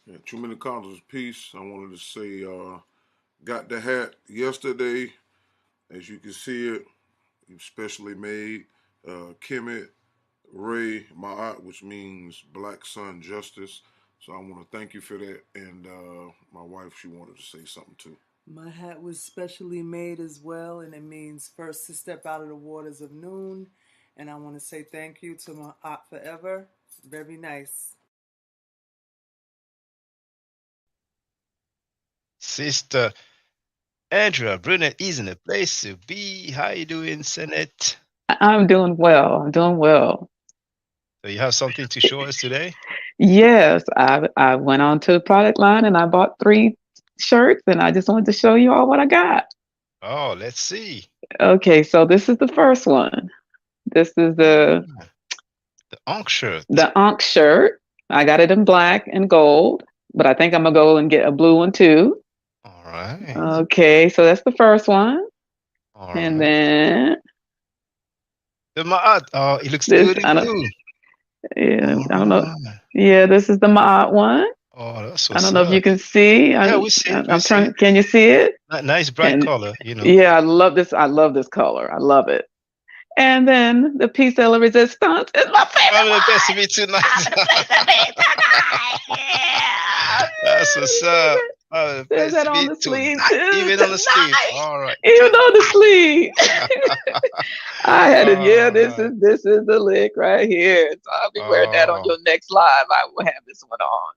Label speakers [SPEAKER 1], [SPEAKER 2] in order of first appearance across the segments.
[SPEAKER 1] Yeah, too many colors. Peace. I wanted to say, got the hat yesterday. As you can see it, specially made. Kemet Ray Ma'at, which means Black Sun Justice. So I want to thank you for that. And my wife, she wanted to say something too.
[SPEAKER 2] My hat was specially made as well, and it means first to step out of the waters of noon. And I want to say thank you to my aunt forever. Very nice.
[SPEAKER 3] Sister Andrea Brunet is in a place to be. How you doing, Senate?
[SPEAKER 4] I'm doing well. I'm doing well.
[SPEAKER 3] So you have something to show us today?
[SPEAKER 4] Yes, I went on to the product line and I bought 3 shirts and I just wanted to show you all what I got.
[SPEAKER 3] Oh, let's see.
[SPEAKER 4] Okay, so this is the first one. This is the
[SPEAKER 3] Ah, the Ankh shirt.
[SPEAKER 4] the Ankh shirt. I got it in black and gold, but I think I'm gonna go and get a blue one too.
[SPEAKER 3] All right.
[SPEAKER 4] Okay, so that's the first one.
[SPEAKER 3] All
[SPEAKER 4] And
[SPEAKER 3] right.
[SPEAKER 4] then
[SPEAKER 3] The Ma'at. Oh, it looks
[SPEAKER 4] this
[SPEAKER 3] good in
[SPEAKER 4] I don't
[SPEAKER 3] blue.
[SPEAKER 4] yeah,
[SPEAKER 3] All
[SPEAKER 4] I don't know.
[SPEAKER 3] right.
[SPEAKER 4] Yeah, this is the Ma'at one.
[SPEAKER 3] Oh, that's
[SPEAKER 4] I don't
[SPEAKER 3] what's
[SPEAKER 4] know if you
[SPEAKER 3] up.
[SPEAKER 4] can see.
[SPEAKER 3] Yeah, we see it. We
[SPEAKER 4] I'm
[SPEAKER 3] see
[SPEAKER 4] trying.
[SPEAKER 3] it.
[SPEAKER 4] Can you see it?
[SPEAKER 3] Nice bright
[SPEAKER 4] And
[SPEAKER 3] color, you know.
[SPEAKER 4] yeah, I love this. I love this color. I love it. And then the piece de la resistance is my favorite
[SPEAKER 3] Having the best of
[SPEAKER 4] one.
[SPEAKER 3] me
[SPEAKER 4] I'm
[SPEAKER 3] tonight.
[SPEAKER 4] the place to be tonight. Yeah,
[SPEAKER 3] That's
[SPEAKER 4] my
[SPEAKER 3] what's up.
[SPEAKER 4] favorite.
[SPEAKER 3] Having the
[SPEAKER 4] There's
[SPEAKER 3] best
[SPEAKER 4] that
[SPEAKER 3] to
[SPEAKER 4] on
[SPEAKER 3] me
[SPEAKER 4] the sleeve
[SPEAKER 3] tonight.
[SPEAKER 4] too.
[SPEAKER 3] Even on the sleeve.
[SPEAKER 4] Tonight,
[SPEAKER 3] All right.
[SPEAKER 4] even on the
[SPEAKER 3] Tonight.
[SPEAKER 4] sleeve. I had it. Yeah,
[SPEAKER 3] All
[SPEAKER 4] this
[SPEAKER 3] right.
[SPEAKER 4] is the lick right here. So I'll be wearing that on
[SPEAKER 3] Oh,
[SPEAKER 4] your next live. I will have this one on.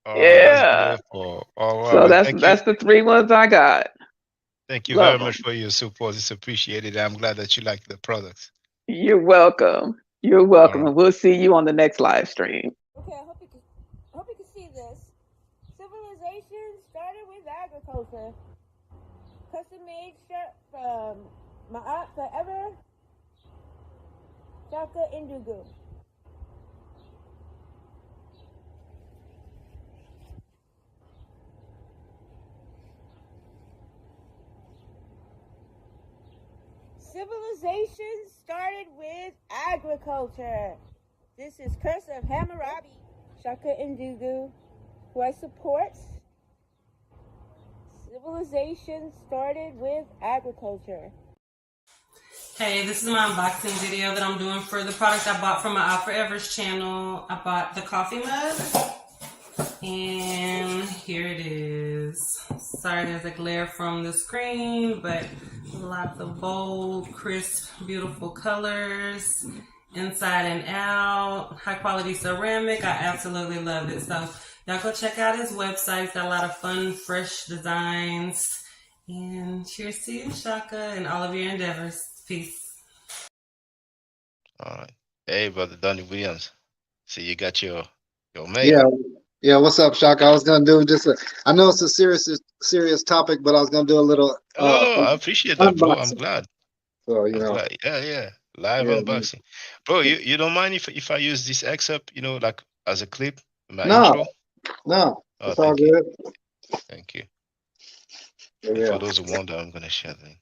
[SPEAKER 3] oh, that's
[SPEAKER 4] Yeah.
[SPEAKER 3] beautiful. All right.
[SPEAKER 4] So
[SPEAKER 3] Well,
[SPEAKER 4] that's the 3 ones I got.
[SPEAKER 3] thank you
[SPEAKER 4] Love
[SPEAKER 3] very much
[SPEAKER 4] them.
[SPEAKER 3] for your support. It's appreciated. I'm glad that you like the products.
[SPEAKER 4] You're welcome. You're
[SPEAKER 3] All
[SPEAKER 4] welcome,
[SPEAKER 3] right.
[SPEAKER 4] and we'll see you on the next live stream.
[SPEAKER 5] Okay, I hope you can see this. Civilization started with agriculture. Custom made shirt from Ma'at Forever, Shaka Indugu. Civilization started with agriculture. This is Curse of Hammurabi, Shaka Indugu, who I support. Civilization started with agriculture.
[SPEAKER 6] Hey, this is my unboxing video that I'm doing for the product I bought from my Forever's channel. I bought the coffee mug, and here it is. Sorry there's a glare from the screen, but lots of bold, crisp, beautiful colors, inside and out, high quality ceramic. I absolutely love it. So y'all go check out his website. He's got a lot of fun, fresh designs. And cheers to you, Shaka, and all of your endeavors. Peace.
[SPEAKER 3] All right. Hey, brother Donnie Williams. See, you got your mail.
[SPEAKER 7] Yeah, yeah. What's up, Shaka? I was gonna do just a. I know it's a serious topic, but I was gonna do a little
[SPEAKER 3] No, no, I appreciate that, bro. I'm
[SPEAKER 7] unboxing.
[SPEAKER 3] glad.
[SPEAKER 7] So
[SPEAKER 3] I'm glad. Yeah, yeah. Live
[SPEAKER 7] yeah, man.
[SPEAKER 3] unboxing. Bro, you don't mind if I use this excerpt, like as a clip, my
[SPEAKER 7] No,
[SPEAKER 3] intro?
[SPEAKER 7] no,
[SPEAKER 3] Oh,
[SPEAKER 7] it's all
[SPEAKER 3] thank you.
[SPEAKER 7] good.
[SPEAKER 3] Thank you. And
[SPEAKER 7] Yeah.
[SPEAKER 3] for those who wonder, I'm gonna share the link.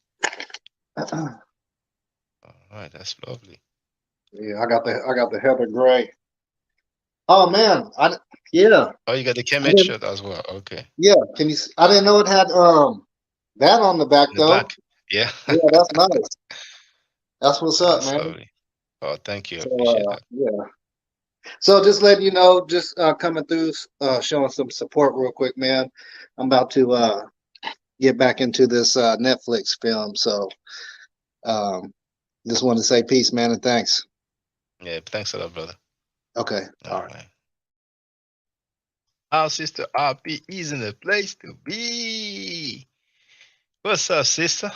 [SPEAKER 3] All right, that's lovely.
[SPEAKER 7] Yeah, I got the Heather Gray. Oh man, yeah,
[SPEAKER 3] Oh, you got the
[SPEAKER 7] I
[SPEAKER 3] Kemet
[SPEAKER 7] didn't,
[SPEAKER 3] shirt as well. Okay.
[SPEAKER 7] yeah. Can you? I didn't know it had that on the back
[SPEAKER 3] In the
[SPEAKER 7] though.
[SPEAKER 3] black. Yeah.
[SPEAKER 7] Yeah, that's nice. That's what's up,
[SPEAKER 3] That's
[SPEAKER 7] man.
[SPEAKER 3] lovely. Oh, thank you. I
[SPEAKER 7] So
[SPEAKER 3] appreciate that.
[SPEAKER 7] yeah. So just letting you know, just coming through, showing some support real quick, man. I'm about to get back into this Netflix film. So um, just wanted to say peace, man, and thanks.
[SPEAKER 3] Yeah, thanks a lot, brother.
[SPEAKER 7] Okay. All
[SPEAKER 3] All
[SPEAKER 7] right.
[SPEAKER 3] right. Our sister RP is in the place to be. What's up, sister?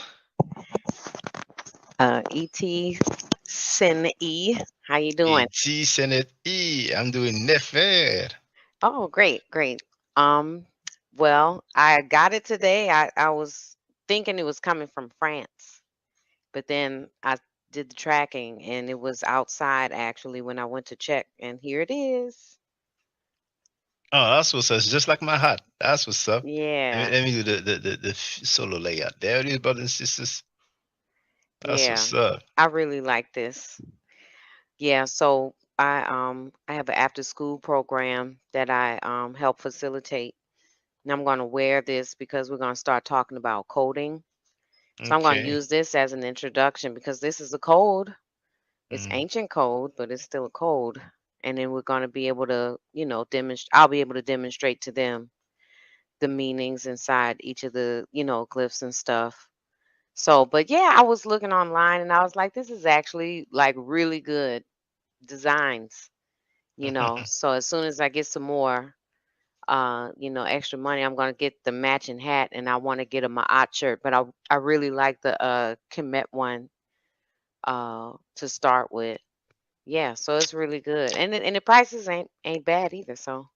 [SPEAKER 8] Et Sin E. How you doing?
[SPEAKER 3] E.T. Senate E. I'm doing Nefer.
[SPEAKER 8] Oh, great, great. Um, well, I got it today. I was thinking it was coming from France, but then I did the tracking and it was outside actually when I went to check, and here it is.
[SPEAKER 3] Oh, that's what's up. It's just like my hat. That's what's up.
[SPEAKER 8] Yeah,
[SPEAKER 3] Let me do the solo layout. There it is, brothers and sisters. That's
[SPEAKER 8] yeah.
[SPEAKER 3] what's up.
[SPEAKER 8] I really like this. Yeah, so I have an after school program that I help facilitate. And I'm going to wear this because we're going to start talking about coding. So I'm going to
[SPEAKER 3] Okay.
[SPEAKER 8] use this as an introduction because this is a code. It's
[SPEAKER 3] Mm.
[SPEAKER 8] ancient code, but it's still a code. And then we're going to be able to, demonstrate. I'll be able to demonstrate to them the meanings inside each of the, glyphs and stuff. So, but yeah, I was looking online and I was like, this is actually like really good designs, So as soon as I get some more, extra money, I'm gonna get the matching hat and I want to get a Ma'at shirt. But I really like the Kemet one to start with. Yeah, so it's really good. And the prices ain't bad either, so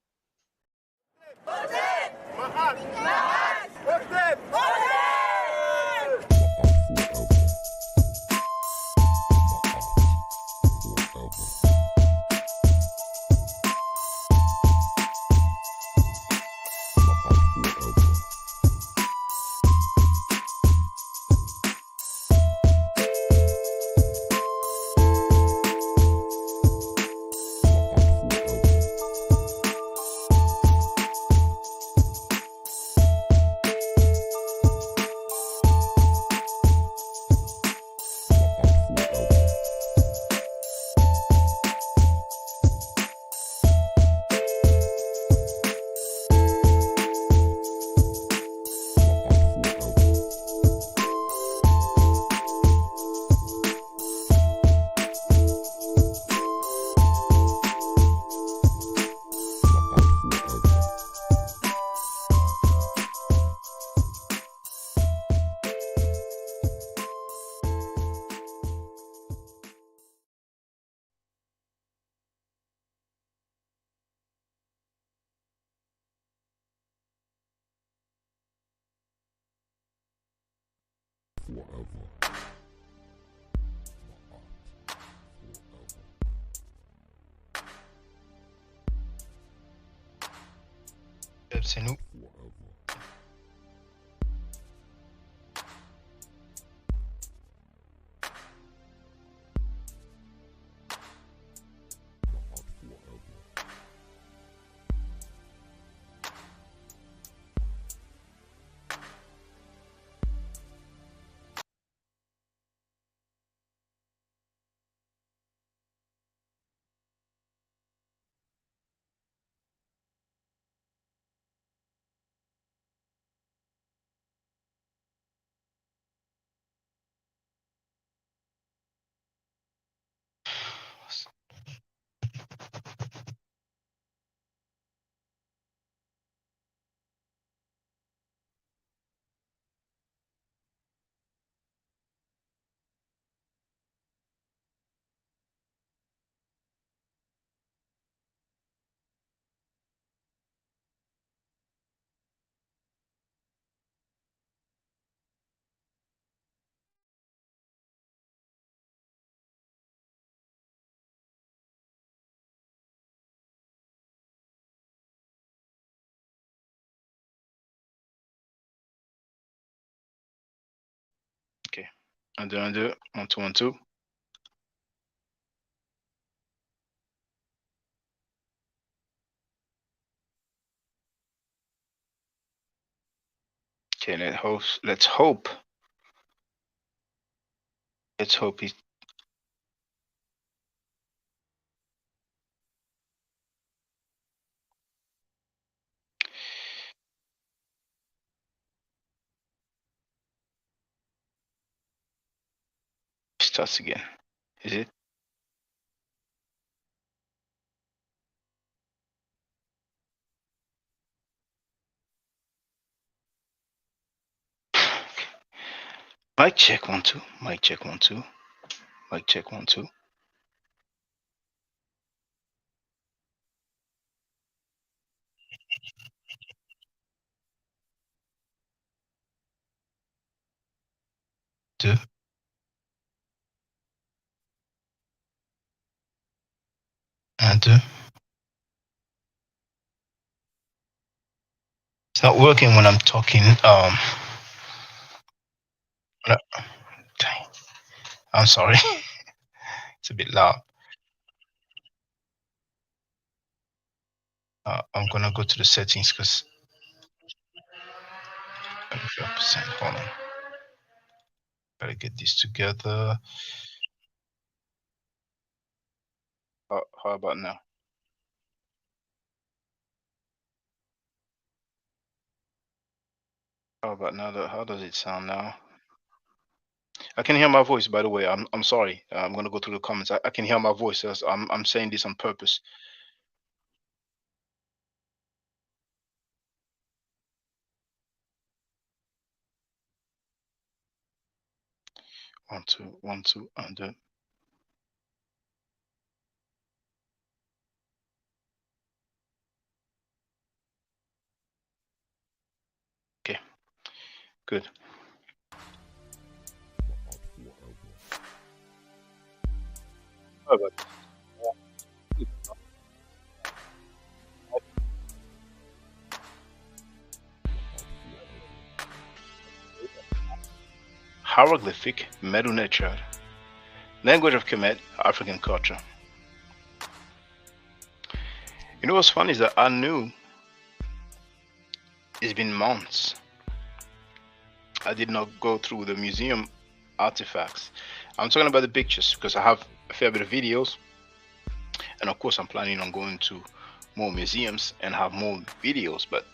[SPEAKER 3] C'est nous. Ok. 1, 2, 1, 2. 1, 2, 1, 2. Okay, let's hope. Let's hope it starts again. Is it? Mic check 1, 2. Mic check 1, 2. Mic check 1, 2. Deux. 1, 2. It's not working when I'm talking. No, dang. I'm sorry. It's a bit loud. I'm gonna go to the settings because 25%. Hold on. Gotta get this together. How about now? How about now? How does it sound now? I can hear my voice, by the way. I'm sorry. I'm gonna go through the comments. I can hear my voice. I'm saying this on purpose. 1 2 1 2 under. Okay, good. How about Hieroglyphic, Medu Neter, language of Kemet, African culture. You know what's funny is that I knew it's been months. I did not go through the museum artifacts. I'm talking about the pictures because I have a fair bit of videos, and of course I'm planning on going to more museums and have more videos. But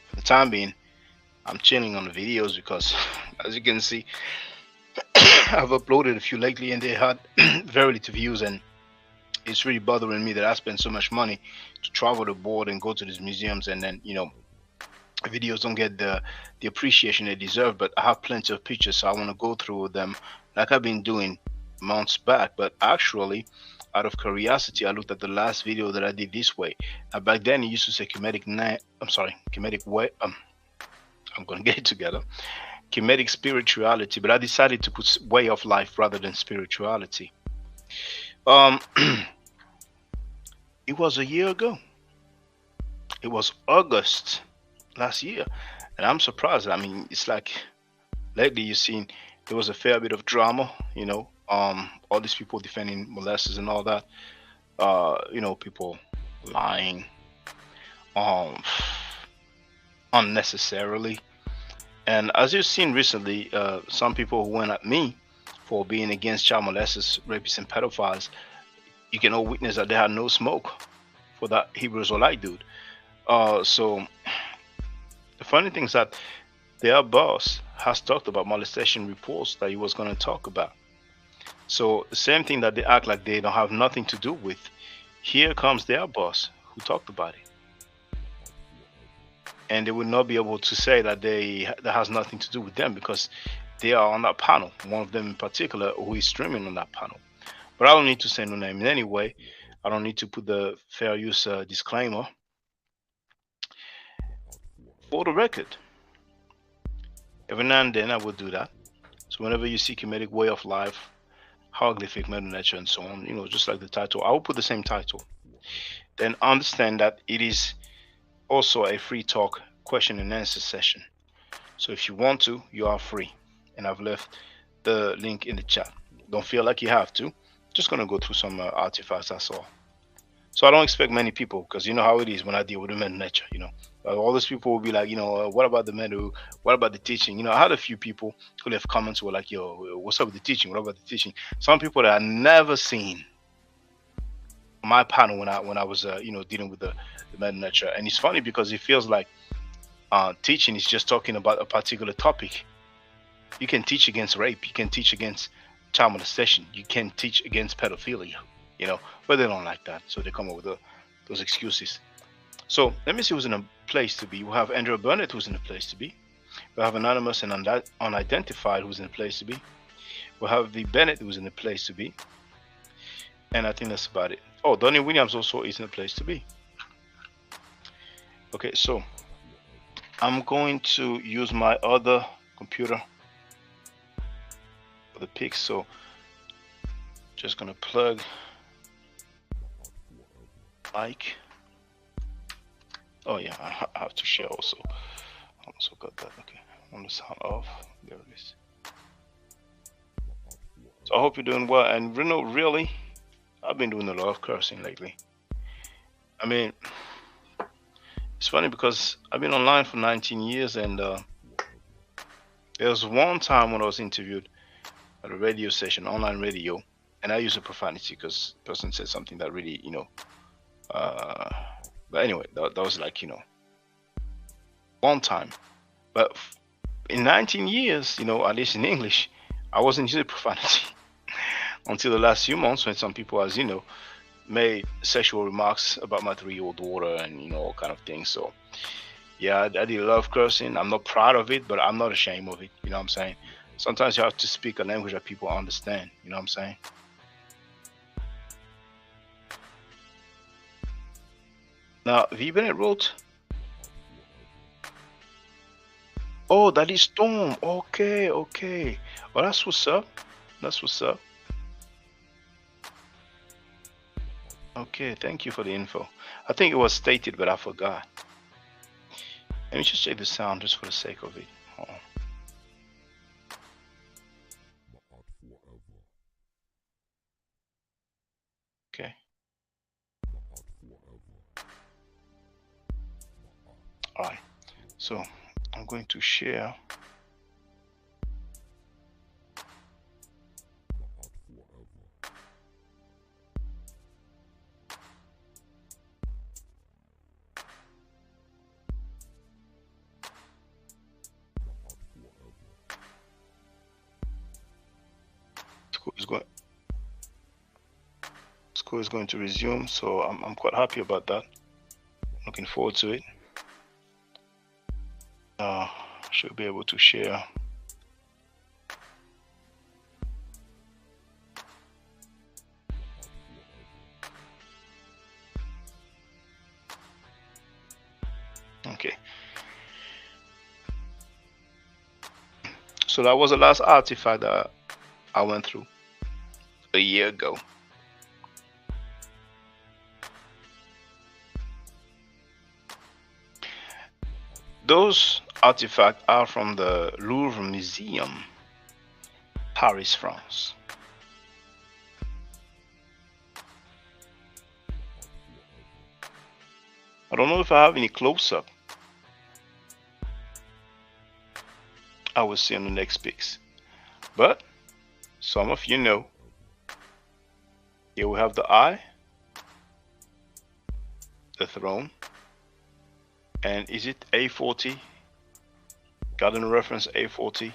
[SPEAKER 3] for the time being, I'm chilling on the videos because, as you can see, I've uploaded a few lately and they had very little views, and it's really bothering me that I spend so much money to travel the board and go to these museums, and then videos don't get the appreciation they deserve. But I have plenty of pictures, so I want to go through them like I've been doing months back. But actually, out of curiosity, I looked at the last video that I did this way. Now back then it used to say Kemetic way. I'm gonna get it together. Kemetic spirituality, but I decided to put way of life rather than spirituality. Um, it was a year ago. It was August last year, and I'm surprised. I mean, it's like lately you've seen there was a fair bit of drama. All these people defending molesters and all that. People lying, um, unnecessarily. And as you've seen recently, some people who went at me for being against child molesters, rapists, and pedophiles, you can all witness that they had no smoke for that Hebrew Israelite dude. So the funny thing is that their boss has talked about molestation reports that he was going to talk about. So the same thing that they act like they don't have nothing to do with, here comes their boss who talked about it. And they will not be able to say that that has nothing to do with them because they are on that panel. One of them in particular who is streaming on that panel. But I don't need to say no name in any way. I don't need to put the fair use disclaimer. For the record, every now and then I will do that. So whenever you see Kemetic way of life, Hieroglyphic, Medu Neter, and so on, just like the title, I will put the same title. Then understand that it is also a free talk question and answer session. So if you want to, you are free. And I've left the link in the chat. Don't feel like you have to. Just gonna go through some artifacts I saw. So I don't expect many people, because you know how it is when I deal with the Medu Neter. All those people will be like, what about the Medu? What about the teaching? I had a few people who left comments who were like, yo, what's up with the teaching? What about the teaching? Some people that I never seen my panel when I was dealing with the Medu Neter. And it's funny because it feels like teaching is just talking about a particular topic. You can teach against rape, you can teach against child molestation, you can teach against pedophilia, but they don't like that, so they come up with those excuses. So let me see who's in a place to be. We have Andrew Burnett who's in a place to be. We have Anonymous and Unidentified who's in a place to be. We have the Bennett who's in a place to be. And I think that's about it. Oh, Donnie Williams also is in a place to be. Okay, so I'm going to use my other computer for the pics. So just gonna plug mic. Oh yeah, I have to share also. I also got that. Okay, I want the sound off. There it is. So I hope you're doing well. And really, I've been doing a lot of cursing lately. I mean, It's funny because I've been online for 19 years, and there was one time when I was interviewed at a radio station, online radio, and I used a profanity because the person said something that really, but anyway, that was like, one time. But in 19 years, at least in English, I wasn't using profanity until the last few months when some people, as you know, made sexual remarks about my 3-year-old daughter and, all kind of things. So, yeah, I did love cursing. I'm not proud of it, but I'm not ashamed of it. You know what I'm saying? Sometimes you have to speak a language that people understand. You know what I'm saying? Now, V. Bennett wrote, oh, that is Storm. Okay, okay. Oh, that's what's up. That's what's up. Okay, thank you for the info. I think it was stated, but I forgot. Let me just check the sound just for the sake of it. Hold on. Okay. All right. So I'm going to share. School is going to resume, so I'm quite happy about that. Looking forward to it. Should be able to share. Okay. So that was the last artifact that I went through a year ago. Those artifacts are from the Louvre Museum, Paris, France. I don't know if I have any close-up. I will see on the next pics. But some of you know. Here we have the eye, the throne, and is it A40? Garden reference A40.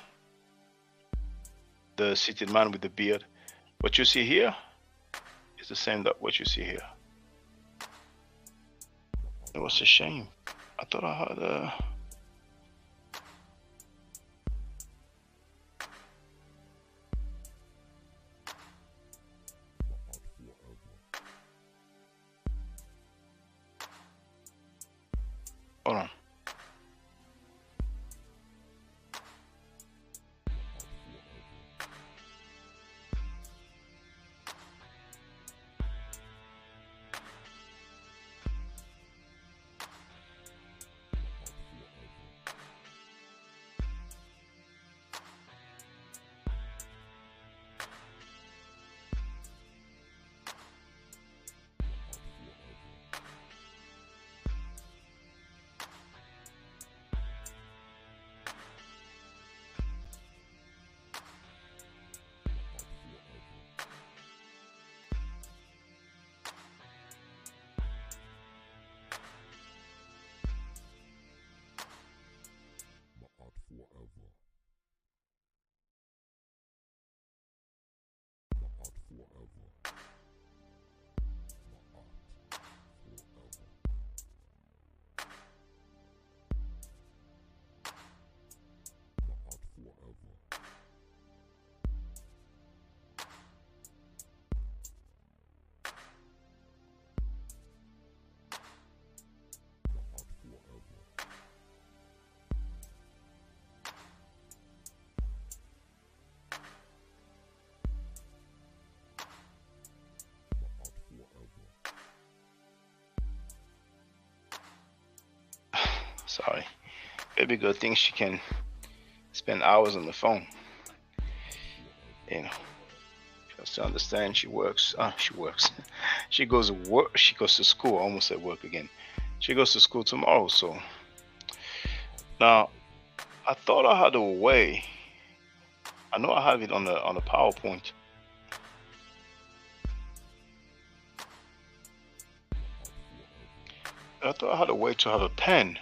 [SPEAKER 3] The seated man with the beard. What you see here is the same that what you see here. It was a shame. I thought I had a... Hold on. Sorry. Baby girl thinks she can spend hours on the phone. You know, she has to understand she works. She works. She goes to work. She goes to school. I almost said work again. She goes to school tomorrow, so now I thought I had a way. I know I have it on the PowerPoint. I thought I had a way to have a pen.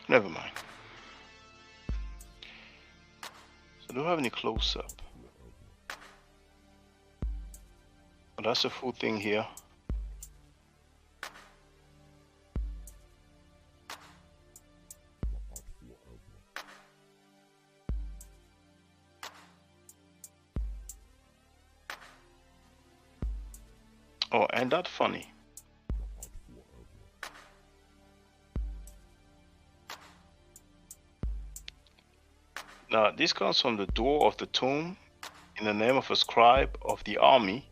[SPEAKER 3] Never mind. So do I have any close-up? Well, that's a full thing here. Oh, and that's funny. Now, this comes from the door of the tomb in the name of a scribe of the army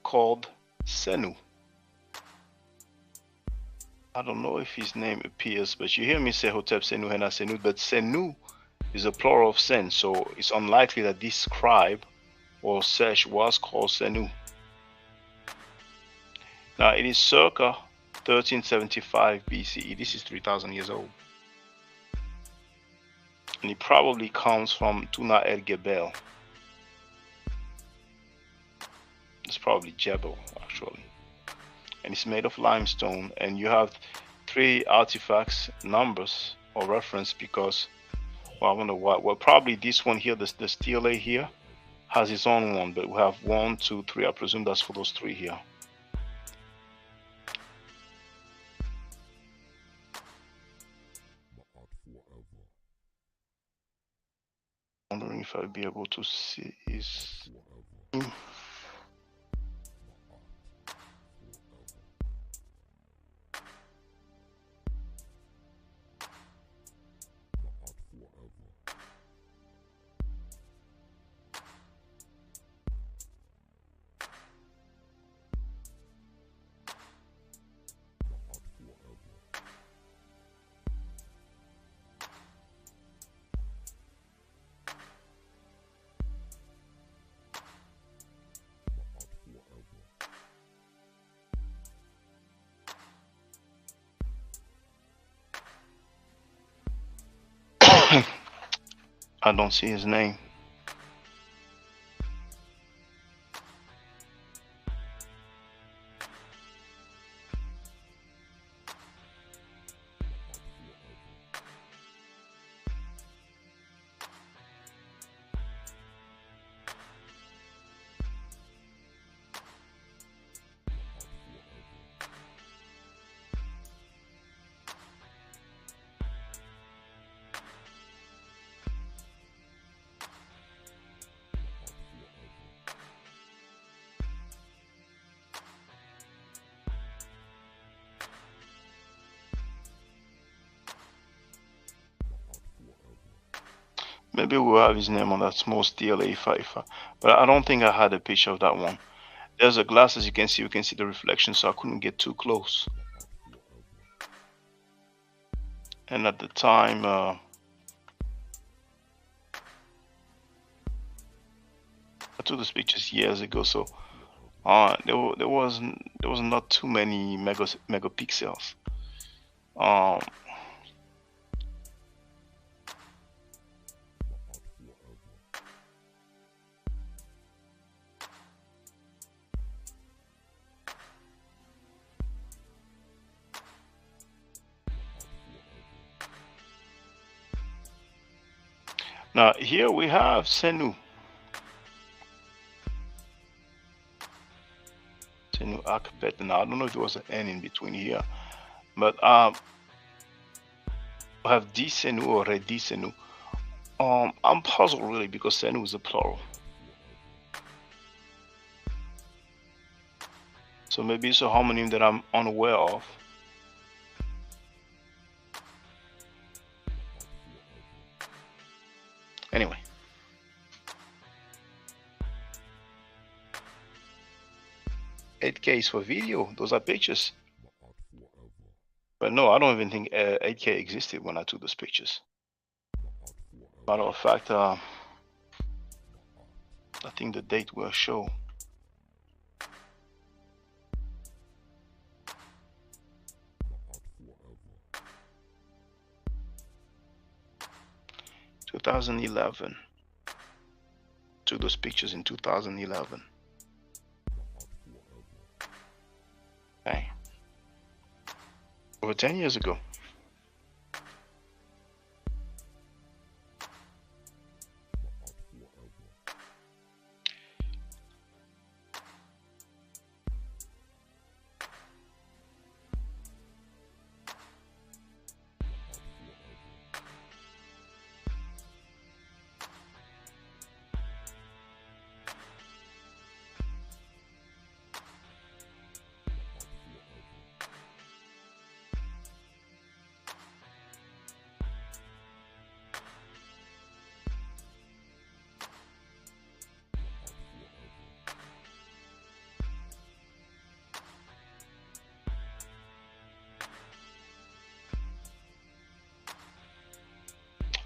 [SPEAKER 3] called Senu. I don't know if his name appears, but you hear me say Hotep Senu, Hena Senu, but Senu is a plural of Sen, so it's unlikely that this scribe or Sesh was called Senu. Now, it is circa 1375 BCE. This is 3,000 years old. And it probably comes from Tuna El Gebel. It's probably Jebel, actually. And it's made of limestone. And you have 3 artifacts, numbers, or reference because, well, I wonder what. Well, probably this one here, the stele here, has its own one. But we have 1, 2, 3. I presume that's for those 3 here. Wondering if I'll be able to see his. I don't see his name. Maybe we'll have his name on that small stele but I don't think I had a picture of that one. There's a glass, as you can see, we can see the reflection, so I couldn't get too close. And at the time, I took those pictures years ago, so there was not too many megapixels. Now here we have Senu. Senu Akpet. Now I don't know if there was an N in between here, but I have D Senu or Redi Senu. I'm puzzled really because Senu is a plural. So maybe it's a homonym that I'm unaware of. Anyway. $8K is for video. Those are pictures. But But no, I don't even think 8K existed when I took those pictures. Matter of fact, I think the date will show. (2011). Took those pictures in 2011. Okay. Over 10 years ago.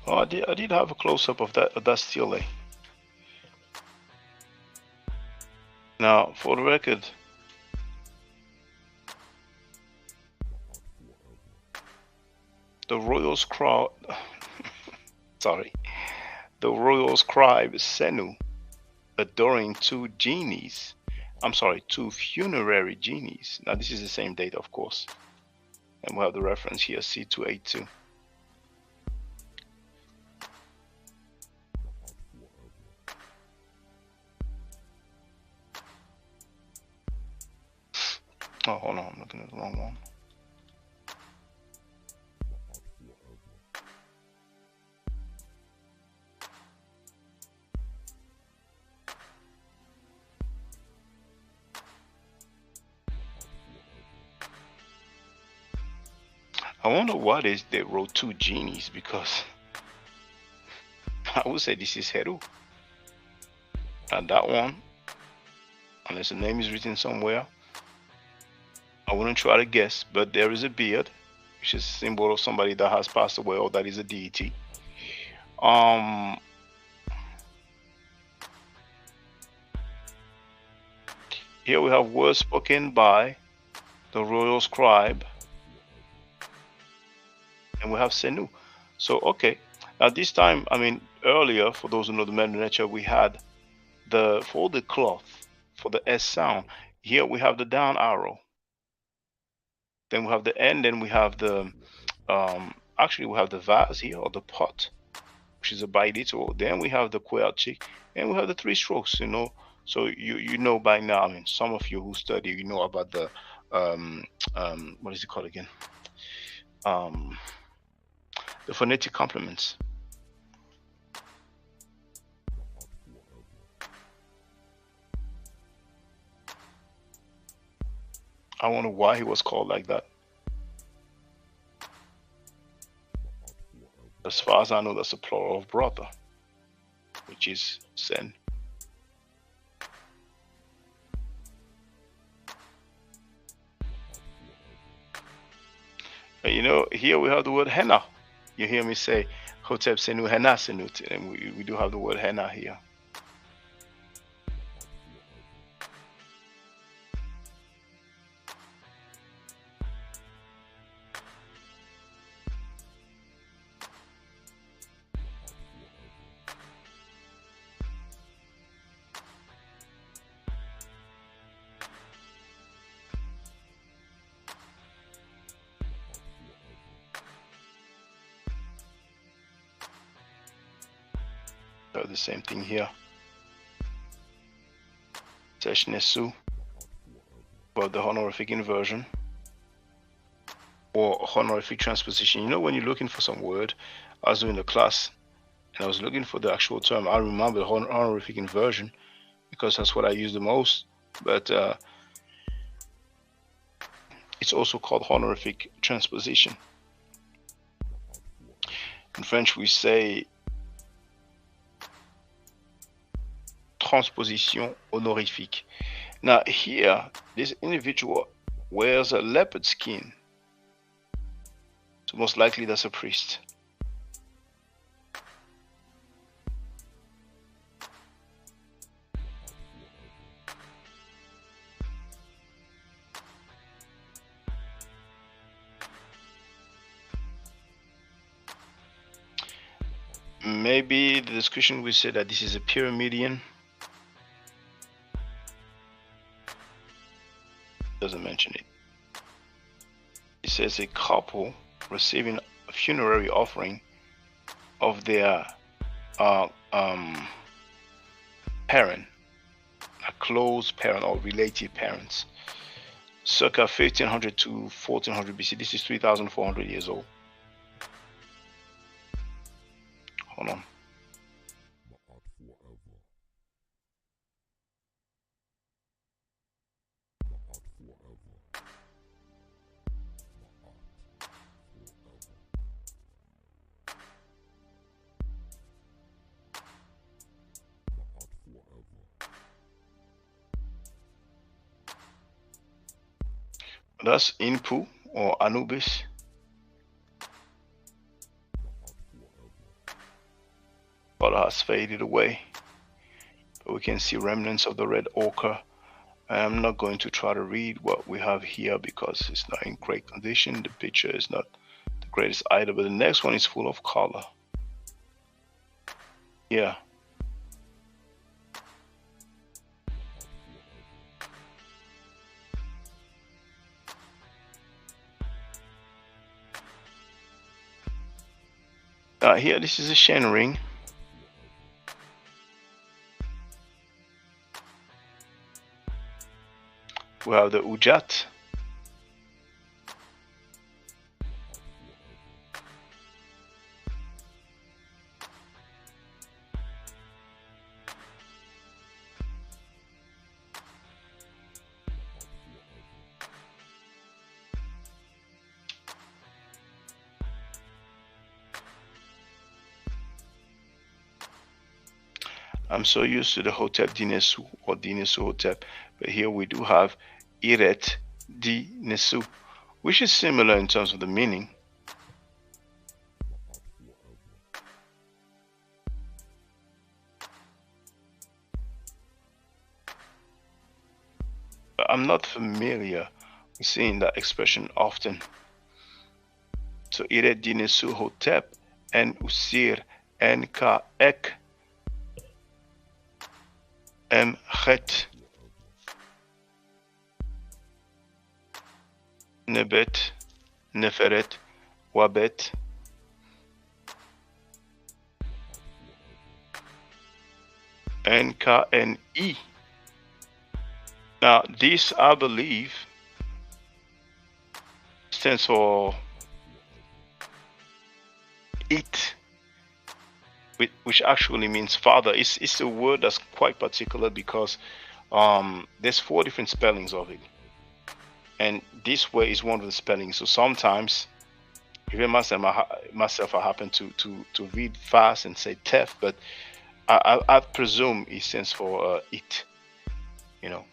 [SPEAKER 3] Oh, I did have a close-up of that stele. Now, for the record, the royal scribe, sorry, the royal scribe Senu adoring two genies. I'm sorry, two funerary genies. Now, this is the same date, of course, and we'll have the reference here, C282. Oh, hold on, I'm looking at the wrong one. I wonder why they wrote two genies, because I would say this is Heru. And that one, unless the name is written somewhere, I wouldn't try to guess, but there is a beard, which is a symbol of somebody that has passed away or that is a deity. Here we have words spoken by the royal scribe, and we have Senu. So, okay, now this time, I mean, earlier, for those who know the Medu Neter, we had for the cloth, for the S sound, here we have the down arrow. Then we have the end, then we have the, actually we have the vase here, or the pot, which is a bidito. Then we have the QWERTY, and we have the three strokes, you know. So you know by now, I mean, some of you who study, you know about the, what is it called again? The phonetic complements. I wonder why he was called like that. As far as I know, that's a plural of brother, which is Sen. And you know, here we have the word henna. You hear me say Hotep Senu Henna Senut, and we do have the word henna here. The same thing here. Teshnesu, about the honorific inversion or honorific transposition. You know, when you're looking for some word, I was doing the class and I was looking for the actual term. I remember honorific inversion because that's what I use the most, but it's also called honorific transposition. In French, we say transposition honorifique. Now here, this individual wears a leopard skin So most likely that's a priest. Maybe the description will say that this is a pyramidion. Doesn't mention it. It says a couple receiving a funerary offering of their parent, a close parent or relative parents, circa 1500 to 1400 BC. This is 3,400 years old. Hold on. That's Inpu or Anubis. Color has faded away, but we can see remnants of the red ochre. I'm not going to try to read what we have here because it's not in great condition. The picture is not the greatest either, but the next one is full of color. Yeah. Here, this is a Shen ring. We have the Ujat. I'm so used to the Hotep Dinesu or Dinesu Hotep, but here we do have Iret Dinesu, which is similar in terms of the meaning. But I'm not familiar with seeing that expression often. So Iret Dinesu Hotep and Usir Nka Ek Chet Nebet Neferet Wabet NKNE. Now this, I believe, stands for it, which actually means father. It's a word that's quite particular because there's 4 different spellings of it, and this way is one of the spellings. So sometimes, even myself, I happen to read fast and say Tef, but I presume it stands for it. You know.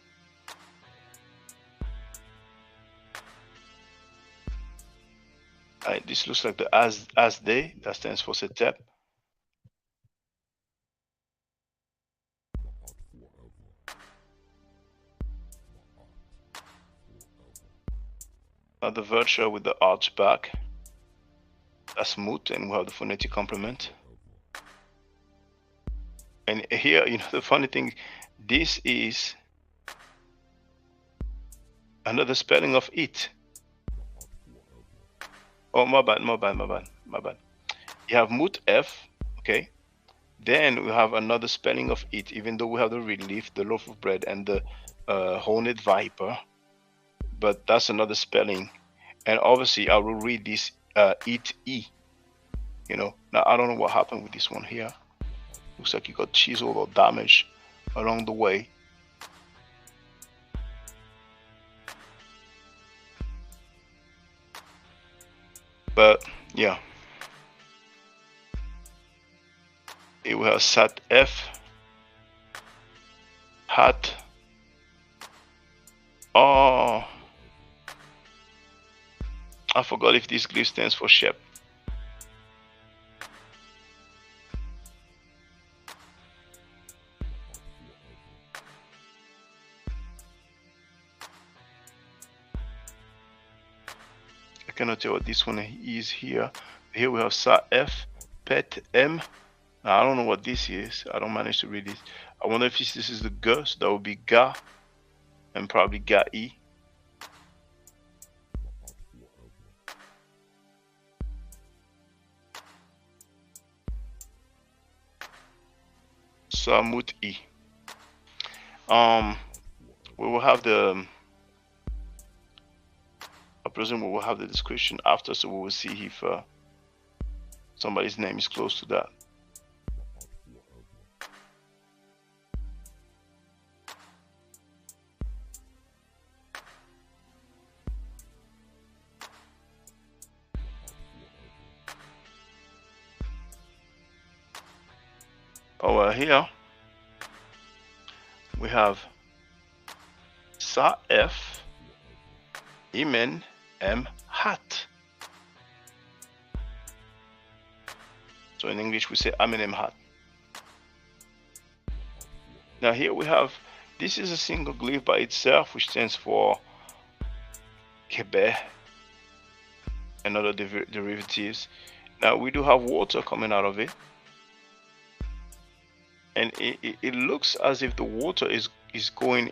[SPEAKER 3] This looks like the Asde, that stands for Setep. The virtue with the arch back, that's Mut, and we have the phonetic complement. And here, you know, the funny thing, this is another spelling of it. Oh, my bad. You have Mut F, okay? Then we have another spelling of it, even though we have the relief, the loaf of bread, and the horned viper. But that's another spelling. And obviously, I will read this it E. You know, now I don't know what happened with this one here. Looks like you got chiseled or damaged along the way. But yeah, it will have Sat F, Hat. Oh, I forgot if this glyph stands for Shep. I cannot tell what this one is here. Here we have Sa F, Pet M. I don't know what this is. I don't manage to read it. I wonder if this is the G, so that would be Ga, and probably Ga E. Samut E. We will have the, I presume we will have the description after, so we will see if somebody's name is close to that. Over here we have Sa F, Imen M Hat. So in English we say Amen M Hat. Now here we have, this is a single glyph by itself, which stands for Kemet and other derivatives. Now we do have water coming out of it, and it looks as if the water is going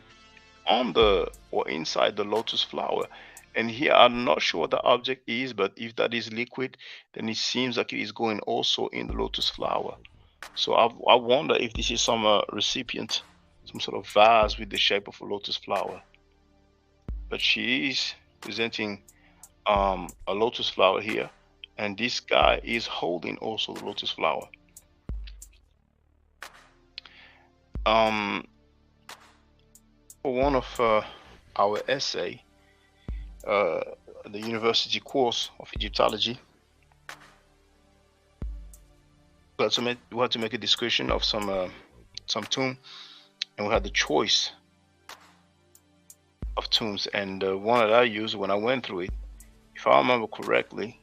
[SPEAKER 3] on the or inside the lotus flower. And here I'm not sure what the object is, but if that is liquid, then it seems like it is going also in the lotus flower. So I wonder if this is some recipient, some sort of vase with the shape of a lotus flower. But she is presenting a lotus flower here, and this guy is holding also the lotus flower. For one of our essay, the university course of Egyptology, we had to make a description of some tomb, and we had the choice of tombs, and the one that I used when I went through it, if I remember correctly,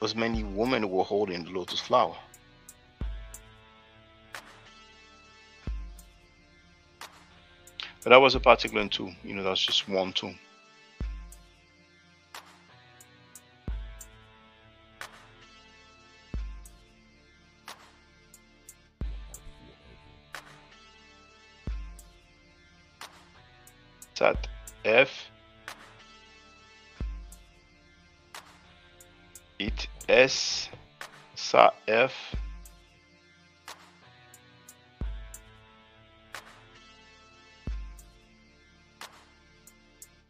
[SPEAKER 3] was many women who were holding the lotus flower. But that was a particular tomb, you know, that's just one tomb. Sat F, it S, Sa F,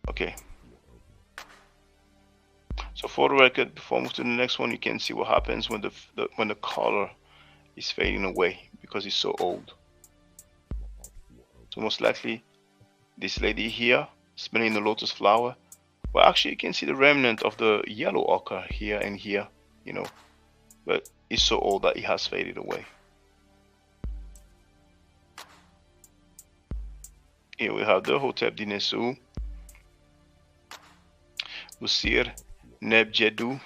[SPEAKER 3] okay. So for the record, before I move to the next one, you can see what happens when the color is fading away because it's so old. So most likely this lady here smelling the lotus flower, well, actually you can see the remnant of the yellow ochre here and here, you know, but it's so old that it has faded away. Here we have the Hotep Dinesu, Usir Nebjedu,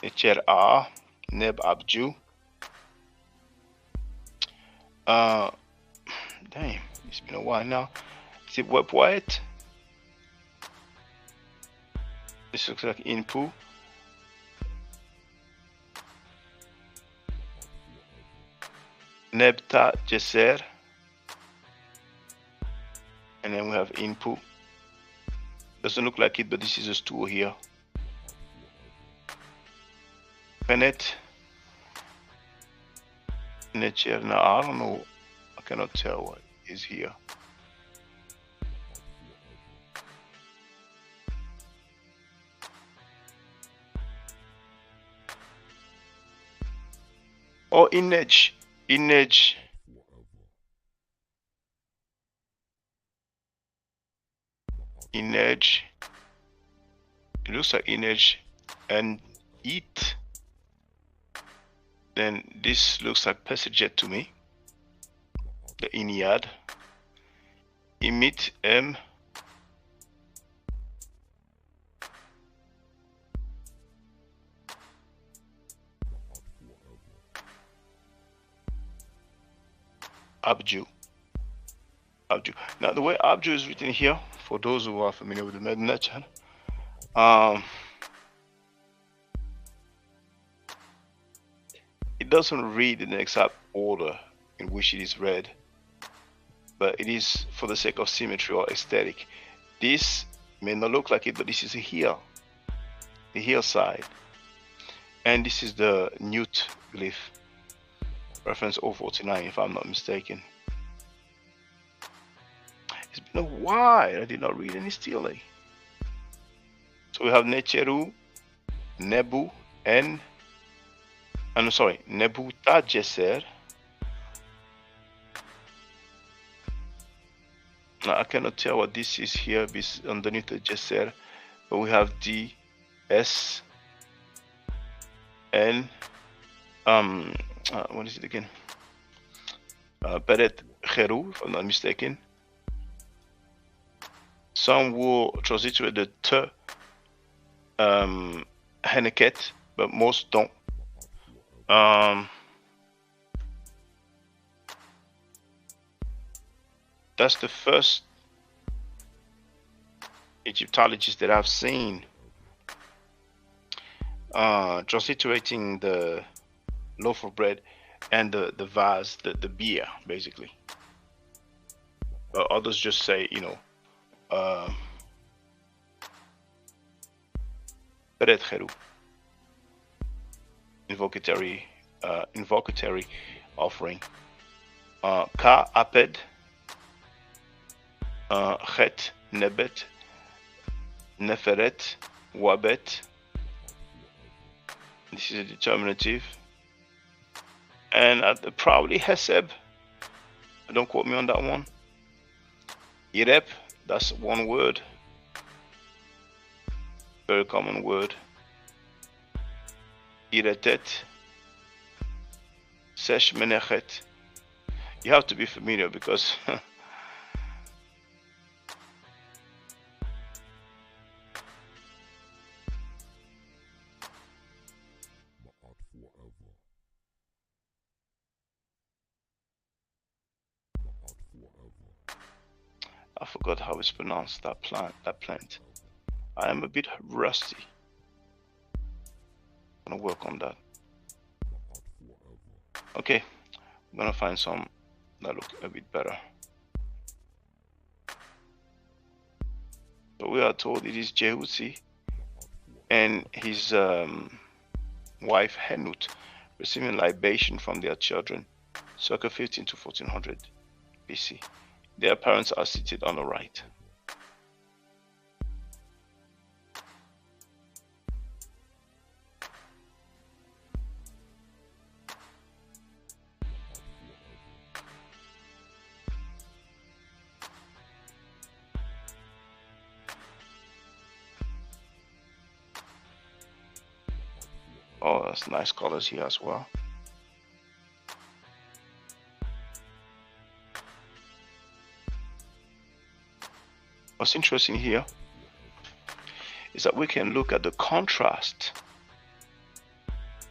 [SPEAKER 3] Echer A, Neb Abju. Damn, it's been a while now. Is it Web White? This looks like Inpu. Nebta Jesser. And then we have Inpu. Doesn't look like it, but this is a stool here. Kemet. Neter. Now I don't know. I cannot tell what is here. Oh, Inej. Inej. Inej. It looks like Inej and Eat. Then this looks like Passaget to me. The Iniad. Emit M. Abju. Abju. Now, the way Abju is written here, for those who are familiar with the Medu Neter, it doesn't read in the exact order in which it is read, but it is for the sake of symmetry or aesthetic. This may not look like it, but this is a heel, the heel side, and this is the Newt glyph, reference 049 if I'm not mistaken. It's been a while I did not read any stele. So we have Necheru, Nebu, and I'm sorry, Nebu Tajeser. Now I cannot tell what this is here underneath the Jeser, but we have D, S, N, what is it again? Beret Cheru, if I'm not mistaken. Some will transliterate the T, Henneket, but most don't. That's the first Egyptologist that I've seen transliterating the loaf of bread and the vase, the beer, basically. Others just say, you know, Beret Cheru, invocatory offering. Ka Aped, Chet, Nebet, Neferet, Wabet. This is a determinative. And probably Heseb. Don't quote me on that one. Irep, that's one word. Very common word. Iretet. Sesh Menechet. You have to be familiar because I forgot how it's pronounced, that plant. I am a bit rusty. I'm gonna work on that. Okay, I'm gonna find some that look a bit better. So we are told it is Jehusi and his wife Henut receiving libation from their children circa 15 to 1400 BC. Their parents are seated on the right. Oh, that's nice colors here as well. What's interesting here is that we can look at the contrast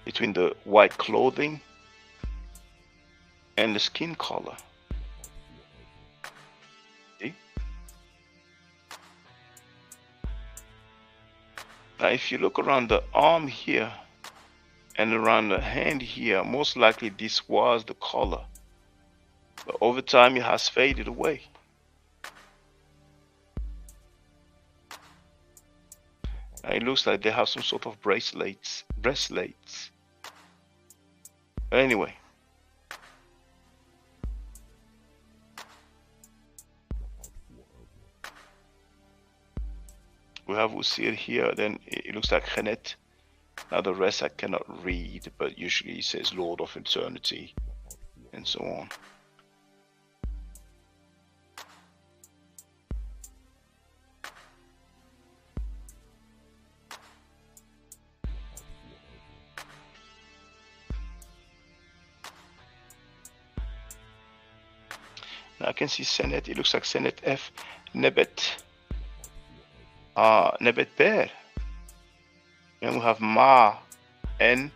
[SPEAKER 3] between the white clothing and the skin color. See? Now, if you look around the arm here and around the hand here, most likely this was the color, but over time it has faded away. Now it looks like they have some sort of bracelets. But anyway, we have Usir here, then it looks like Kemet. Now the rest I cannot read, but usually it says Lord of Eternity and so on. Now I can see Senet, it looks like Senet F, Nebet, Nebet Bear. And we have Ma, N,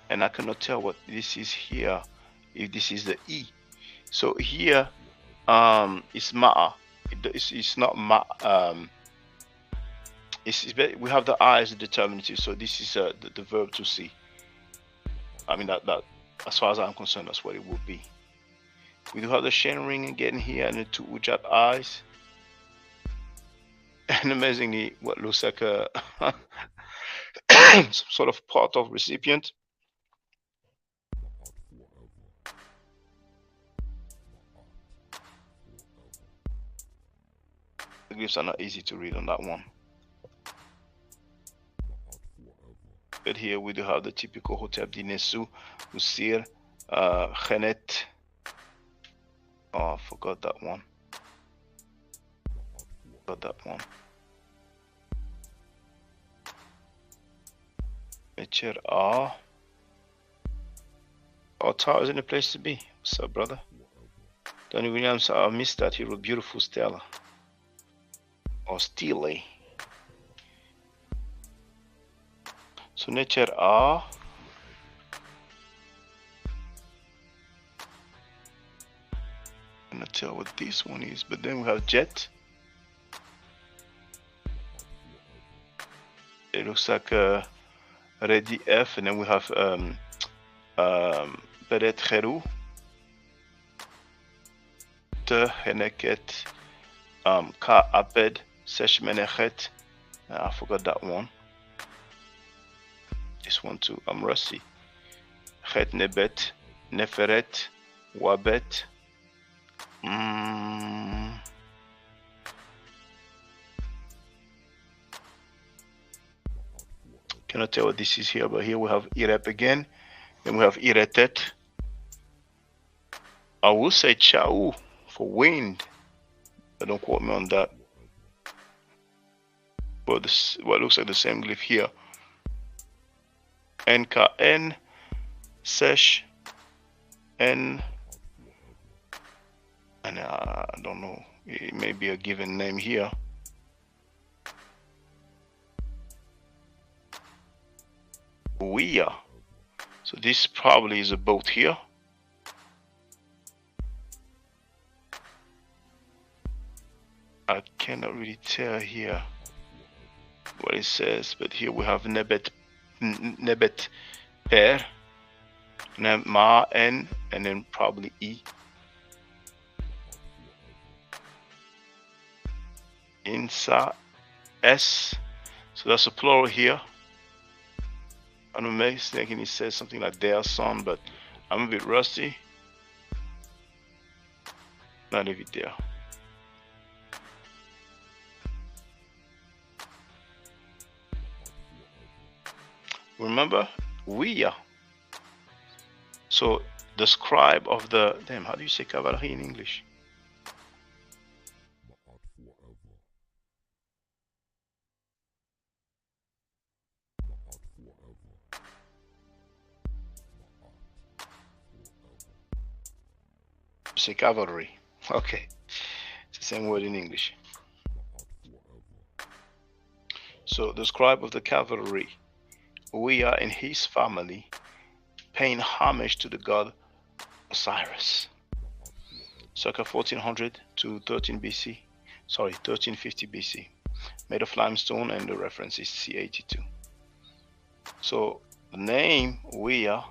[SPEAKER 3] and I cannot tell what this is here, if this is the E. So here, it's ma'a. It's not ma. We have the I as a determinative, so this is the verb to see. I mean that as far as I'm concerned, that's what it would be. We do have the chain ring again here, and the two ujat eyes, and amazingly, what looks like a some sort of part of recipient. The glyphs are not easy to read on that one. But here we do have the typical Hotep Dinesu, Usir, Kemet. Oh, I forgot that one. Mecher R. Oh, Tar isn't a place to be. What's up, brother? Donny Williams, I missed that. He wrote beautiful Stella. Or Steely. So nature R. I'm not tell what this one is, but then we have Jet. It looks like a Ready F, and then we have Beret Heru, Te Heneket, Ka Abed, Sesh Menechet. I forgot that one. This one too. I'm rusty. Het Nebet, Neferet, Wabet. Cannot tell what this is here, but here we have Irep again. Then we have Iretet. I will say Chau for wind, but don't quote me on that. But this what looks like the same glyph here. NKN, Sesh, N, and I don't know, it may be a given name here. Uia. So this probably is a boat here. I cannot really tell here what it says, but here we have Nebet Per, Ma N, and then probably E. Insa S. So that's a plural here. I don't know, thinking it says something like their son, but I'm a bit rusty. Not leave it there. Remember, we are. So the scribe of the how do you say cavalry in English? Say cavalry. Okay, it's the same word in English. So the scribe of the cavalry, we are in his family, paying homage to the god Osiris. Circa 1400 to 13 BC. Sorry, 1350 BC. Made of limestone, and the reference is C82. So the name Wea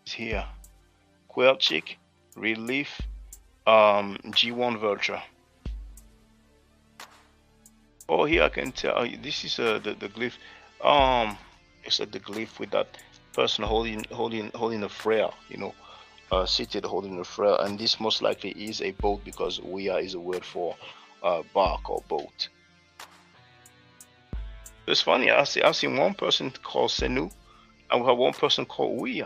[SPEAKER 3] is here. Quelchic, relief, G1 vulture. Oh, here I can tell this is the glyph. It's like the glyph with that person holding a frail, seated holding a frail, and this most likely is a boat, because Wea is a word for bark or boat. It's funny, I've seen one person called Senu, and we have one person called Wea.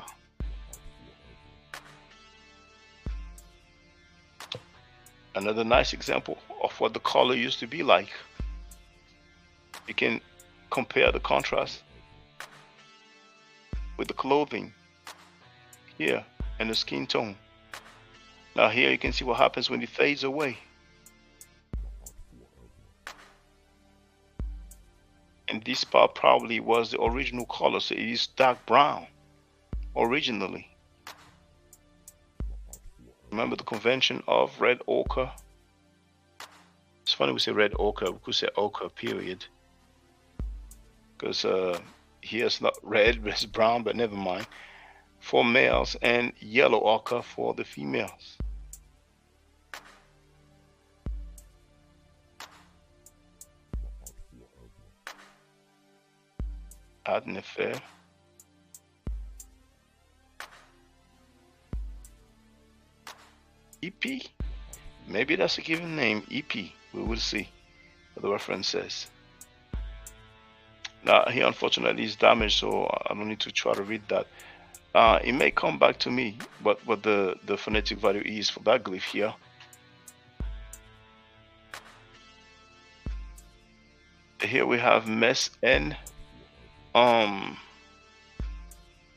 [SPEAKER 3] Another nice example of what the color used to be like. You can compare the contrast with the clothing here and the skin tone. Now here you can see what happens when it fades away. And this part probably was the original color, so it is dark brown originally. Remember the convention of red ochre? It's funny we say red ochre. We could say ochre, period. Because here it's not red, but it's brown, but never mind. For males, and yellow ochre for the females. Ad nefer. EP. Maybe that's a given name, EP. We will see what the reference says. Now, here unfortunately is damaged, so I don't need to try to read that. It may come back to me, but what the phonetic value is for that glyph here. Here we have mes n. Oh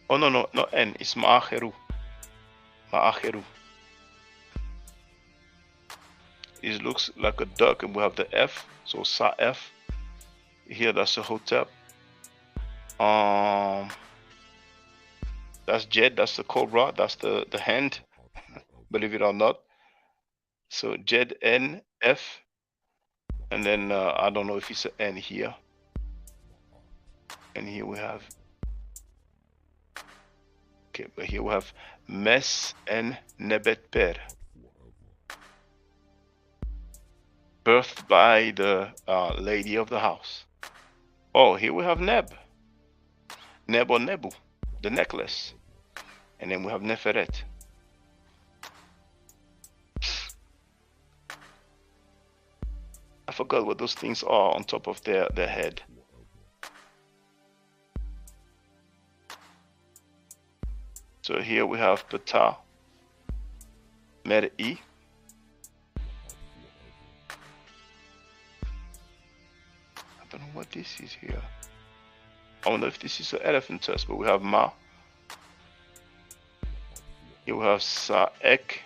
[SPEAKER 3] no, not n. It's ma'acheru. Ma'acheru. It looks like a duck, and we have the F, so Sa F. Here that's a hotep. That's Jed, that's the cobra, that's the hand, believe it or not. So Jed N F, and then I don't know if it's an N here. And here we have, okay, but here we have Mes and Nebet Per, birthed by the lady of the house. Oh, here we have Neb. Neb or Nebu, the necklace. And then we have Neferet. I forgot what those things are on top of their head. So here we have Ptah, Mer-I. I don't know what this is here. I wonder if this is an elephant tusk, but we have Ma. Here we have Sa-Ek.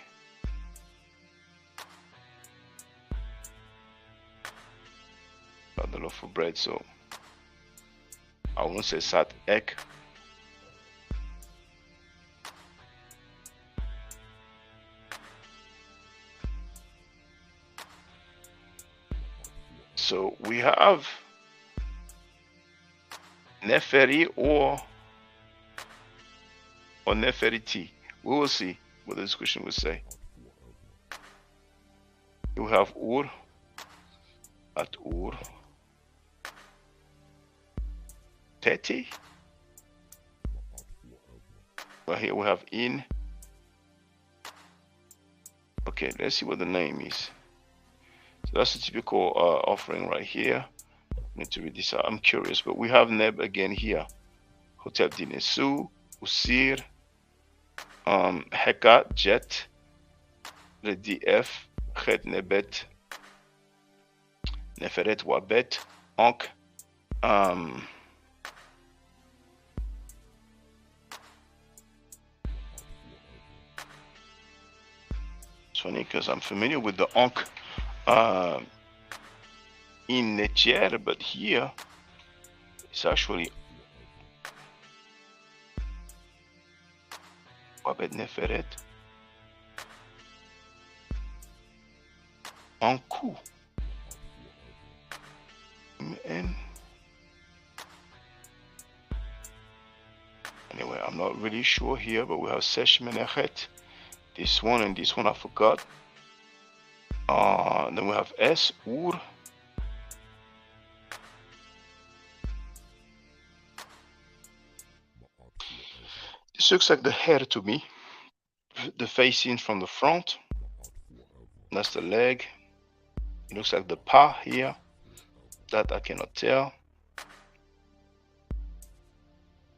[SPEAKER 3] Got the loaf of bread, so I won't say Sat-Ek. So we have Neferi or Neferiti. We will see what the discussion will say. We have Ur, at Ur, Teti. But here we have In. Okay, let's see what the name is. So that's a typical offering right here. I need to read this out. I'm curious, but we have Neb again here. Hotep Dinesu, Usir, Hekat, Jet, Redif, Chet Nebet, Neferet Wabet, Ankh, it's funny because I'm familiar with the Ankh in nTr, but here it's actually Wabet Neferet Anku. And anyway, I'm not really sure here, but we have Sesh Menechet. This one and this one I forgot. Then we have S, Ur. This looks like the hair to me. The facing from the front. That's the leg. It looks like the pa here. That I cannot tell.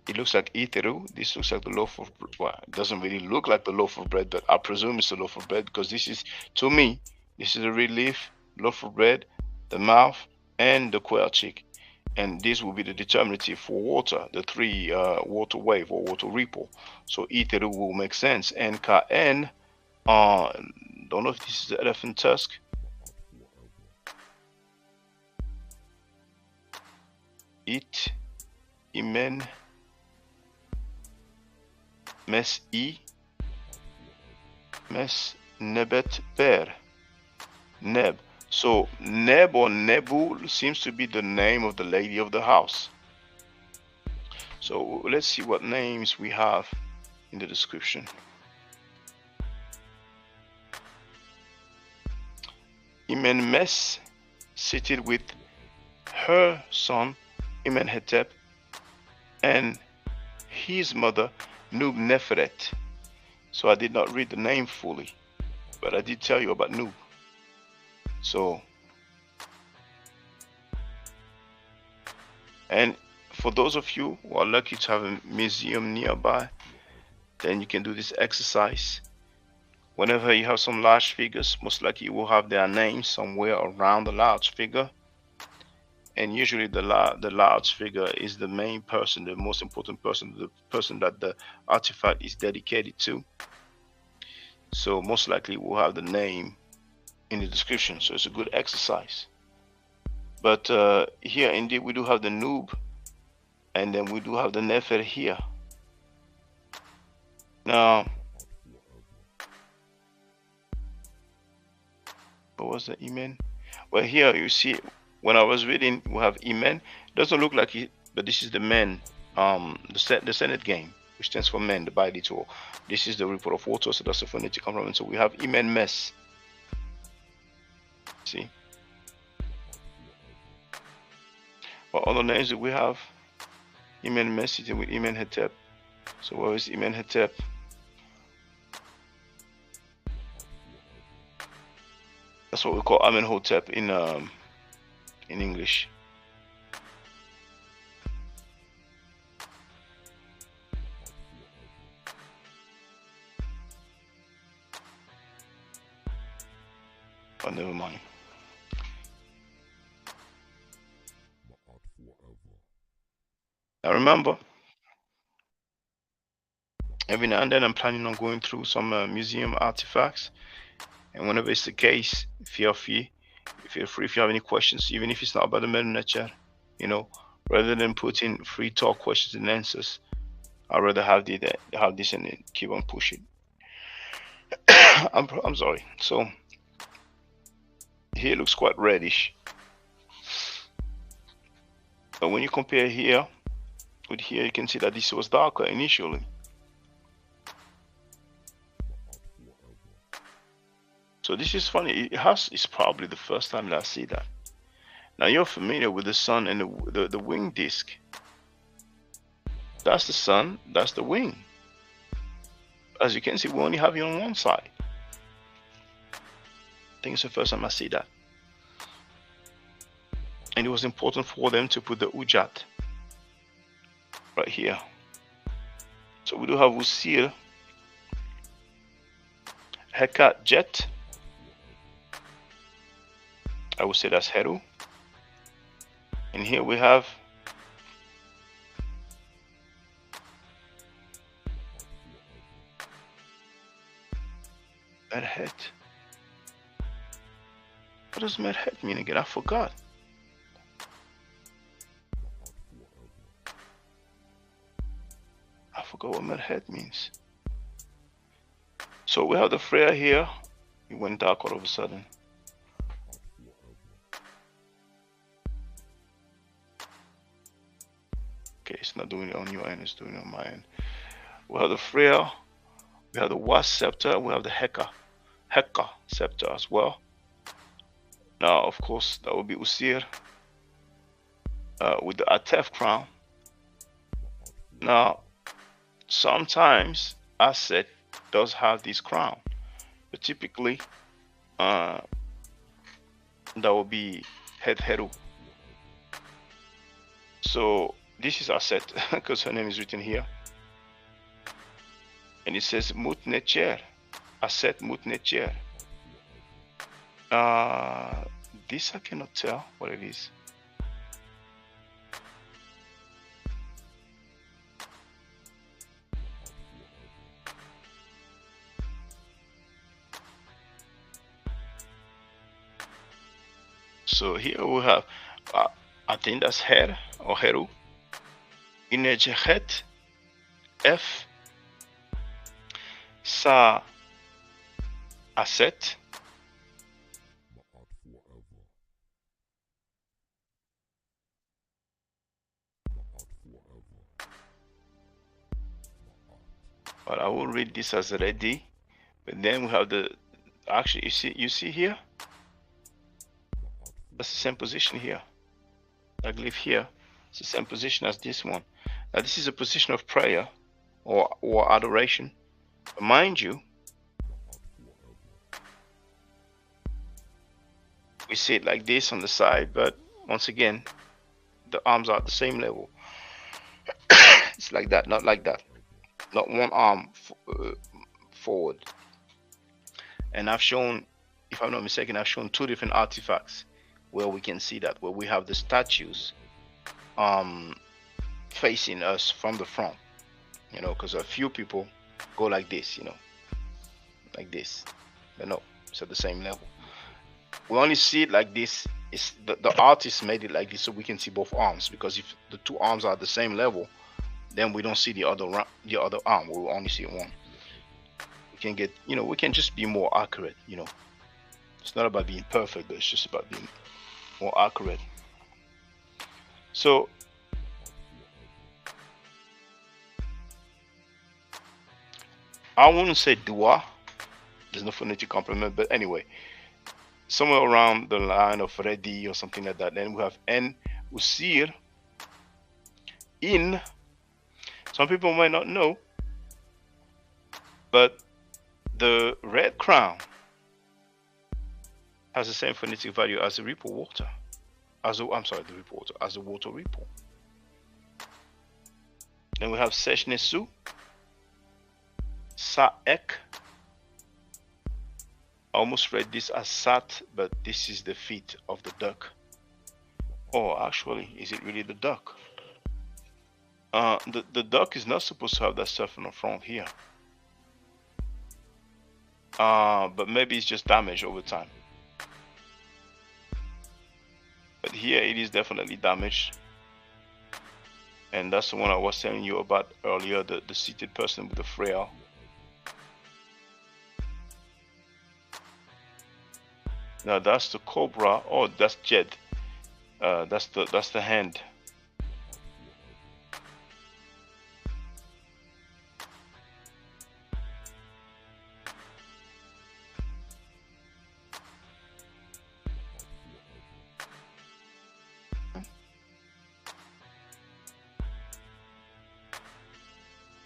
[SPEAKER 3] It looks like iteru. This looks like the loaf of bread. Well, it doesn't really look like the loaf of bread, but I presume it's a loaf of bread because this is, to me, this is a red leaf, loaf of bread, the mouth, and the quail cheek. And this will be the determinative for water, the three water wave or water ripple. So iteru will make sense. And KN, don't know if this is the elephant tusk. It, Imen, Mes I, Mes Nebet Per. Neb. So Neb or Nebu seems to be the name of the lady of the house. So let's see what names we have in the description. Imenmes seated with her son Imenhetep and his mother Nub Neferet. So I did not read the name fully, but I did tell you about Nub. So, and for those of you who are lucky to have a museum nearby, then you can do this exercise. Whenever you have some large figures, most likely you will have their names somewhere around the large figure. And usually the large figure is the main person, the most important person, the person that the artifact is dedicated to. So most likely we'll have the name in the description. So it's a good exercise. But here indeed we do have the Nub, and then we do have the Nefer here. Now, what was the Imen? Well, here you see, when I was reading, we have Imen. It doesn't look like it, but this is the men, the Senate game, which stands for men, the Baidito. This is the report of water, so that's the phonetic complement. So we have Imen Mes. See? What other names do we have? Imen Mes sitting with Imen Hetep. So where is Imen Hetep? That's what we call Amenhotep in English. But never mind. Now remember, every now and then I'm planning on going through some museum artifacts, and whenever it's the case, feel free if you have any questions, even if it's not about the Medu Neter, you know, rather than putting free talk questions and answers, I'd rather have this and keep on pushing. I'm sorry. So here it looks quite reddish, but when you compare here with here, you can see that this was darker initially. So this is funny. It's probably the first time that I see that. Now you're familiar with the sun and the wing disc. That's the sun, that's the wing. As you can see, we only have it on one side. I think it's the first time I see that. And it was important for them to put the Ujat right here. So we do have Usir, Hekat Jet. I would say that's Heru. And here we have Medhet. What does Medhet mean again? I forgot. I forgot what Medhet means. So we have the Freya here. It went dark all of a sudden. Okay, it's not doing it on your end, it's doing it on my end. We have the Freya, we have the Was scepter, we have the Heka scepter as well. Now, of course, that would be Usir with the Atef crown. Now, sometimes Aset does have this crown, but typically that would be Heru. So this is Aset because her name is written here, and it says Mut Neter, Aset Mut Neter. This I cannot tell what it is. So here we have, I think that's Her or Heru. Inejhet F Sa Asset. But I will read this as ready. But then we have the, actually you see here, that's the same position here. I believe here it's the same position as this one. Now this is a position of prayer or adoration. But mind you, we see it like this on the side, but once again, the arms are at the same level. It's like that, not like that. Not one arm forward. And I've shown, if I'm not mistaken, I've shown two different artifacts where we can see that, where we have the statues facing us from the front, you know, because a few people go like this, you know, like this, but no, it's at the same level. We only see it like this. It's the artist made it like this so we can see both arms, because if the two arms are at the same level, then we don't see the other arm. We will only see one. We can get, you know, we can just be more accurate, you know. It's not about being perfect, but it's just about being more accurate. So I wouldn't say dua. There's no phonetic complement, but anyway, somewhere around the line of ready or something like that. Then we have en, usir, in. Some people might not know, but the red crown has the same phonetic value as the ripple water. As the water ripple. Then we have seshnesu, saek. I almost read this as sat, but this is the feet of the duck. Or actually, is it really the duck? The duck is not supposed to have that stuff in the front here. But maybe it's just damaged over time. But here it is definitely damaged. And that's the one I was telling you about earlier, the seated person with the frail. Now that's the cobra. Oh, that's Jed. That's the hand.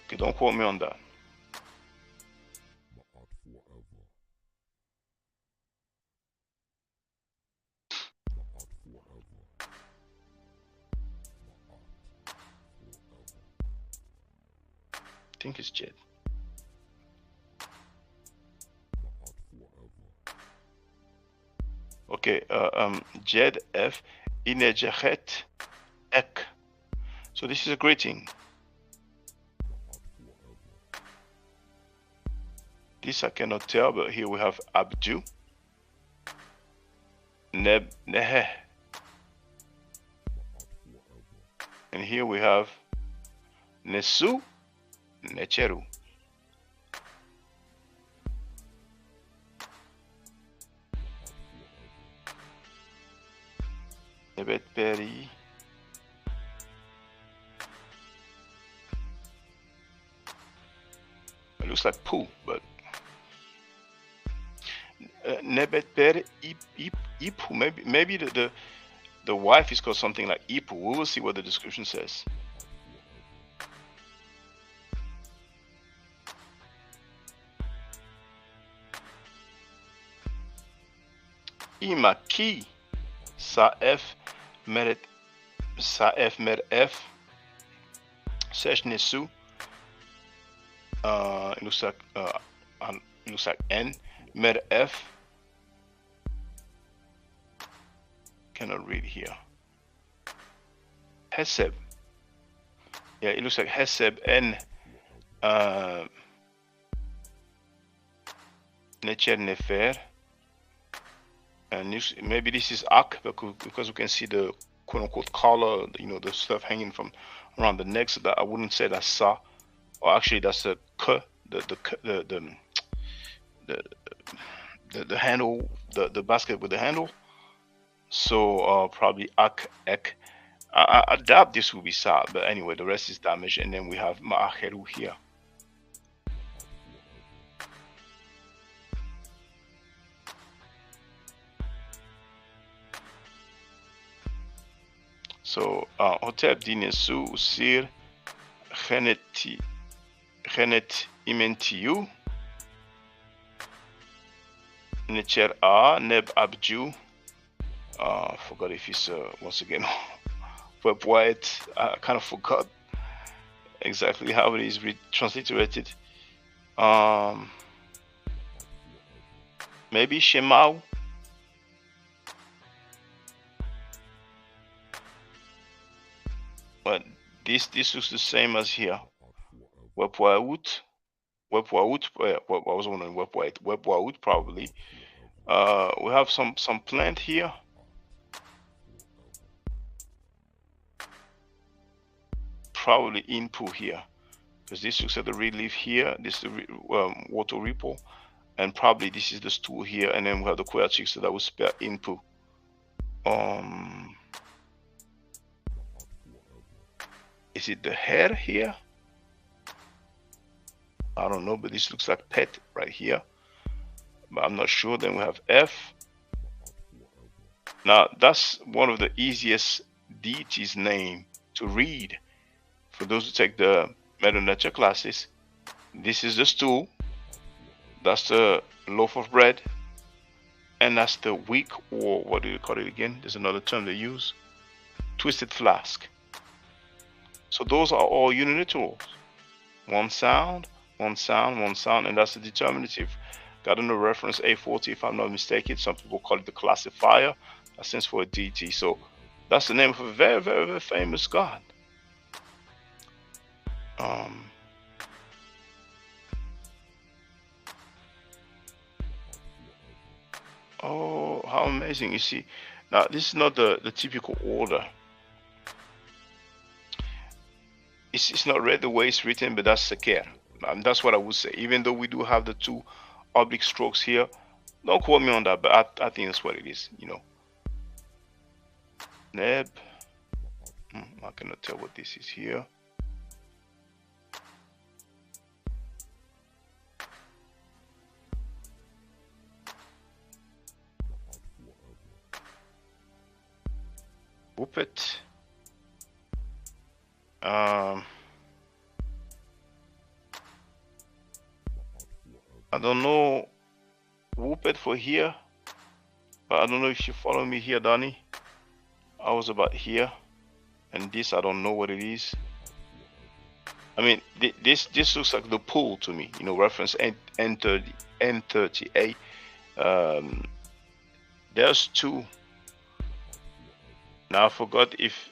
[SPEAKER 3] Okay, don't quote me on that. I think it's Jed. Okay, Jed F Inejahet Ek. So this is a greeting. This I cannot tell, but here we have Abdu, Neb Nehe, and here we have Nesu Necheru. Nebet Peri. It looks like poo, but Nebet Peri Ipu. Maybe the wife is called something like Ipu. We will see what the description says. Imaki Saef Meret Saef Meref Seshnesu. It looks like N Meref. Cannot read here. Heseb. Yeah, it looks like Heseb N Necher Nefer. And maybe this is Ak, because we can see the quote-unquote collar, you know, the stuff hanging from around the neck. So that I wouldn't say that's Sa, or actually that's the K, the handle, the basket with the handle. So probably ak ek. I doubt this will be sad, but anyway, the rest is damaged. And then we have Ma'acheru here. So Hotep Dinesu Usir Genet Imentiu Necher A Neb Abju. Forgot if it's once again web white. I kind of forgot exactly how it is transliterated. Maybe Shemau. But this looks the same as here. Webwaut. What was wondering, Webwaut probably. We have some plant here. Probably input here, because this looks at the reed leaf here. This is the water ripple, and probably this is the stool here, and then we have the Kemetic, so that will spell input. Is it the head here? I don't know, but this looks like pet right here, but I'm not sure. Then we have F. Now that's one of the easiest deities name to read for those who take the Medu Neter classes. This is the stool, that's the loaf of bread, and that's the wick, or what do you call it again? There's another term they use, twisted flask. So those are all uniliterals. One sound, one sound, one sound, and that's the determinative. Got in the reference A40 if I'm not mistaken. Some people call it the classifier. That stands for a deity. So that's the name of a very, very, very famous god. Oh, how amazing. You see, now this is not the typical order. It's not read the way it's written, but that's Seker. And that's what I would say. Even though we do have the two oblique strokes here, don't quote me on that, but I think that's what it is, you know. Neb. I cannot tell what this is here. Whoopet. I don't know Whoopet for here, but I don't know if you follow me here, Donnie. I was about here, and this I don't know what it is. I mean, this looks like the pool to me, you know, reference N38. There's two. Now I forgot if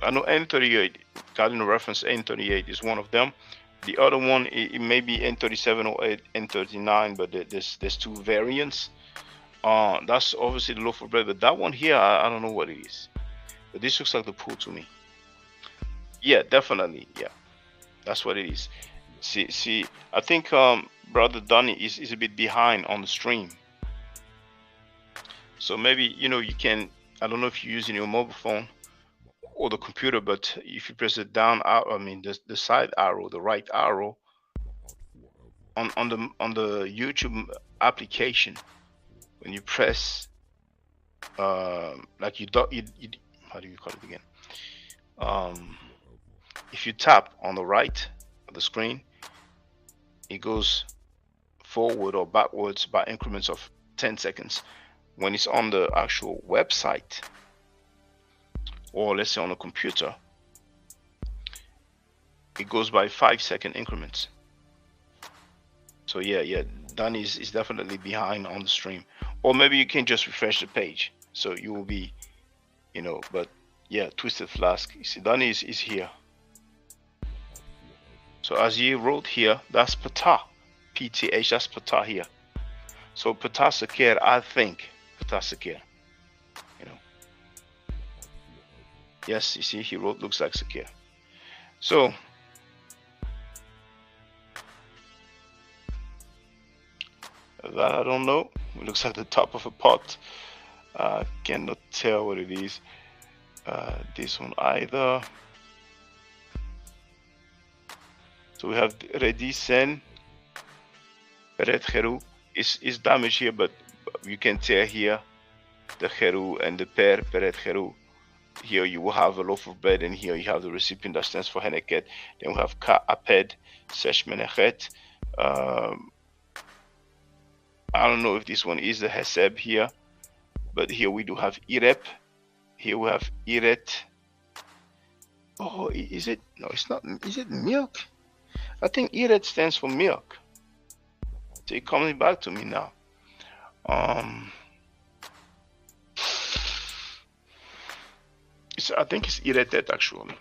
[SPEAKER 3] I know N38, got in the reference N38 is one of them. The other one, it may be N37 or N39, but there's two variants. That's obviously the loaf of bread, but that one here, I don't know what it is. But this looks like the pool to me. Yeah, definitely, yeah. That's what it is. See, I think Brother Donnie is a bit behind on the stream. So maybe, you know, you can, I don't know if you're using your mobile phone or the computer, but if you press the down arrow, I mean the side arrow, the right arrow on the YouTube application, when you press like you how do you call it again? If you tap on the right of the screen, it goes forward or backwards by increments of 10 seconds. When it's on the actual website, or let's say on a computer, it goes by 5-second increments. So yeah, Danny is definitely behind on the stream. Or maybe you can just refresh the page, so you will be, you know. But yeah, Twisted Flask, you see Danny is here. So as he wrote here, that's Ptah, PTH, that's Ptah here. So Ptah Seker, I think Ptah Seker, you know. Yes, you see, he wrote, looks like Seker. So That I don't know. It looks like the top of a pot. Cannot tell what it is. This one either. So we have Redisen, Red Heru. Is damaged here, but you can tell here the Heru and the Peret Heru. Here you will have a loaf of bread, and here you have the recipient that stands for Heneket. Then we have Ka Aped, Sesh Menechet. I don't know if this one is the Heseb here, but here we do have Irep. Here we have Iret. Oh, is it? No, it's not. Is it milk? I think Iret stands for milk. So it comes back to me now. I think it's Iretet actually.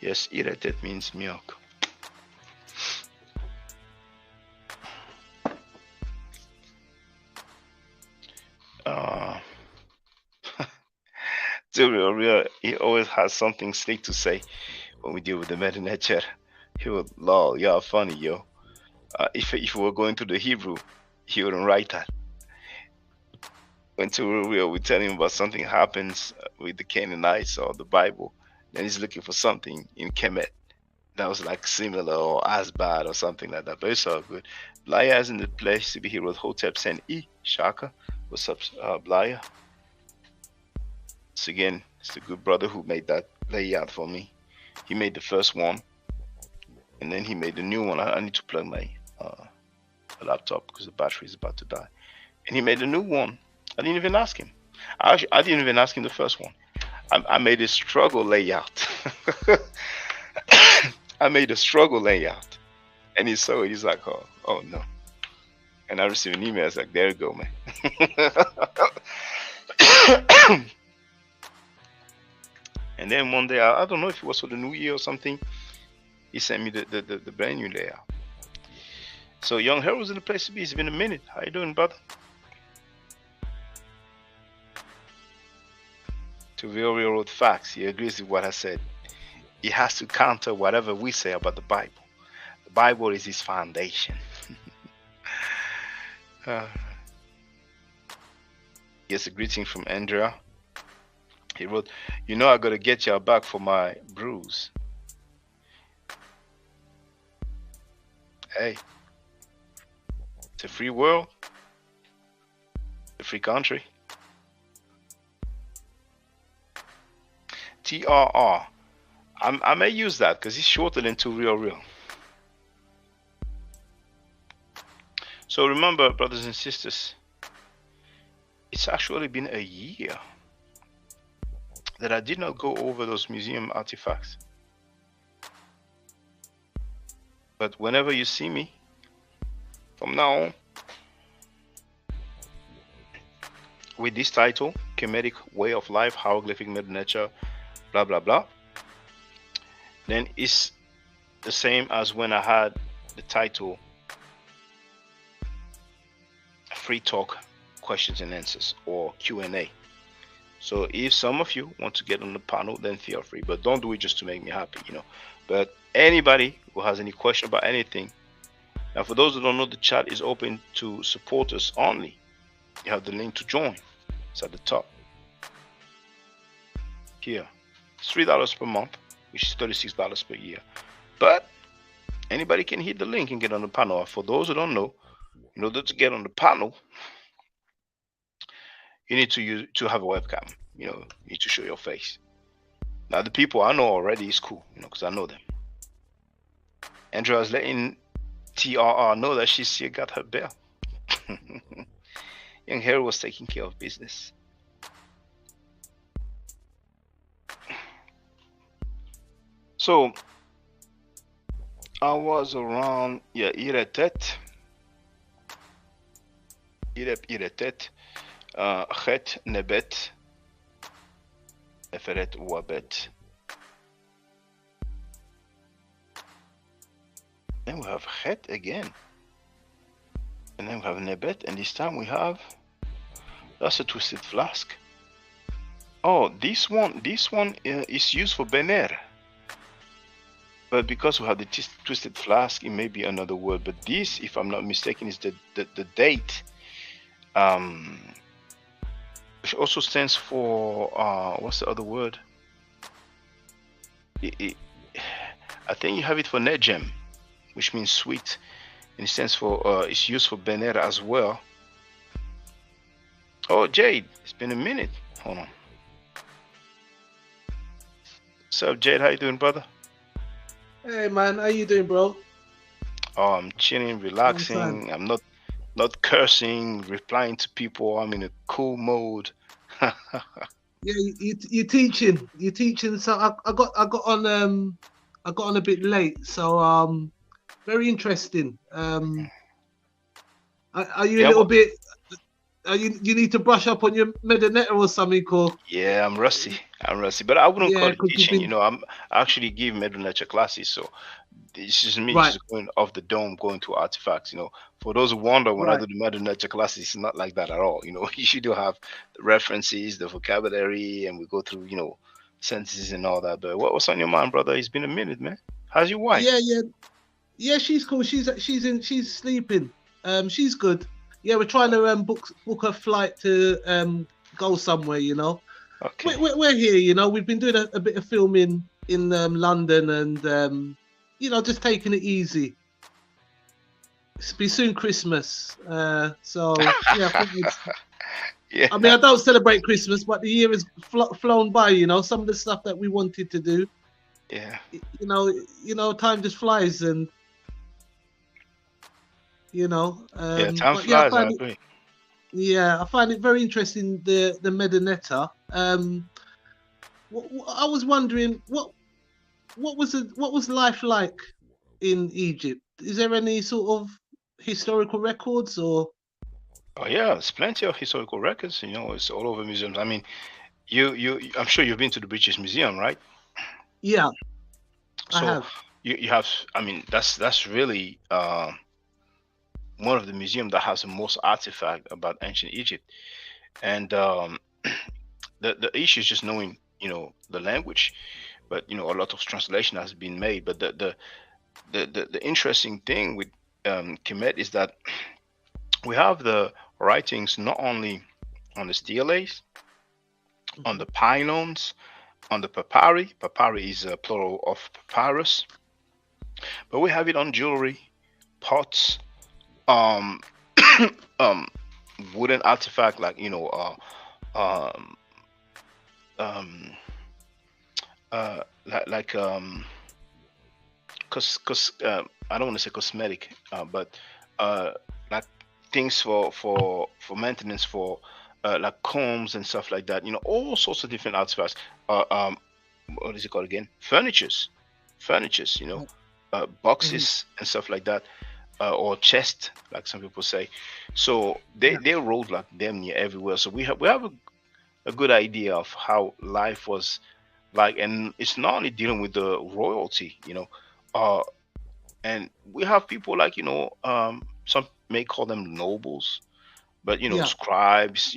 [SPEAKER 3] Yes, Iretet means milk. Real, he always has something slick to say when we deal with the Medu Neter. He would, lol, you're funny, yo. If we were going to the Hebrew, he wouldn't write that. When we tell him about something happens with the Canaanites or the Bible, then he's looking for something in Kemet that was like similar or as bad or something like that. But it's all good. Blaya is in the place to be here with Hotep saying, Shaka. What's up, Blaya? So again, it's the good brother who made that layout for me. He made the first one, and then he made the new one. I need to plug my laptop because the battery is about to die. And he made a new one. I didn't even ask him. I didn't even ask him the first one. I made a struggle layout. I made a struggle layout, and he saw it. He's like, oh no. And I received an email. It's like, there you go, man. And then one day, I don't know if it was for the new year or something, he sent me the brand new layout. So Young Harold's in the place to be. It's been a minute. How you doing, brother? Tuviorio wrote facts. He agrees with what I said. He has to counter whatever we say about the Bible. The Bible is his foundation. Yes, a greeting from Andrea. He wrote, I gotta get y'all back for my bruise. Hey, it's a free world, a free country. TRR. I may use that because it's shorter than Too Real. So remember, brothers and sisters, it's actually been a year that I did not go over those museum artifacts. But whenever you see me, from now on, with this title, Kemetic Way of Life, Hieroglyphic Medu Neter, blah, blah, blah, then it's the same as when I had the title, Free Talk Questions and Answers, or Q&A. So if some of you want to get on the panel, then feel free, but don't do it just to make me happy, But anybody who has any question about anything, now for those who don't know, the chat is open to supporters only. You have the link to join. It's at the top. Here, it's $3 per month, which is $36 per year. But anybody can hit the link and get on the panel. For those who don't know, in order to get on the panel, you need to have a webcam. You need to show your face. Now the people I know already is cool, because I know them. Andrea's letting TRR know that she still got her bell. Young Harry was taking care of business. So I was around, yeah, Iretet, Chet, Nebet, Eferet, Wabet. Then we have Chet again. And then we have Nebet, and this time we have, that's a twisted flask. Oh, this one is used for Bener. But because we have the twisted flask, it may be another word. But this, if I'm not mistaken, is the date. Which also stands for, what's the other word? I think you have it for Nejem, which means sweet. And it stands for, it's used for Bener as well. Oh, Jade, it's been a minute. Hold on. What's up, Jade? How you doing, brother?
[SPEAKER 9] Hey man, how you doing, bro?
[SPEAKER 3] Oh, I'm chilling, relaxing. I'm not cursing, replying to people. I'm in a cool mode.
[SPEAKER 9] Yeah, you're teaching. So I got on a bit late. So very interesting. Are you a
[SPEAKER 3] Yeah,
[SPEAKER 9] little bit? You need to brush up on your Medu Neter or something, or
[SPEAKER 3] yeah, I'm rusty. But I wouldn't call
[SPEAKER 9] yeah,
[SPEAKER 3] it
[SPEAKER 9] because you've
[SPEAKER 3] teaching.
[SPEAKER 9] been
[SPEAKER 3] I'm actually give Medu Neter classes, so it's just me
[SPEAKER 9] right,
[SPEAKER 3] just going off the dome, going to artifacts. For those who wonder, when I
[SPEAKER 9] right.
[SPEAKER 3] do the Medu Neter classes, it's not like that at all. You should have the references, the vocabulary, and we go through, sentences and all that. But what's on your mind, brother? It's been a minute, man. How's your wife?
[SPEAKER 9] Yeah. She's cool. She's sleeping. She's good. Yeah, we're trying to book a flight to go somewhere.
[SPEAKER 3] Okay.
[SPEAKER 9] We're here. We've been doing a bit of filming in London, and just taking it easy. It's be soon Christmas, so yeah. I think
[SPEAKER 3] Yeah.
[SPEAKER 9] I mean, I don't celebrate Christmas, but the year has flown by. Some of the stuff that we wanted to do.
[SPEAKER 3] Yeah.
[SPEAKER 9] Time just flies, and
[SPEAKER 3] Time
[SPEAKER 9] but yeah,
[SPEAKER 3] flies. I agree.
[SPEAKER 9] I find it very interesting, the Medu Neter. I was wondering what was life like in Egypt? Is there any sort of historical records or?
[SPEAKER 3] Oh yeah, there's plenty of historical records. It's all over museums. I mean, I'm sure you've been to the British Museum, right?
[SPEAKER 9] Yeah, I
[SPEAKER 3] So
[SPEAKER 9] have.
[SPEAKER 3] you have. I mean, that's really one of the museums that has the most artifact about ancient Egypt. And the issue is just knowing the language, but a lot of translation has been made. But the interesting thing with Kemet is that we have the writings not only on the steles, on the pylons, on the papyri. Papyri is a plural of papyrus, but we have it on jewelry, pots, um, wooden artifact like um, um, like cause I don't want to say cosmetic, but like things for maintenance, for like combs and stuff like that. All sorts of different artifacts. What is it called again? Furnitures. Boxes and stuff like that, or chest, like some people say. So they rolled like damn near everywhere. So we have a good idea of how life was like, and it's not only dealing with the royalty, uh, and we have people like some may call them nobles, but
[SPEAKER 9] Yeah.
[SPEAKER 3] scribes,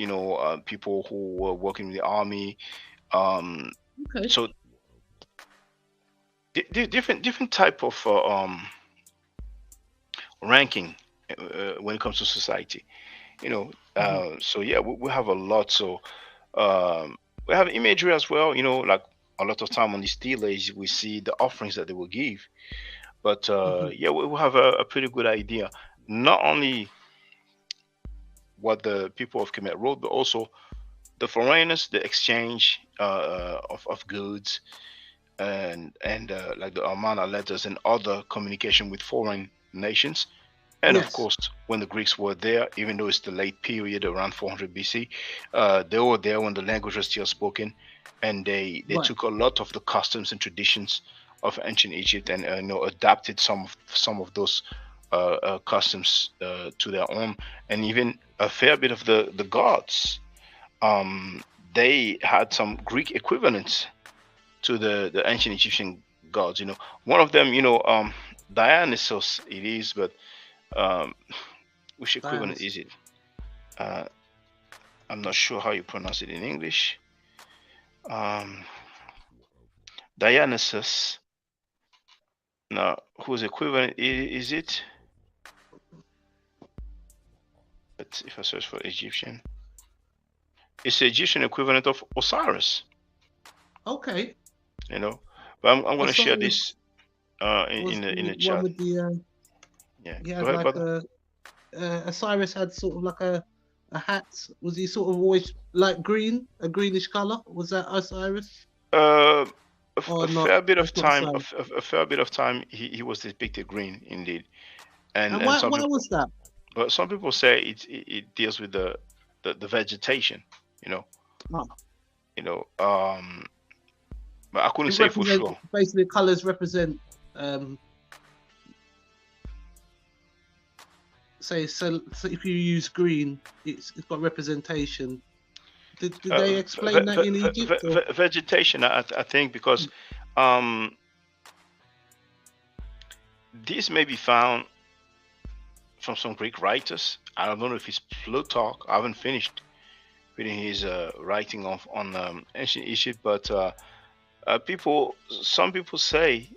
[SPEAKER 3] people who were working in the army.
[SPEAKER 9] Okay.
[SPEAKER 3] So different type of ranking when it comes to society. So yeah, we have a lot. So we have imagery as well. Like a lot of time on these steles, we see the offerings that they will give. But yeah, we will have a pretty good idea, not only what the people of Kemet wrote, but also the foreigners, the exchange of goods, and like the Amana letters and other communication with foreign nations. And of
[SPEAKER 9] Yes.
[SPEAKER 3] course, when the Greeks were there, even though it's the late period around 400 BC, they were there when the language was still spoken, and they
[SPEAKER 9] Right.
[SPEAKER 3] took a lot of the customs and traditions of ancient Egypt and adapted some of those customs to their own, and even a fair bit of the gods. They had some Greek equivalents to the ancient Egyptian gods. One of them, Dionysus it is, but um, which equivalent
[SPEAKER 9] Dionysus.
[SPEAKER 3] is it? Uh, I'm not sure how you pronounce it in English. Um, Dionysus. Now, whose equivalent is it? But if I search for Egyptian, it's the Egyptian equivalent of Osiris.
[SPEAKER 9] Okay.
[SPEAKER 3] But I'm going to share
[SPEAKER 9] Osiris
[SPEAKER 3] this
[SPEAKER 9] was
[SPEAKER 3] in the
[SPEAKER 9] the one
[SPEAKER 3] chat.
[SPEAKER 9] with the
[SPEAKER 3] Yeah,
[SPEAKER 9] he
[SPEAKER 3] go
[SPEAKER 9] had
[SPEAKER 3] ahead,
[SPEAKER 9] like
[SPEAKER 3] brother.
[SPEAKER 9] Osiris had sort of like a hat. Was he sort of always like green, a greenish color? Was that Osiris
[SPEAKER 3] Uh,
[SPEAKER 9] or
[SPEAKER 3] a
[SPEAKER 9] not?
[SPEAKER 3] fair bit of
[SPEAKER 9] That's not
[SPEAKER 3] time,
[SPEAKER 9] Osiris.
[SPEAKER 3] a fair bit of time, he was depicted green indeed,
[SPEAKER 9] And
[SPEAKER 3] and
[SPEAKER 9] why was that?
[SPEAKER 3] but some people say it deals with the vegetation, you know,
[SPEAKER 9] Oh,
[SPEAKER 3] you know. But I couldn't
[SPEAKER 9] it
[SPEAKER 3] say for
[SPEAKER 9] represents
[SPEAKER 3] sure.
[SPEAKER 9] basically colors represent um say so if you use green, it's got representation. Did they explain that in Egypt or
[SPEAKER 3] Vegetation, I think, because um, this may be found from some Greek writers. I don't know if it's Plutarch. I haven't finished reading his writing on ancient Egypt, but some people say,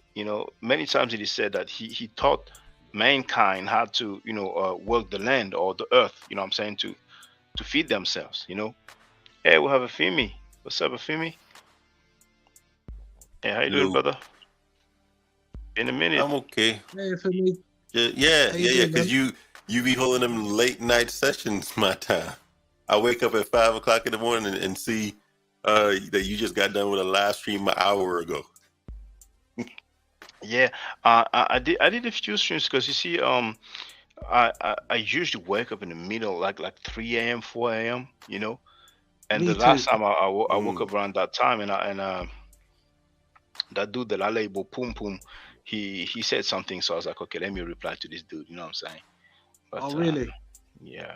[SPEAKER 3] many times it is said that he taught mankind how to, work the land or the earth. You know what I'm saying, to feed themselves. Hey, we have a Femi. What's up, Femi? Hey, how you doing,
[SPEAKER 10] Hello.
[SPEAKER 3] brother? In a minute.
[SPEAKER 10] I'm okay.
[SPEAKER 9] yeah, for me?
[SPEAKER 10] Yeah,
[SPEAKER 9] How you
[SPEAKER 10] yeah.
[SPEAKER 9] doing,
[SPEAKER 10] Cause
[SPEAKER 9] man?
[SPEAKER 10] you be holding them late night sessions, my time. I wake up at 5 o'clock in the morning and see that you just got done with a live stream an hour ago.
[SPEAKER 3] Yeah, I did a few streams because you see, I usually wake up in the middle, like 3 a.m., 4 a.m. And
[SPEAKER 9] Me
[SPEAKER 3] the
[SPEAKER 9] too.
[SPEAKER 3] last time I woke
[SPEAKER 10] Mm.
[SPEAKER 3] up around that time, and that dude, the Lalebo Pum Pum, he said something, so I was like, okay, let me reply to this dude. You know what I'm saying?
[SPEAKER 9] Oh,
[SPEAKER 3] But
[SPEAKER 9] really?
[SPEAKER 3] yeah,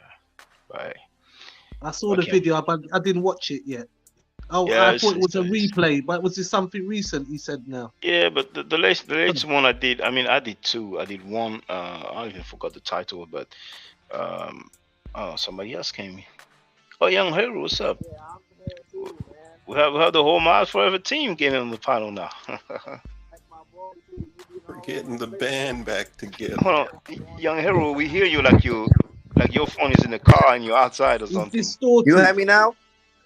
[SPEAKER 3] right.
[SPEAKER 9] I saw the
[SPEAKER 3] Okay.
[SPEAKER 9] video, but I didn't watch it yet. Oh,
[SPEAKER 3] Yeah,
[SPEAKER 9] I thought it was a replay, but was this something recent? You said now.
[SPEAKER 3] yeah, but the latest one I did, I mean, I did two. I did one. I even forgot the title, but oh, somebody else came. Oh, Young Hero, what's up?
[SPEAKER 11] Yeah, I'm there too, man.
[SPEAKER 3] We have the whole Miles Forever team getting on the panel now.
[SPEAKER 11] Like my boy too, you been
[SPEAKER 10] We're
[SPEAKER 11] all over
[SPEAKER 10] getting the
[SPEAKER 11] the place.
[SPEAKER 10] band back together.
[SPEAKER 3] Hold on, Young Hero, we hear you like your phone is in the car and you're outside or
[SPEAKER 9] It's
[SPEAKER 3] something.
[SPEAKER 11] You
[SPEAKER 9] distorted.
[SPEAKER 11] hear me now?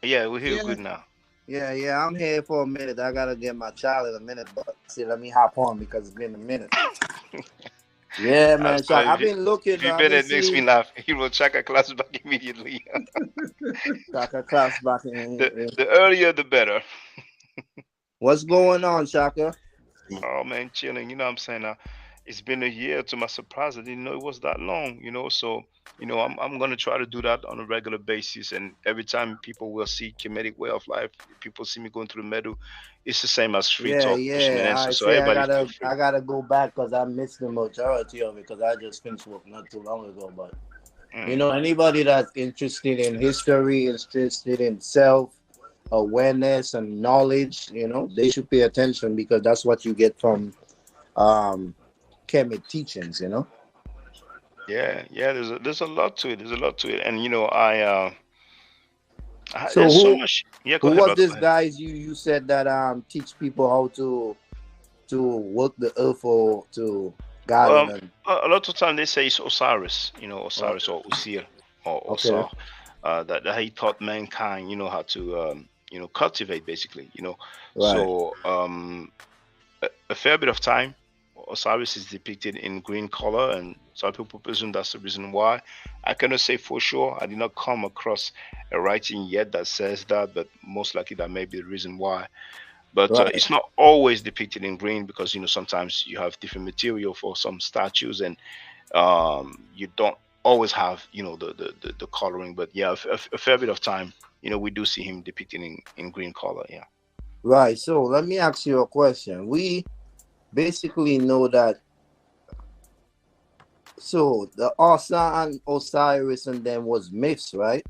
[SPEAKER 3] Yeah, we hear you
[SPEAKER 9] Yeah.
[SPEAKER 3] good now.
[SPEAKER 11] Yeah, I'm here for a minute. I gotta get my child in a minute, but see, let me hop on because it's been a minute. Yeah, man. So I've been looking.
[SPEAKER 3] If you
[SPEAKER 11] I've
[SPEAKER 3] bet
[SPEAKER 11] been
[SPEAKER 3] it makes me
[SPEAKER 11] seeing
[SPEAKER 3] laugh. He will check a class back immediately.
[SPEAKER 11] Shaka Class back in.
[SPEAKER 3] The earlier the better.
[SPEAKER 11] What's going on, Shaka?
[SPEAKER 3] Oh man, chilling. You know what I'm saying? It's been a year. To my surprise, I didn't know it was that long. So I'm gonna try to do that on a regular basis. And every time people will see Kemetic way of life, people see me going through the Medu, it's the same as free talk, question and
[SPEAKER 11] Yeah.
[SPEAKER 3] answer.
[SPEAKER 11] I
[SPEAKER 3] So
[SPEAKER 11] say
[SPEAKER 3] everybody feel free.
[SPEAKER 11] I gotta go back because I missed the majority of it because I just finished work not too long ago. But anybody that's interested in history, interested in self awareness and knowledge, they should pay attention because that's what you get from Kemet teachings.
[SPEAKER 3] Yeah. There's a lot to it. There's a lot to it. And
[SPEAKER 11] So
[SPEAKER 3] there's so much. Yeah, go
[SPEAKER 11] who
[SPEAKER 3] ahead,
[SPEAKER 11] was
[SPEAKER 3] brother.
[SPEAKER 11] this
[SPEAKER 3] Go ahead.
[SPEAKER 11] guys you said that teach people how to work the earth or to garden and
[SPEAKER 3] A lot of time they say it's Osiris, Osiris or Usir or
[SPEAKER 11] okay.
[SPEAKER 3] Osar, that he taught mankind, how to, cultivate basically,
[SPEAKER 11] Right.
[SPEAKER 3] So a fair bit of time, Osiris is depicted in green color, and some people presume that's the reason why. I cannot say for sure. I did not come across a writing yet that says that, but most likely that may be the reason why. But
[SPEAKER 11] Right.
[SPEAKER 3] it's not always depicted in green because sometimes you have different material for some statues, and You don't always have, the coloring, but yeah, a fair bit of time, we do see him depicted in green color. Yeah.
[SPEAKER 11] Right. So let me ask you a question. We basically know that. So the Asa and Osiris and them was myths, right?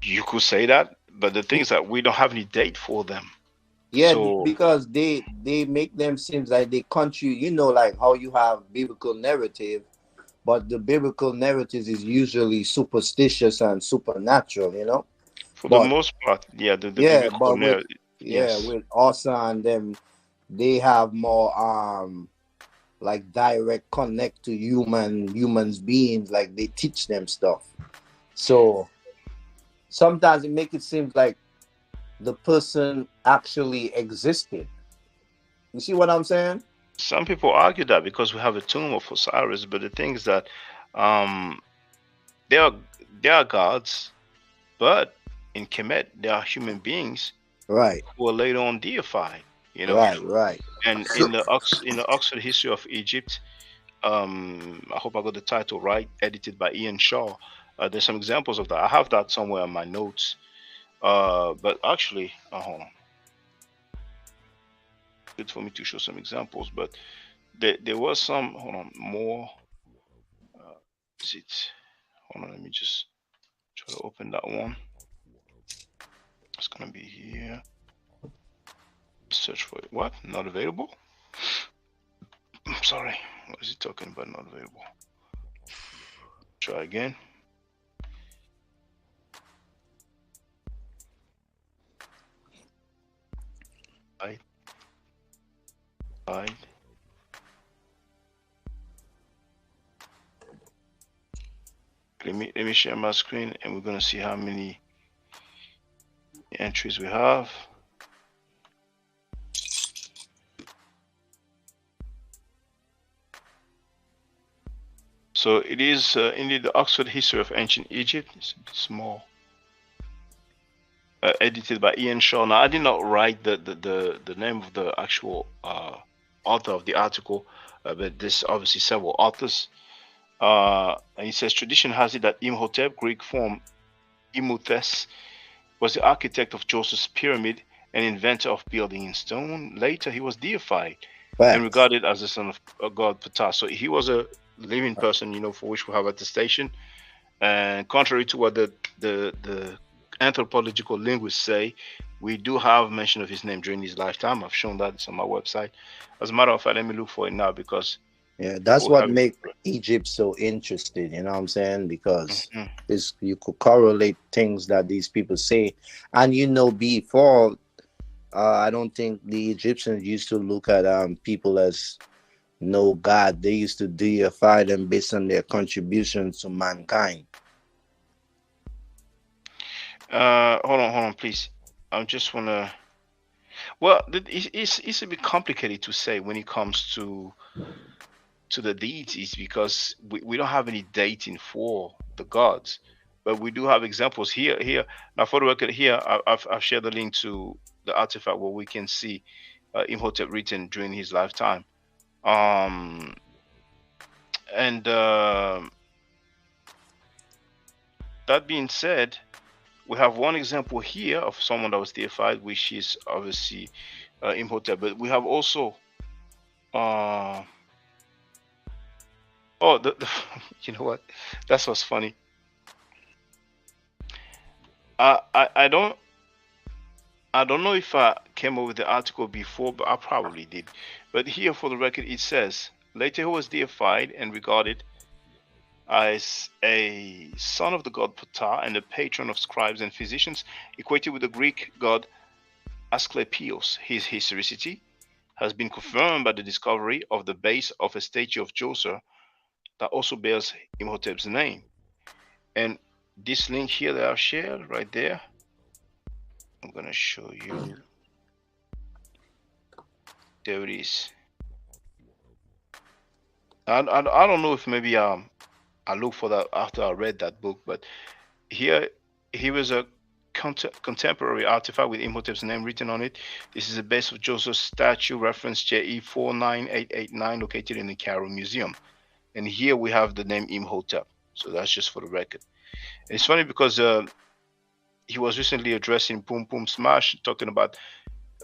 [SPEAKER 3] You could say that, but the thing is that we don't have any date for them.
[SPEAKER 11] Yeah,
[SPEAKER 3] So
[SPEAKER 11] because they make them seems like they country. You know, like how you have biblical narrative, but the biblical narratives is usually superstitious and supernatural. You know,
[SPEAKER 3] for the
[SPEAKER 11] but
[SPEAKER 3] most part, yeah, the
[SPEAKER 11] yeah,
[SPEAKER 3] biblical
[SPEAKER 11] but with yeah
[SPEAKER 3] yes.
[SPEAKER 11] with Asa and them, they have more like direct connect to humans beings, like they teach them stuff. So sometimes it make it seem like the person actually existed. You see what I'm saying?
[SPEAKER 3] Some people argue that because we have a tomb of Osiris, but the thing is that um, they are they are gods, but in Kemet they are human beings
[SPEAKER 11] Right,
[SPEAKER 3] who are later on deified. You know,
[SPEAKER 11] right.
[SPEAKER 3] and
[SPEAKER 11] So,
[SPEAKER 3] in the Oxford History of Egypt, I hope I got the title right, edited by Ian Shaw. There's some examples of that. I have that somewhere in my notes. But actually, hold on. Good for me to show some examples, but there was some. Hold on, more. Is it? Hold on, let me just try to open that one. It's gonna be here. Search for it. What? Not available? I'm sorry. What is he talking about? Not available. Try again. Hide. Hide. Let me share my screen, and we're gonna see how many entries we have. So it is indeed the Oxford History of Ancient Egypt. It's a bit small. Edited by Ian Shaw. Now I did not write the name of the actual author of the article, but there's obviously several authors. And he says tradition has it that Imhotep, Greek form Imhotep, was the architect of Joseph's pyramid and inventor of building in stone. Later, he was deified and
[SPEAKER 11] facts.
[SPEAKER 3] regarded as the son of god Ptah. So he was a living person, for which we have attestation. And contrary to what the anthropological linguists say, we do have mention of his name during his lifetime. I've shown that it's on my website. As a matter of fact, let me look for it now because
[SPEAKER 11] Yeah, that's
[SPEAKER 3] we
[SPEAKER 11] what
[SPEAKER 3] have it.
[SPEAKER 11] make Egypt so interesting. You know what I'm saying? Because
[SPEAKER 3] Mhm.
[SPEAKER 11] this you could correlate things that these people say, and before. I don't think the Egyptians used to look at people as no god. They used to deify them based on their contributions to mankind.
[SPEAKER 3] Hold on, please. I just wanna. Well, it's a bit complicated to say when it comes to the deities because we don't have any dating for the gods, but we do have examples here. Now, for the record, here I've shared the link to the artifact where we can see Imhotep written during his lifetime. Um, and that being said, we have one example here of someone that was deified, which is obviously Imhotep. But we have also, uh, oh, you know what? That's what's funny. I don't know if I came up with the article before, but I probably did. But here, for the record, it says later he was deified and regarded as a son of the god Ptah and the patron of scribes and physicians, equated with the Greek god Asclepios. His historicity has been confirmed by the discovery of the base of a statue of Djoser that also bears Imhotep's name. And this link here that I've shared right there, I'm gonna show you. There it is. I don't know if maybe I look for that after I read that book, but here was a contemporary artifact with Imhotep's name written on it. This is the base of Joseph's statue, reference JE 49889, located in the Cairo Museum. And here we have the name Imhotep. So that's just for the record. And it's funny because he was recently addressing Boom Boom Smash, talking about,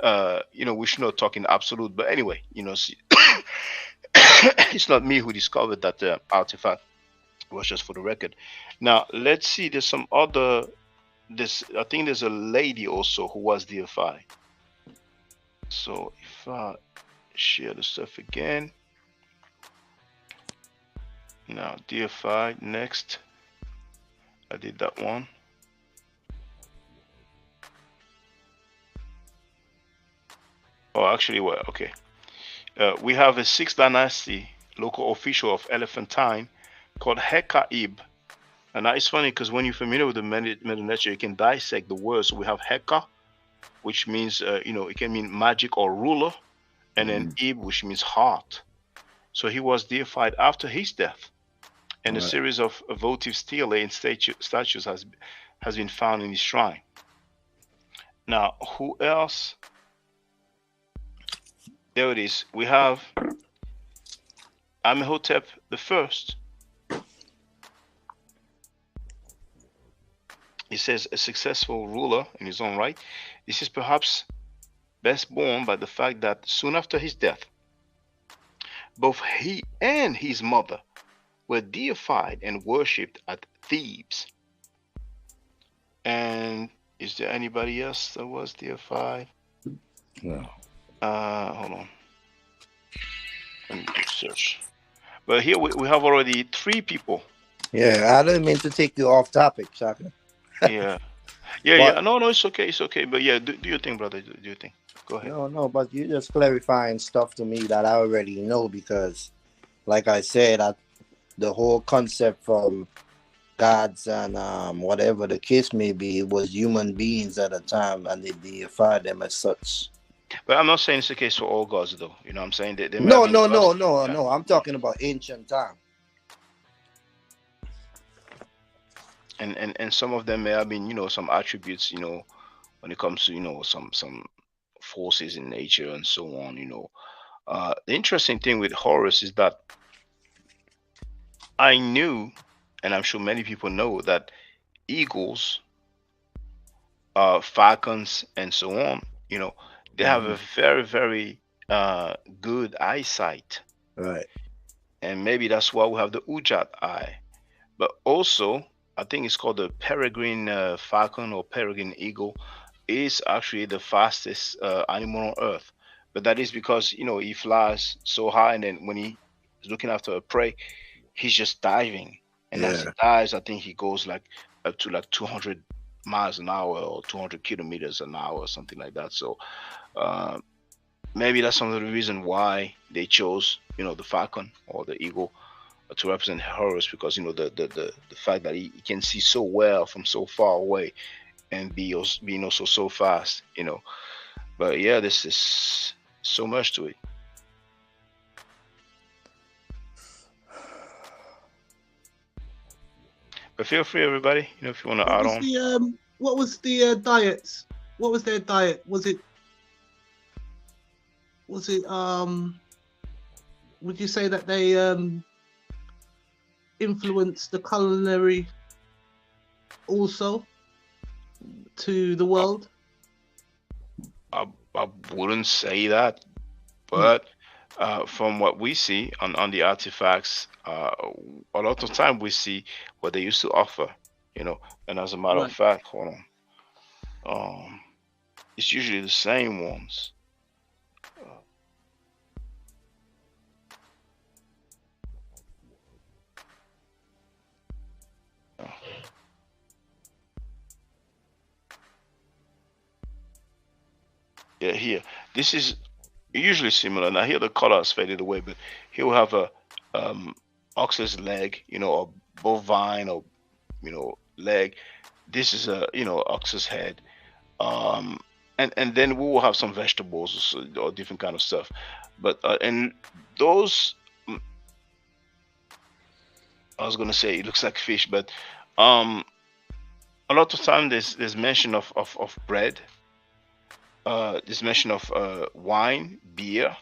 [SPEAKER 3] we should not talk in absolute, but anyway, see, it's not me who discovered that artifact. It was just for the record. Now let's see. There's some other. I think there's a lady also who was deified. So if I share the stuff again, now deified next. I did that one. Oh, actually, well, okay. We have a 6th dynasty local official of Elephantine called Hekaib. And now it's funny because when you're familiar with the Medu Neter, you can dissect the words. So we have Heka, which means, it can mean magic or ruler, and then Ib, which means heart. So he was deified after his death. And a series of votive stelae and statues has been found in his shrine. Now, who else? There it is. We have Amenhotep the First. He says a successful ruler in his own right. This is perhaps best borne by the fact that soon after his death, both he and his mother were deified and worshipped at Thebes. And is there anybody else that was deified?
[SPEAKER 11] No.
[SPEAKER 3] Hold on. Let me do search. But here we have already 3 people.
[SPEAKER 11] Yeah, I didn't mean to take you off topic, Shaka.
[SPEAKER 3] Yeah. Yeah. No, it's okay. It's okay. But yeah, do you think, brother? Do you think? Go ahead.
[SPEAKER 11] No, but you're just clarifying stuff to me that I already know because, like I said, the whole concept from gods and whatever the case may be, it was human beings at the time and they deified them as such.
[SPEAKER 3] But I'm not saying it's the case for all gods, though. You know what I'm saying?
[SPEAKER 11] No. I'm talking about ancient time.
[SPEAKER 3] And some of them may have been, some attributes, when it comes to, some forces in nature and so on, The interesting thing with Horus is that I knew, and I'm sure many people know, that eagles, falcons, and so on, they have a very, very good eyesight.
[SPEAKER 11] Right.
[SPEAKER 3] And maybe that's why we have the Ujat eye. But also, I think it's called the peregrine falcon or peregrine eagle, is actually the fastest animal on earth. But that is because, he flies so high, and then when he is looking after a prey, he's just diving. And as he dives, I think he goes up to 200 miles an hour or 200 kilometers an hour or something like that. So maybe that's some of the reason why they chose, the falcon or the eagle to represent Horus, because the fact that he can see so well from so far away and being also so fast, But yeah, this is so much to it. But feel free, everybody, if you want to add on.
[SPEAKER 9] What was the diet? What was their diet? Was it? Would you say that they influenced the culinary also to the world?
[SPEAKER 3] I wouldn't say that, but from what we see on the artifacts, a lot of time we see what they used to offer, and as a matter of fact, hold on, it's usually the same ones. Yeah, here. This is usually similar. Now here the color has faded away, but here we have a ox's leg, a bovine or leg. This is a ox's head. And then we will have some vegetables or different kind of stuff. But and those, I was gonna say it looks like fish, but a lot of time there's mention of bread. There's mention of wine, beer,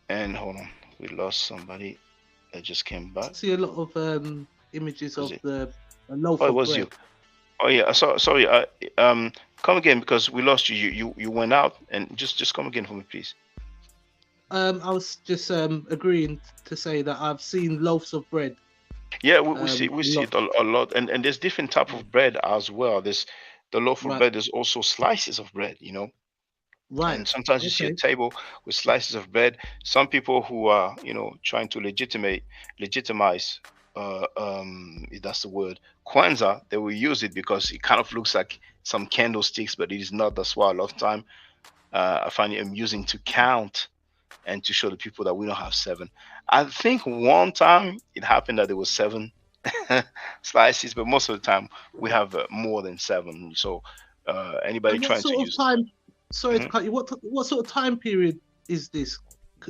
[SPEAKER 3] and hold on, we lost somebody that just came
[SPEAKER 9] I
[SPEAKER 3] back.
[SPEAKER 9] see a lot of images
[SPEAKER 3] Was
[SPEAKER 9] of
[SPEAKER 3] it?
[SPEAKER 9] a loaf
[SPEAKER 3] Oh, it
[SPEAKER 9] of
[SPEAKER 3] was you.
[SPEAKER 9] bread.
[SPEAKER 3] Oh yeah. Sorry. Come again because we lost you. You went out, and just come again for me, please.
[SPEAKER 9] I was just agreeing to say that I've seen loaves of bread.
[SPEAKER 3] Yeah, we see
[SPEAKER 9] A lot.
[SPEAKER 3] it a lot, and there's different type of bread as well. There's the loaf of
[SPEAKER 9] Right.
[SPEAKER 3] bread. There's also slices of bread.
[SPEAKER 9] Right.
[SPEAKER 3] And sometimes you see a
[SPEAKER 9] Okay.
[SPEAKER 3] table with slices of bread. Some people who are trying to legitimize if that's the word, Kwanzaa, they will use it because it kind of looks like some candlesticks, but it is not. That's why a lot of time I find it amusing to count and to show the people that we don't have seven. I think one time it happened that there was seven slices, but most of the time we have more than seven. So anybody
[SPEAKER 9] And what
[SPEAKER 3] trying to
[SPEAKER 9] sort of
[SPEAKER 3] use.
[SPEAKER 9] time? Sorry to
[SPEAKER 3] Mhm.
[SPEAKER 9] cut you. What sort of time period is this?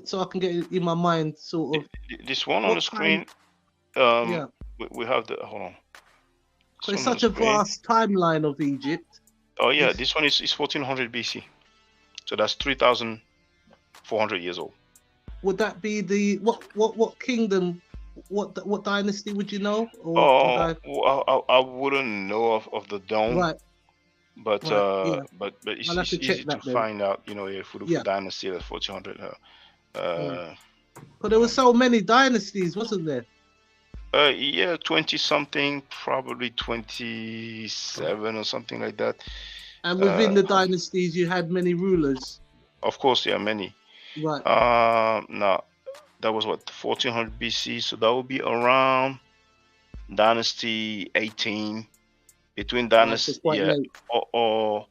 [SPEAKER 9] So I can get it in my mind, sort of
[SPEAKER 3] This one on the
[SPEAKER 9] what time.
[SPEAKER 3] screen, um,
[SPEAKER 9] Yeah.
[SPEAKER 3] we have the hold on. This
[SPEAKER 9] Because it's
[SPEAKER 3] one on the
[SPEAKER 9] such a
[SPEAKER 3] screen.
[SPEAKER 9] vast timeline of Egypt.
[SPEAKER 3] Oh yeah,
[SPEAKER 9] It's,
[SPEAKER 3] this one is 1400 BC. So that's 3,400 years old.
[SPEAKER 9] would that be the what kingdom? What dynasty would you know? Or would
[SPEAKER 3] Oh,
[SPEAKER 9] I?
[SPEAKER 3] well, I wouldn't know of the dome,
[SPEAKER 9] Right.
[SPEAKER 3] but
[SPEAKER 9] Right. Yeah.
[SPEAKER 3] it's,
[SPEAKER 9] I'll have
[SPEAKER 3] it's
[SPEAKER 9] to check
[SPEAKER 3] easy to
[SPEAKER 9] that then.
[SPEAKER 3] find out. If we look for
[SPEAKER 9] Yeah.
[SPEAKER 3] dynasty, that's 1400.
[SPEAKER 9] Mm.
[SPEAKER 3] Uh,
[SPEAKER 9] But there were so many dynasties, wasn't there?
[SPEAKER 3] yeah, 20 something, probably 27 or something like that.
[SPEAKER 9] And within the dynasties, you had many rulers.
[SPEAKER 3] Of course, there are many.
[SPEAKER 9] Right.
[SPEAKER 3] Now that was what 1400 BC, so that would be around Dynasty 18, between
[SPEAKER 9] Right. So
[SPEAKER 3] Dynasty,
[SPEAKER 9] quite
[SPEAKER 3] yeah,
[SPEAKER 9] late.
[SPEAKER 3] or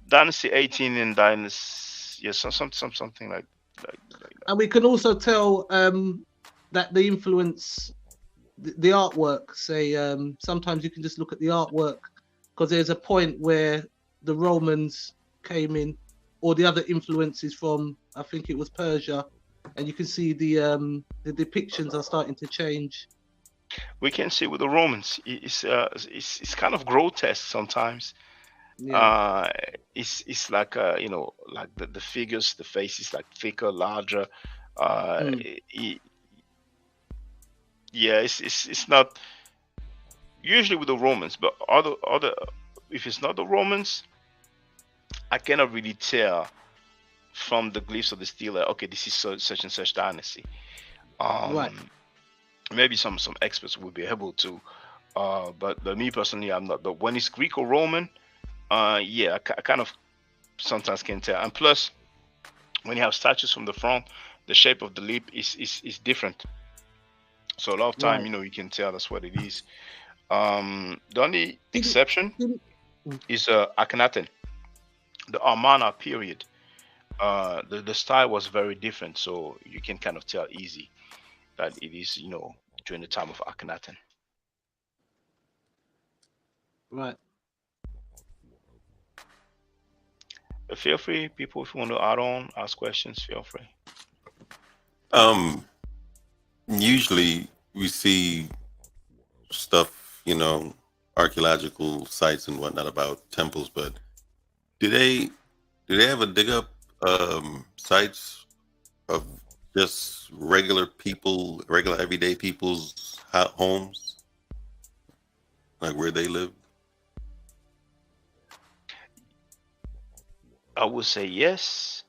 [SPEAKER 3] Dynasty 18 and Dynasty, yeah, something like that.
[SPEAKER 9] And we can also tell that the influence, the artwork. Say, sometimes you can just look at the artwork because there's a point where the Romans came in, or the other influences from, I think it was Persia, and you can see the depictions are starting to change.
[SPEAKER 3] We can see with the Romans, it's kind of grotesque sometimes.
[SPEAKER 9] Yeah.
[SPEAKER 3] It's like like the figures, the face is like thicker, larger.
[SPEAKER 9] Mm.
[SPEAKER 3] Yeah, it's not usually with the Romans, but other if it's not the Romans, I cannot really tell from the glyphs of the stele. Okay, this is such and such dynasty.
[SPEAKER 9] Right.
[SPEAKER 3] Maybe some experts will be able to, but me personally, I'm not. But when it's Greek or Roman, yeah, I kind of sometimes can tell. And plus, when you have statues from the front, the shape of the lip is different. So a lot of time,
[SPEAKER 9] Right.
[SPEAKER 3] you can tell that's what it is. The only exception is Akhenaten, the Amarna period. The style was very different, so you can kind of tell easy that it is, during the time of Akhenaten.
[SPEAKER 9] Right.
[SPEAKER 3] But feel free, people, if you want to add on, ask questions, feel free.
[SPEAKER 10] Usually we see stuff, archaeological sites and whatnot about temples, but do they ever dig up sites of just regular people, regular everyday people's homes, like where they live?
[SPEAKER 3] I would say yes.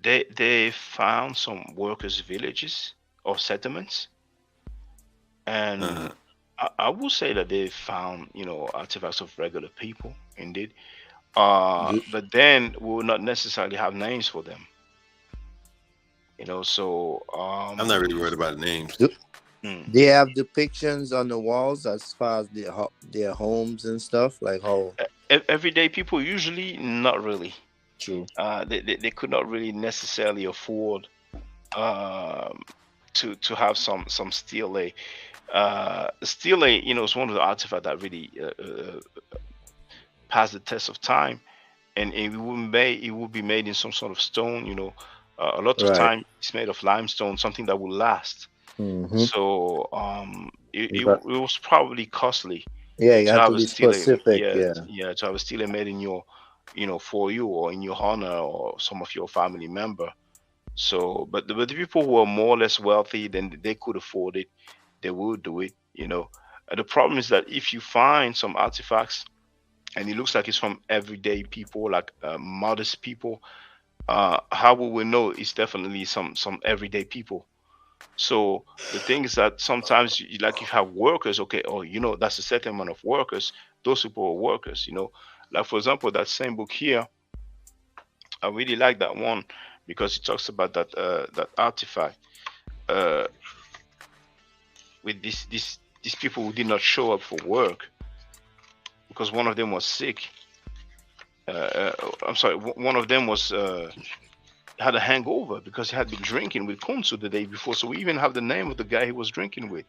[SPEAKER 3] They found some workers' villages or settlements, and I would say that they found artifacts of regular people, indeed. But then we will not necessarily have names for them. So
[SPEAKER 10] I'm not really worried about names.
[SPEAKER 11] They have depictions on the walls as far as their homes and stuff, like how
[SPEAKER 3] everyday people usually not really.
[SPEAKER 11] True.
[SPEAKER 3] They could not really necessarily afford to have some stele. Stele, is one of the artifacts that really passed the test of time, and it will be made in some sort of stone. A lot of
[SPEAKER 11] Right.
[SPEAKER 3] time it's made of limestone, something that will last.
[SPEAKER 11] Mhm.
[SPEAKER 3] So it was probably costly
[SPEAKER 11] Yeah, you
[SPEAKER 3] to
[SPEAKER 11] have
[SPEAKER 3] have
[SPEAKER 11] to
[SPEAKER 3] a
[SPEAKER 11] be
[SPEAKER 3] stele,
[SPEAKER 11] specific.
[SPEAKER 3] yeah,
[SPEAKER 11] Yeah.
[SPEAKER 3] yeah, to have a stele made in your, for you or in your honor or some of your family member. So, but the people who are more or less wealthy, then they could afford it, they would do it. The problem is that if you find some artifacts and it looks like it's from everyday people, like modest people, how will we know it's definitely some everyday people? So the thing is that sometimes, like, if you have workers, okay, oh, that's a certain amount of workers. Those people are workers. Like, for example, that same book here, I really like that one because it talks about that artifact uh, with these people who did not show up for work because one of them was sick. I'm sorry, one of them was had a hangover because he had been drinking with Kunzu the day before. So we even have the name of the guy he was drinking with.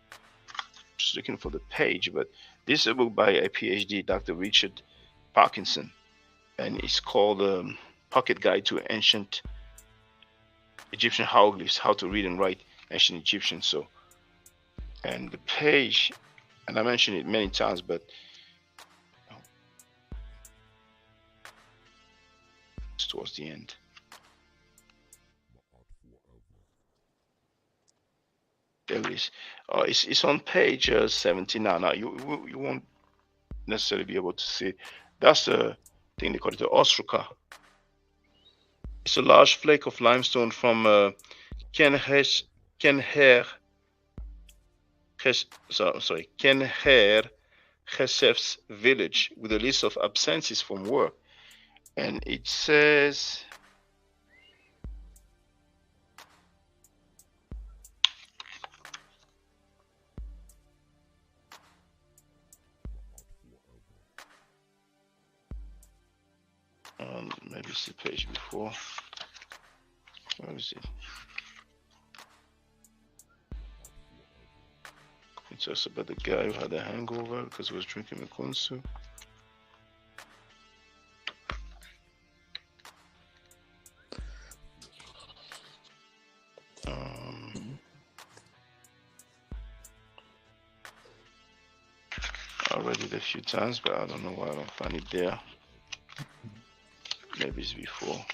[SPEAKER 3] Just looking for the page, but this is a book by a PhD, Dr. Richard Parkinson, and it's called Pocket Guide to Ancient Egyptian Hieroglyphs: How to Read and Write Ancient Egyptian. So, and the page, and I mentioned it many times, but it's towards the end. There it is. It's on page 79. Now you won't necessarily be able to see. That's the thing they call it, the Ostruka. It's a large flake of limestone from Kenher Chesef's village with a list of absences from work, and it says. Maybe it's the page before. Where is it? It's just about the guy who had a hangover because he was drinking Mikunsu. I read it a few times, but I don't know why I don't find it there. Maybe it's before.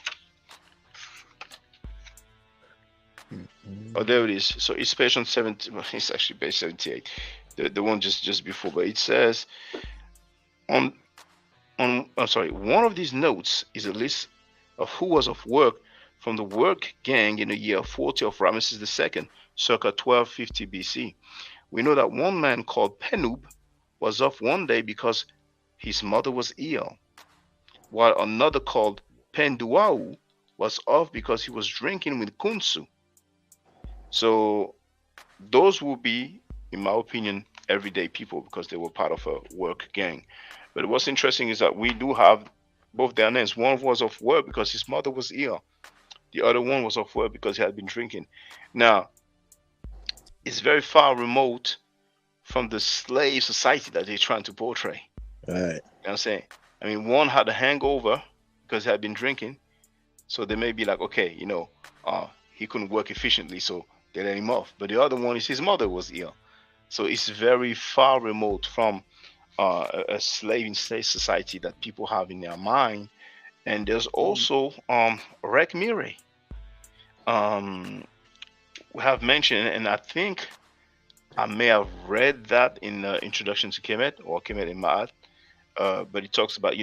[SPEAKER 3] Oh, there it is. So it's page on 70. Well, it's actually page 78. The one just before, but it says I'm sorry. One of these notes is a list of who was off work from the work gang in the year 40 of Ramesses II, circa 1250 BC. We know that one man called Penub was off one day because his mother was ill, while another called Penduau was off because he was drinking with Kunsu. So those will be, in my opinion, everyday people because they were part of a work gang. But what's interesting is that we do have both their names. One was off work because his mother was ill. The other one was off work because he had been drinking. Now, it's very far remote from the slave society that they're trying to portray.
[SPEAKER 11] Right.
[SPEAKER 3] You know what I'm saying? I mean, one had a hangover because he had been drinking. So they may be like, okay, he couldn't work efficiently, so they let him off. But the other one is his mother was ill. So it's very far remote from a slave society that people have in their mind. And there's also Rek Mire. We have mentioned, and I think I may have read that in the Introduction to Kemet or Kemet in Ma'at, but it talks about,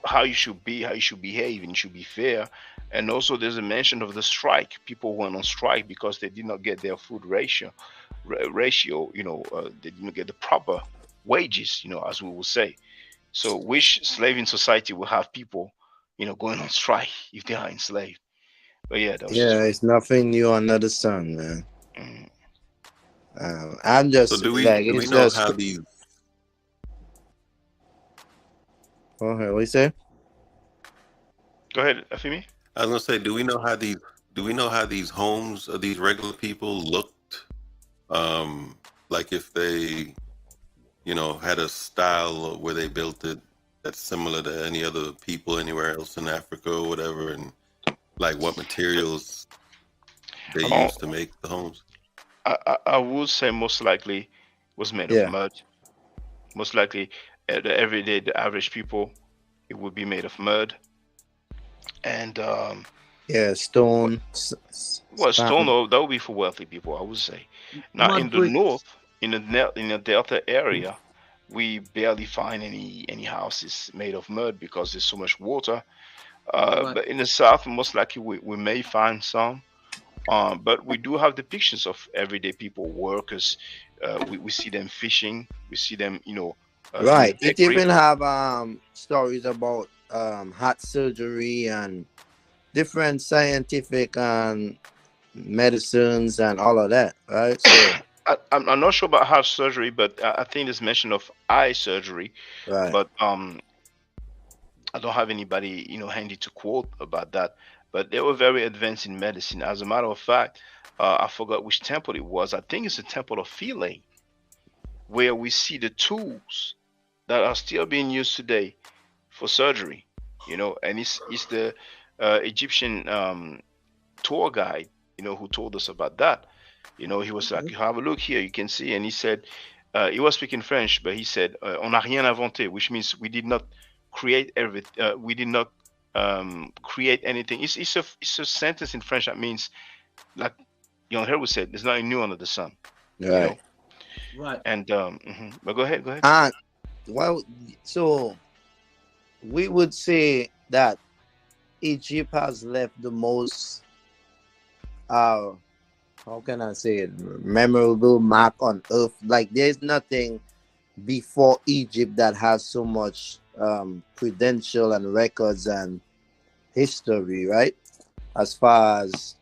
[SPEAKER 3] how you should be, how you should behave, and you should be fair. And also there's a mention of the strike. People went on strike because they did not get their food ratio, they didn't get the proper wages, as we will say. So which slaving society will have people, going on strike if they are enslaved? But yeah, that was just
[SPEAKER 11] it's nothing new under the sun, man.
[SPEAKER 3] Mm.
[SPEAKER 11] I'm just
[SPEAKER 10] So do we
[SPEAKER 11] it's
[SPEAKER 10] know
[SPEAKER 11] just.
[SPEAKER 10] how these?
[SPEAKER 11] Okay, what you say?
[SPEAKER 3] Go ahead, Afimi.
[SPEAKER 10] I was gonna say, do we know how these homes of these regular people looked? Like if they, had a style where they built it that's similar to any other people anywhere else in Africa or whatever, and like what materials they used to make the homes.
[SPEAKER 3] I would say most likely was made of
[SPEAKER 11] Yeah.
[SPEAKER 3] mud. Most likely, the everyday, the average people, it would be made of mud. And
[SPEAKER 11] Yeah. Stone.
[SPEAKER 3] well, stone,
[SPEAKER 11] Sand.
[SPEAKER 3] oh, that would be for wealthy people, I would say. Now, in
[SPEAKER 9] Mud
[SPEAKER 3] the north,
[SPEAKER 9] bricks.
[SPEAKER 3] in the delta area, we barely find any houses made of mud because there's so much water.
[SPEAKER 9] Right.
[SPEAKER 3] But in the south, most likely we may find some. But we do have depictions of everyday people, workers. We see them fishing. We see them, doing
[SPEAKER 11] Right. It
[SPEAKER 3] bakery.
[SPEAKER 11] even have stories about heart surgery and different scientific medicines and all of that. Right. So
[SPEAKER 3] I'm not sure about heart surgery, but I think there's mention of eye surgery.
[SPEAKER 11] right.
[SPEAKER 3] But I don't have anybody, handy to quote about that. But they were very advanced in medicine. As a matter of fact, I forgot which temple it was. I think it's the temple of Philae, where we see the tools that are still being used today for surgery. And it's the Egyptian tour guide, who told us about that. He was like,
[SPEAKER 9] Okay.
[SPEAKER 3] "You have a look here, you can see," and he said, he was speaking French, but he said, "On n'a rien inventé," which means we did not create everything. We did not create anything. It's a sentence in French that means, like Young Herwood said, "There's nothing new under the sun." You
[SPEAKER 11] Right.
[SPEAKER 3] know,
[SPEAKER 9] Right.
[SPEAKER 3] and but go ahead, go ahead.
[SPEAKER 11] And well, so we would say that Egypt has left the most uh how can I say it, memorable mark on earth. Like there's nothing before Egypt that has so much credential and records and history, right? As far as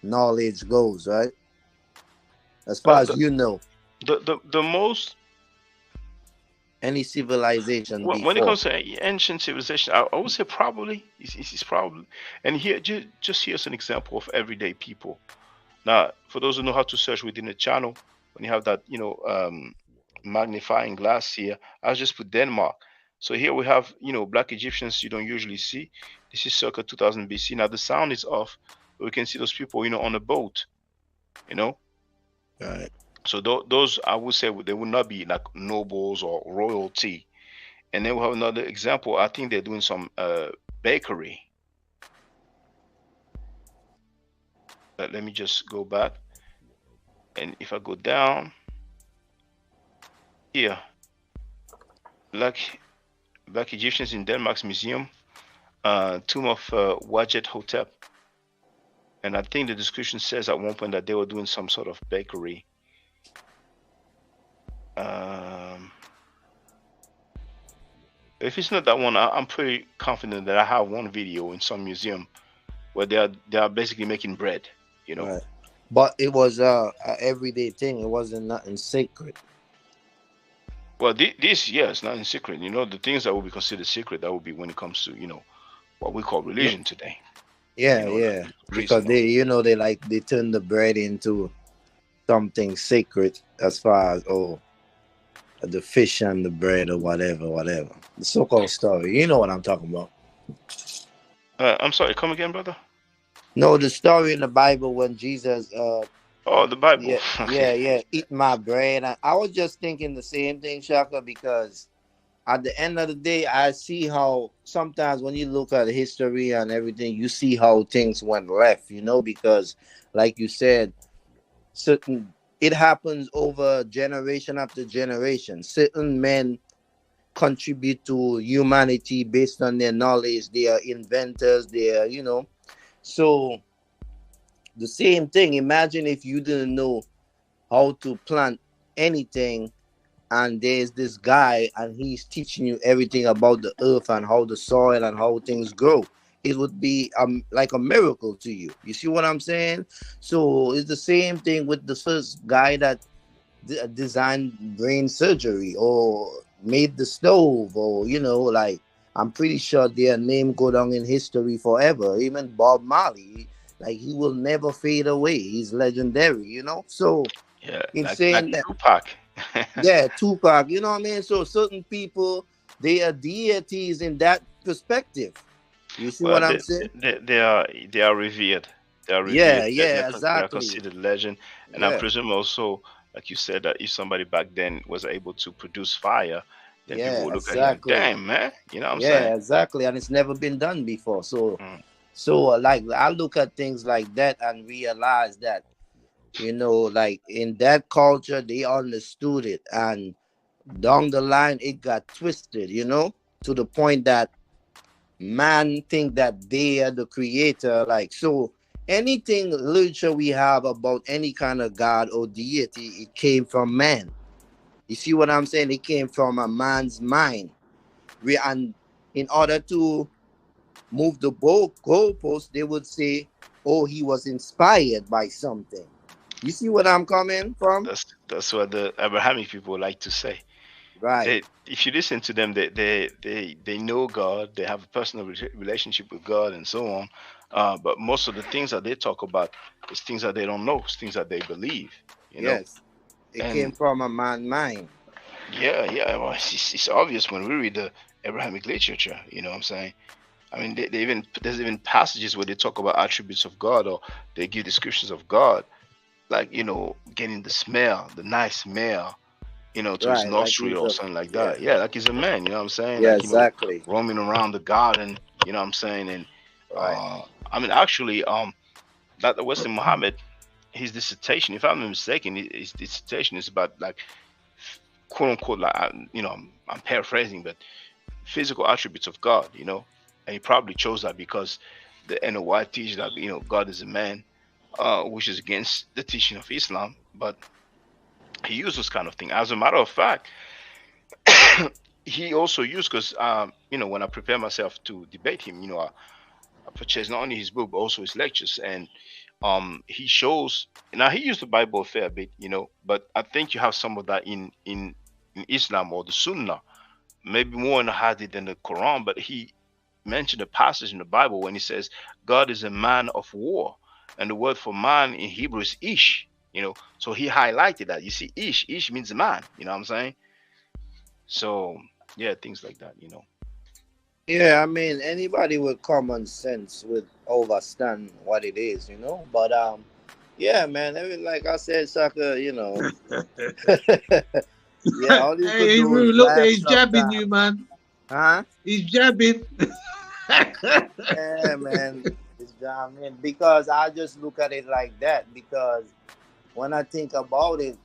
[SPEAKER 11] knowledge goes, right? As far
[SPEAKER 3] Uh,
[SPEAKER 11] as
[SPEAKER 3] the,
[SPEAKER 11] you know,
[SPEAKER 3] the most
[SPEAKER 11] any civilization
[SPEAKER 3] when it
[SPEAKER 11] before.
[SPEAKER 3] comes to ancient civilization, I would say probably it's probably. And here, just here's an example of everyday people. Now, for those who know how to search within the channel, when you have that, magnifying glass here, I'll just put Denmark. So here we have, black Egyptians you don't usually see. This is circa 2000 BC. Now the sound is off, but we can see those people, on a boat, you know.
[SPEAKER 11] Right.
[SPEAKER 3] So those I would say they would not be like nobles or royalty. And then we have another example. I think they're doing some bakery. Let me just go back. And if I go down here, black Egyptians in Denmark's museum, tomb of Wajet Hotep. And I think the description says at one point that they were doing some sort of bakery. If it's not that one, I'm pretty confident that I have one video in some museum where they are basically making bread.
[SPEAKER 11] Right. But it was a everyday thing. It wasn't nothing sacred.
[SPEAKER 3] Well, this it's not in secret. The things that will be considered secret, that would be when it comes to what we call
[SPEAKER 11] No.
[SPEAKER 3] religion today.
[SPEAKER 11] Yeah,
[SPEAKER 3] Like
[SPEAKER 11] yeah.
[SPEAKER 3] the priests
[SPEAKER 11] Because
[SPEAKER 3] and all.
[SPEAKER 11] they turn the bread into something sacred as far as the fish and the bread or whatever. The so-called story. You know what I'm talking about.
[SPEAKER 3] I'm sorry, come again, brother.
[SPEAKER 11] No, the story in the Bible when Jesus
[SPEAKER 3] Oh, the Bible.
[SPEAKER 11] yeah,
[SPEAKER 3] Okay.
[SPEAKER 11] eat my bread. I was just thinking the same thing, Shaka, because at the end of the day, I see how sometimes when you look at history and everything, you see how things went left, because like you said, certain it happens over generation after generation. Certain men contribute to humanity based on their knowledge. They are inventors, so the same thing. Imagine if you didn't know how to plant anything, and there's this guy and he's teaching you everything about the earth and how the soil and how things grow. It would be like a miracle to you. You see what I'm saying? So it's the same thing with the first guy that designed brain surgery or made the stove, or like I'm pretty sure their name go down in history forever. Even Bob Marley, like he will never fade away. He's legendary. So
[SPEAKER 3] Yeah,
[SPEAKER 11] in
[SPEAKER 3] like
[SPEAKER 11] saying that,
[SPEAKER 3] Tupac.
[SPEAKER 11] yeah, Tupac, you know what I mean? So certain people, they are deities in that perspective. You see
[SPEAKER 3] Well,
[SPEAKER 11] what I'm saying?
[SPEAKER 3] they are revered. They are
[SPEAKER 11] Yeah,
[SPEAKER 3] revered.
[SPEAKER 11] yeah,
[SPEAKER 3] They are
[SPEAKER 11] exactly.
[SPEAKER 3] considered legend, and I
[SPEAKER 11] Yeah,
[SPEAKER 3] presume also like you said, that if somebody back then was able to produce fire, then people
[SPEAKER 11] Yeah,
[SPEAKER 3] would look at you like,
[SPEAKER 11] exactly.
[SPEAKER 3] damn, man, you know what I'm saying?
[SPEAKER 11] Yeah, exactly. And it's never been done before.
[SPEAKER 3] Mm.
[SPEAKER 11] Like I look at things like that and realize that, like in that culture, they understood it. And down the line, it got twisted, to the point that man think that they are the creator. Like, so anything literature we have about any kind of god or deity, it came from man. You see what I'm saying? It came from a man's mind. And in order to move the goalpost, they would say, "Oh, he was inspired by something." You see what I'm coming from?
[SPEAKER 3] That's what the Abrahamic people like to say.
[SPEAKER 11] Right.
[SPEAKER 3] If you listen to them, they know God, they have a personal relationship with God, and so on. But most of the things that they talk about is things that they don't know, it's things that they believe, you know.
[SPEAKER 11] Yes. It came
[SPEAKER 3] And
[SPEAKER 11] from a man's mind.
[SPEAKER 3] yeah, well, it's obvious when we read the Abrahamic literature. You know what I'm saying? I mean, they even there's even passages where they talk about attributes of God, or they give descriptions of God, like getting the smell, the nice smell, to his
[SPEAKER 11] Right. Like
[SPEAKER 3] nostril
[SPEAKER 11] he's
[SPEAKER 3] or
[SPEAKER 11] a,
[SPEAKER 3] something like
[SPEAKER 11] yeah.
[SPEAKER 3] that. Yeah, like he's a man, you know what I'm saying?
[SPEAKER 11] Yeah,
[SPEAKER 3] Like,
[SPEAKER 11] exactly.
[SPEAKER 3] roaming around the garden, you know what I'm saying? And
[SPEAKER 11] Right.
[SPEAKER 3] I mean, actually, that the Western Muhammad, his dissertation, if I'm not mistaken, his dissertation is about, like, quote unquote, like, I'm paraphrasing, but physical attributes of God, and he probably chose that because the NOI teaches that God is a man, which is against the teaching of Islam, but he used this kind of thing. As a matter of fact, he also used, because when I prepare myself to debate him, I purchased not only his book but also his lectures, and he shows. Now, he used the Bible a fair bit, but I think you have some of that in Islam or the Sunnah, maybe more in the Hadith than the Quran. But he mentioned a passage in the Bible when he says God is a man of war, and the word for man in Hebrew is ish. So he highlighted that. You see, ish means man. You know what I'm saying? So yeah, things like that.
[SPEAKER 11] Yeah, I mean, anybody with common sense would understand what it is, But yeah, man. Like I said, sucker, yeah, all you could
[SPEAKER 9] Hey,
[SPEAKER 11] do
[SPEAKER 9] Roo,
[SPEAKER 11] is
[SPEAKER 9] look there,
[SPEAKER 11] laugh
[SPEAKER 9] he's jabbing
[SPEAKER 11] sometimes,
[SPEAKER 9] you, man.
[SPEAKER 11] huh?
[SPEAKER 9] He's jabbing.
[SPEAKER 11] Yeah, man. I mean, because I just look at it like that. Because when I think about it,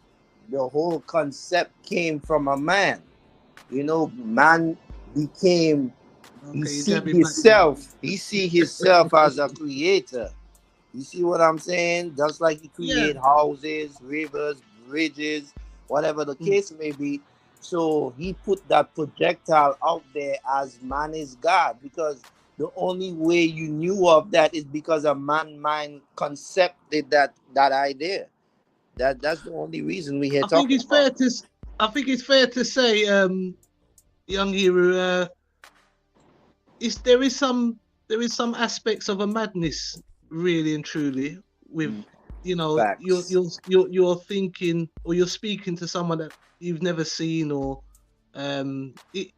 [SPEAKER 11] the whole concept came from a man. Man became. He
[SPEAKER 9] Okay, you're
[SPEAKER 11] see
[SPEAKER 9] jabbing back now.
[SPEAKER 11] himself. He see himself as a creator. You see what I'm saying? Just like he
[SPEAKER 9] Yeah.
[SPEAKER 11] create houses, rivers, bridges, whatever the
[SPEAKER 9] Mm.
[SPEAKER 11] case may be. So he put that projectile out there as man is God, because the only way you knew of that is because a man mind concepted that idea. That's the only reason we here
[SPEAKER 9] I think
[SPEAKER 11] talking
[SPEAKER 9] it's
[SPEAKER 11] about.
[SPEAKER 9] fair to. I think it's fair to say, young hero, there is some aspects of a madness, really and truly, with
[SPEAKER 11] Mm, facts.
[SPEAKER 9] you're thinking, or you're speaking to someone that you've never seen, or it,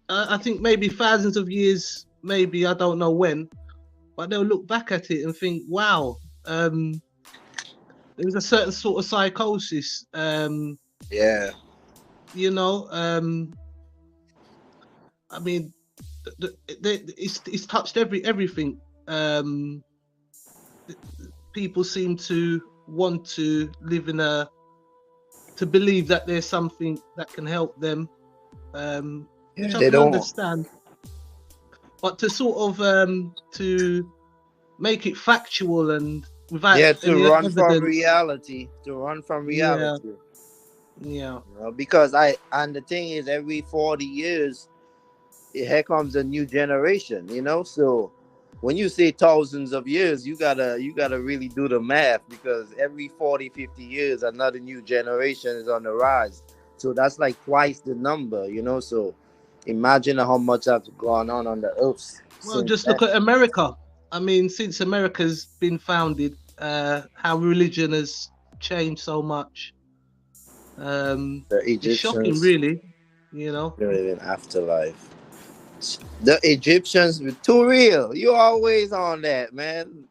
[SPEAKER 9] I think maybe thousands of years, maybe I don't know when, but they'll look back at it and think, wow, there was a certain sort of psychosis,
[SPEAKER 11] Yeah.
[SPEAKER 9] you know, I mean, it's touched everything. People seem to want to live to believe that there's something that can help them, which
[SPEAKER 11] Yeah,
[SPEAKER 9] I
[SPEAKER 11] they
[SPEAKER 9] can
[SPEAKER 11] don't.
[SPEAKER 9] understand. But to sort of to make it factual and without
[SPEAKER 11] Yeah, to
[SPEAKER 9] any
[SPEAKER 11] run from
[SPEAKER 9] evidence,
[SPEAKER 11] reality. To run from
[SPEAKER 9] yeah,
[SPEAKER 11] reality.
[SPEAKER 9] yeah.
[SPEAKER 11] Because and the thing is, every 40 years, here comes a new generation. So when you say thousands of years, you gotta really do the math, because every 40, 50 years, another new generation is on the rise. So that's like twice the number. So imagine how much has gone on the earth
[SPEAKER 9] Well,
[SPEAKER 11] since
[SPEAKER 9] just
[SPEAKER 11] then.
[SPEAKER 9] look at America. I mean, since America's been founded, how religion has changed so much.
[SPEAKER 11] The
[SPEAKER 9] It's shocking,
[SPEAKER 11] Egyptians
[SPEAKER 9] really. You know.
[SPEAKER 11] live in afterlife. The Egyptians were too real. You always on that, man.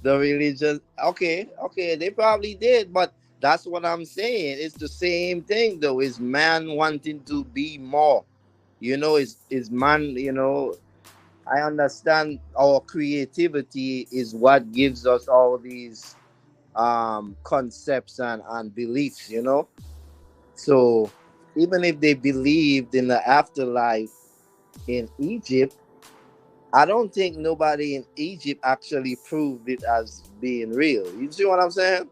[SPEAKER 11] The religion. Okay, they probably did, but That's what I'm saying. It's the same thing though. Is man wanting to be more? Is man, I understand our creativity is what gives us all these concepts and beliefs. So even if they believed in the afterlife in Egypt, I don't think nobody in Egypt actually proved it as being real. You see what I'm saying?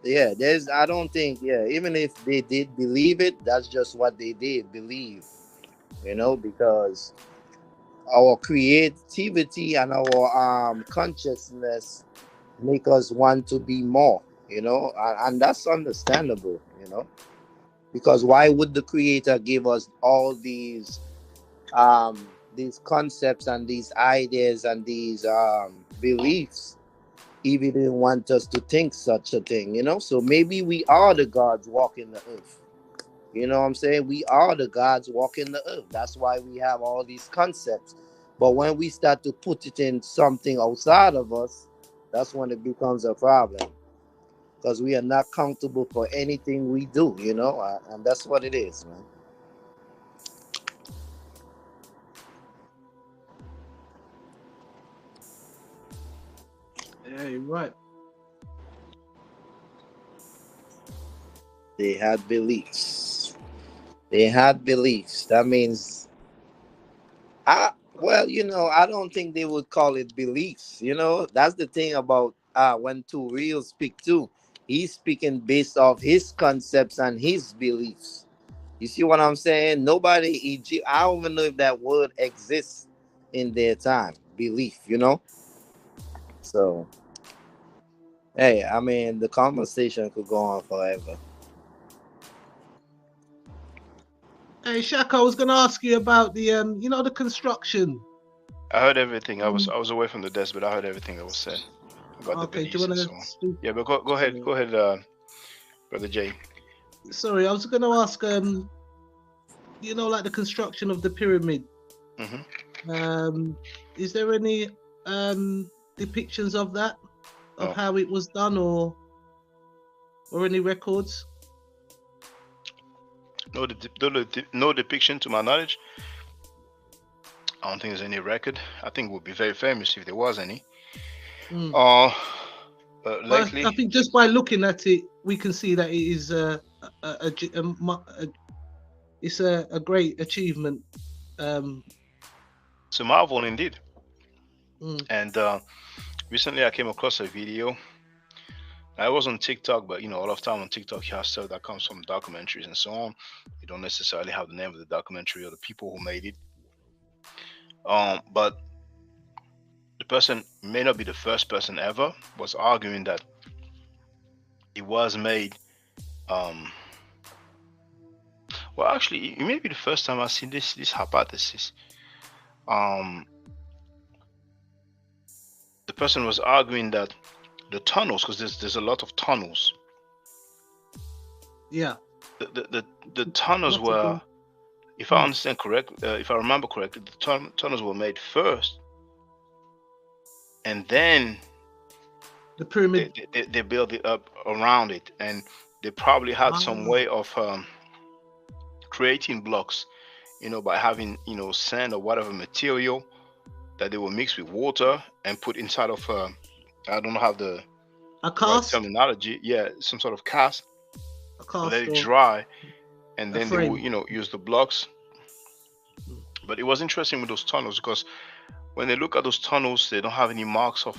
[SPEAKER 11] Yeah, I don't think, yeah, even if they did believe it, that's just what they did believe, because our creativity and our consciousness make us want to be more, and that's understandable. Because why would the creator give us all these concepts and these ideas and these beliefs if he didn't want us to think such a thing? So maybe we are the gods walking the earth. You know what I'm saying? We are the gods walking the earth. That's why we have all these concepts. But when we start to put it in something outside of us, that's when it becomes a problem. Because we are not comfortable for anything we do. And that's what it is, man.
[SPEAKER 9] Yeah, you're right.
[SPEAKER 11] They had beliefs. They had beliefs. That means I don't think they would call it beliefs. That's the thing about when two real speak too. He's speaking based off his concepts and his beliefs. You see what I'm saying? Nobody Egypt. I don't even know if that word exists in their time. Belief. So hey, I mean the conversation could go on forever.
[SPEAKER 9] Hey, Shaka, I was going to ask you about the construction.
[SPEAKER 3] I heard everything. I was
[SPEAKER 9] Um,
[SPEAKER 3] I was away from the desk, but I heard everything that was said about the
[SPEAKER 9] okay, do you
[SPEAKER 3] beliefs
[SPEAKER 9] want
[SPEAKER 3] and
[SPEAKER 9] to
[SPEAKER 3] so on.
[SPEAKER 9] speak?
[SPEAKER 3] Yeah, but go ahead,
[SPEAKER 9] Sorry.
[SPEAKER 3] go ahead, brother Jay.
[SPEAKER 9] Sorry, I was going to ask, like the construction of the pyramid.
[SPEAKER 3] Hmm.
[SPEAKER 9] Is there any depictions of that, of
[SPEAKER 3] Oh,
[SPEAKER 9] how it was done, or any records?
[SPEAKER 3] no depiction to my knowledge. I don't think there's any record. I think it would be very famous if there was any.
[SPEAKER 9] Mm.
[SPEAKER 3] Uh, but
[SPEAKER 9] But I
[SPEAKER 3] lately,
[SPEAKER 9] think just by looking at it, we can see that it is it's a great achievement. Um,
[SPEAKER 3] it's a marvel indeed.
[SPEAKER 9] mm,
[SPEAKER 3] And recently, I came across a video. I was on TikTok, but a lot of time on TikTok, you have stuff that comes from documentaries and so on. You don't necessarily have the name of the documentary or the people who made it. But the person may not be the first person ever was arguing that it was made. Um, well, actually, it may be the first time I've seen this hypothesis. Um, the person was arguing that the tunnels, because there's a lot of tunnels.
[SPEAKER 9] yeah,
[SPEAKER 3] The tunnels
[SPEAKER 9] lots of
[SPEAKER 3] were,
[SPEAKER 9] them.
[SPEAKER 3] if I
[SPEAKER 9] Mm.
[SPEAKER 3] understand correct, if I remember correctly, the tunnels were made first, and then
[SPEAKER 9] The pyramid.
[SPEAKER 3] they built it up around it, and they probably had
[SPEAKER 9] Ah,
[SPEAKER 3] some way of creating blocks, by having sand or whatever material that they will mix with water and put inside of I don't know how
[SPEAKER 9] a
[SPEAKER 3] the right
[SPEAKER 9] cast,
[SPEAKER 3] terminology. Yeah, some sort of cast. Let it
[SPEAKER 9] or
[SPEAKER 3] dry, and
[SPEAKER 9] a
[SPEAKER 3] then they will
[SPEAKER 9] frame.
[SPEAKER 3] use the blocks.
[SPEAKER 9] Mm.
[SPEAKER 3] But it was interesting with those tunnels because when they look at those tunnels, they don't have any marks of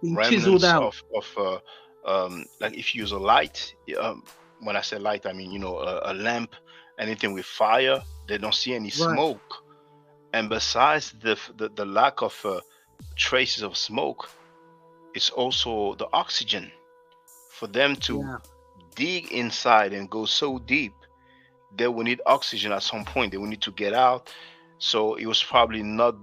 [SPEAKER 9] Being chiseled
[SPEAKER 3] remnants
[SPEAKER 9] out.
[SPEAKER 3] of like if you use a light. When I say light, I mean a lamp, anything with fire. They don't see any
[SPEAKER 9] Right.
[SPEAKER 3] smoke, and besides the lack of traces of smoke, it's also the oxygen for them to
[SPEAKER 9] Yeah.
[SPEAKER 3] dig inside and go so deep. They will need oxygen at some point. They will need to get out. So it was probably not